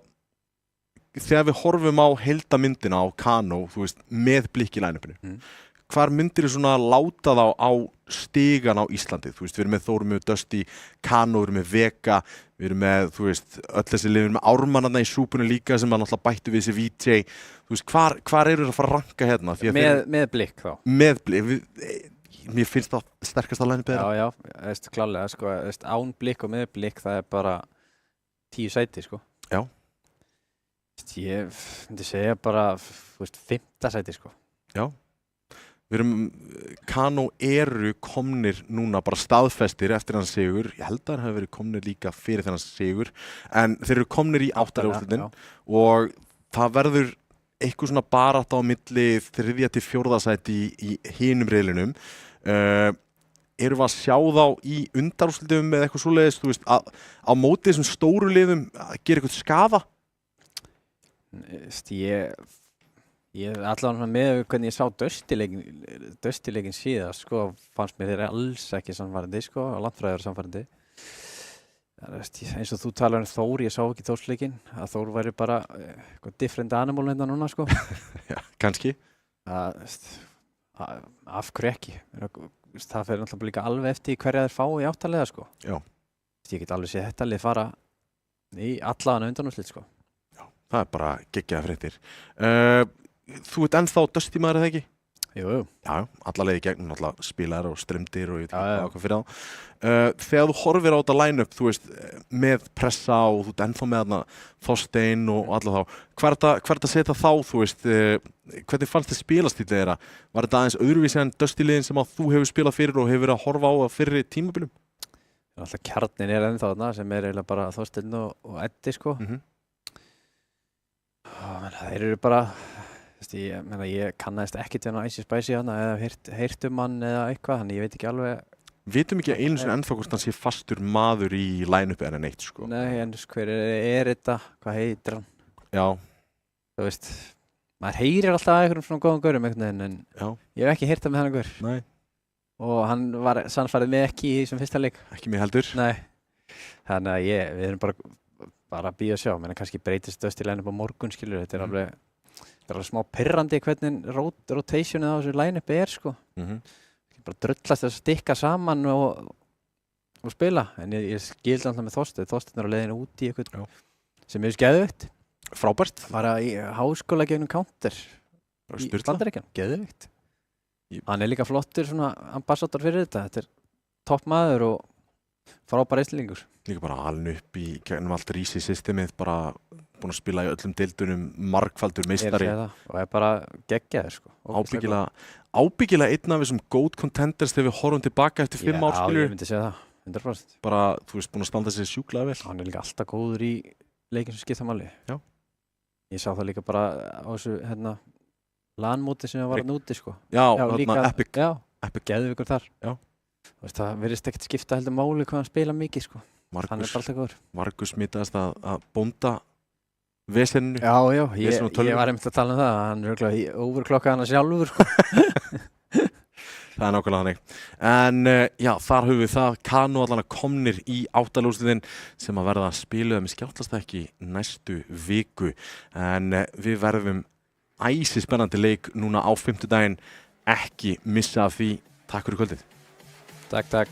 þegar við horfum á heildamyndina á Kano, þú veist, með blikk í line-upinu, hvar myndir þið svona láta þá á stigan á Íslandi? Þú veist, við erum með Þór, með Dusty, Kano, við erum með Vega, við erum með, þú veist, öll þessi lið, við erum með Ármannarna í súpunni líka sem að náttúrulega bættu við þessi VJ. Þú veist, hvar eru það að fara að ranka hérna? Því að Með blikk þá? Með blikk, mér finnst það sterkast að læna betra. Já, veist, klálega, sko, veist, án blikk og með blikk, það er bara 10 sæti, sko. Já. Veist, ég myndi segja bara, þú veist, 5. sæti, sko. Já. Við erum, Kano eru komnir núna bara staðfestir eftir hans sigur. Ég held að það hafi verið komnir líka fyrir þennan sigur. En þeir eru komnir í 8. úrslitin og það verður eitthvað svona barátta á milli 3. til 4. sæti í hinum riðlinum. Erum við að sjá þá í undanúrslitum með eitthvað svoleiðis, þú veist, að á móti þessum stóru liðum að gera eitthvað skaða? Ég allavega með hvernig ég sá Dusty-leikin síðast, sko, fannst mér þeir alls ekki samfærandi, sko, og landfræðar samfærandi. Eins og þú talar Þór, ég sá ekki Þórsleikin, að Þór væri bara different animal hérna núna, sko. Já, kannski. Af hverju ekki? Það fer náttúrulega líka alveg eftir hverja þeir fá í 8. liða, sko. Já. Ég get alveg séð þetta lið fara í allavega undanúrslit, sko. Já, það er bara geggjaðar fréttir. Þú ert ennþá Dusty maður eða ekki? Jú. Já, alla leiði gegn, náttúrulega spilar og strimdir og ég veit Já. ekki hvað fyrir þá. Þegar þú horfir á þetta line-up, þú veist, með pressa og þú ert ennþá með þarna Þorstein og alla þá, hver er þetta að setja þá, þú veist, hvernig fannst þið spilastílið þeirra? Var þetta aðeins öðruvísi en Dusty-liðin sem að þú hefur spilað fyrir og hefur verið að horfa á það fyrri tímabilum? Alltaf kjarnin er ennþá þarna sem er eiginlega bara Þorsteinn og Eddi, sko. Þeir eru bara, ég kannaðist ekkert hérna á Icy Spicy hana eða heyrt hann eða eitthvað, þannig ég veit ekki alveg. Vitum ekki einu sinni ennþá hvort hann sé fastur maður í line-upi en neitt, sko. Nei, en hver er þetta? Hvað heitir hann? Já. Þú veist, maður heyrir alltaf að einhverjum svona góðum gaurum einhvern veginn, en ég hef ekki heyrt það með þennan gaur. Nei. Og hann var sannfærið með ekki í þessum fyrsta leik. Ekki mig heldur. Nei. Þannig að við erum bara að bíða að sjá, menn kannski breytist Dusty line-up á morgun, skilur, þetta er alveg smá pirrandi hvernig rotationið á þessu line-upi er, sko. Bara drullast að stikka saman og spila, en ég skildi alltaf með Þorsteinn er á leiðinu út í eitthvað sem er geðveikt. Frábært. Bara í háskóla gegnum counter í Bandaríkjunum, geðveikt. Hann er líka flottur svona ambassador fyrir þetta er topp maður og frábær Íslendingur. Líka bara alveg upp í gegnum allt Rísi systemið, bara búin að spila í öllum deildunum, margfaldur meistari. Og er bara geggjaður, sko. Ábyggilega einn af þessum góð contenders þegar við horfum tilbaka eftir 5 ár, skilur. Já, ég myndi segja það, 100%. Bara, þú veist, búin að standa sig sjúklega vel. Hann er líka alltaf góður í leikinn sem skipta máli. Já. Ég sá það líka bara á þessu, LAN-móti sem var úti, sko. Já, líka, Epic. Já, Epic geðveikur þar. Já. Það virðist ekkert skipta heldur máli hvað hann spila mikið, sko. Hann er bara alltaf góður. Margus smitaðist að bónda veseninu. Já, ég var einmitt að tala um það. Hann er örugglega overklokkaði hana sjálfur, sko. Það er nákvæmlega þannig. En já, þar höfum við það. Kano allan komnir í 8. úrslitin sem að verða að spila með skjátlastekki næstu viku. En við verðum æsi spennandi leik núna á 5. daginn. Ekki missa af því. Takk fyrir kvöldið. Takk.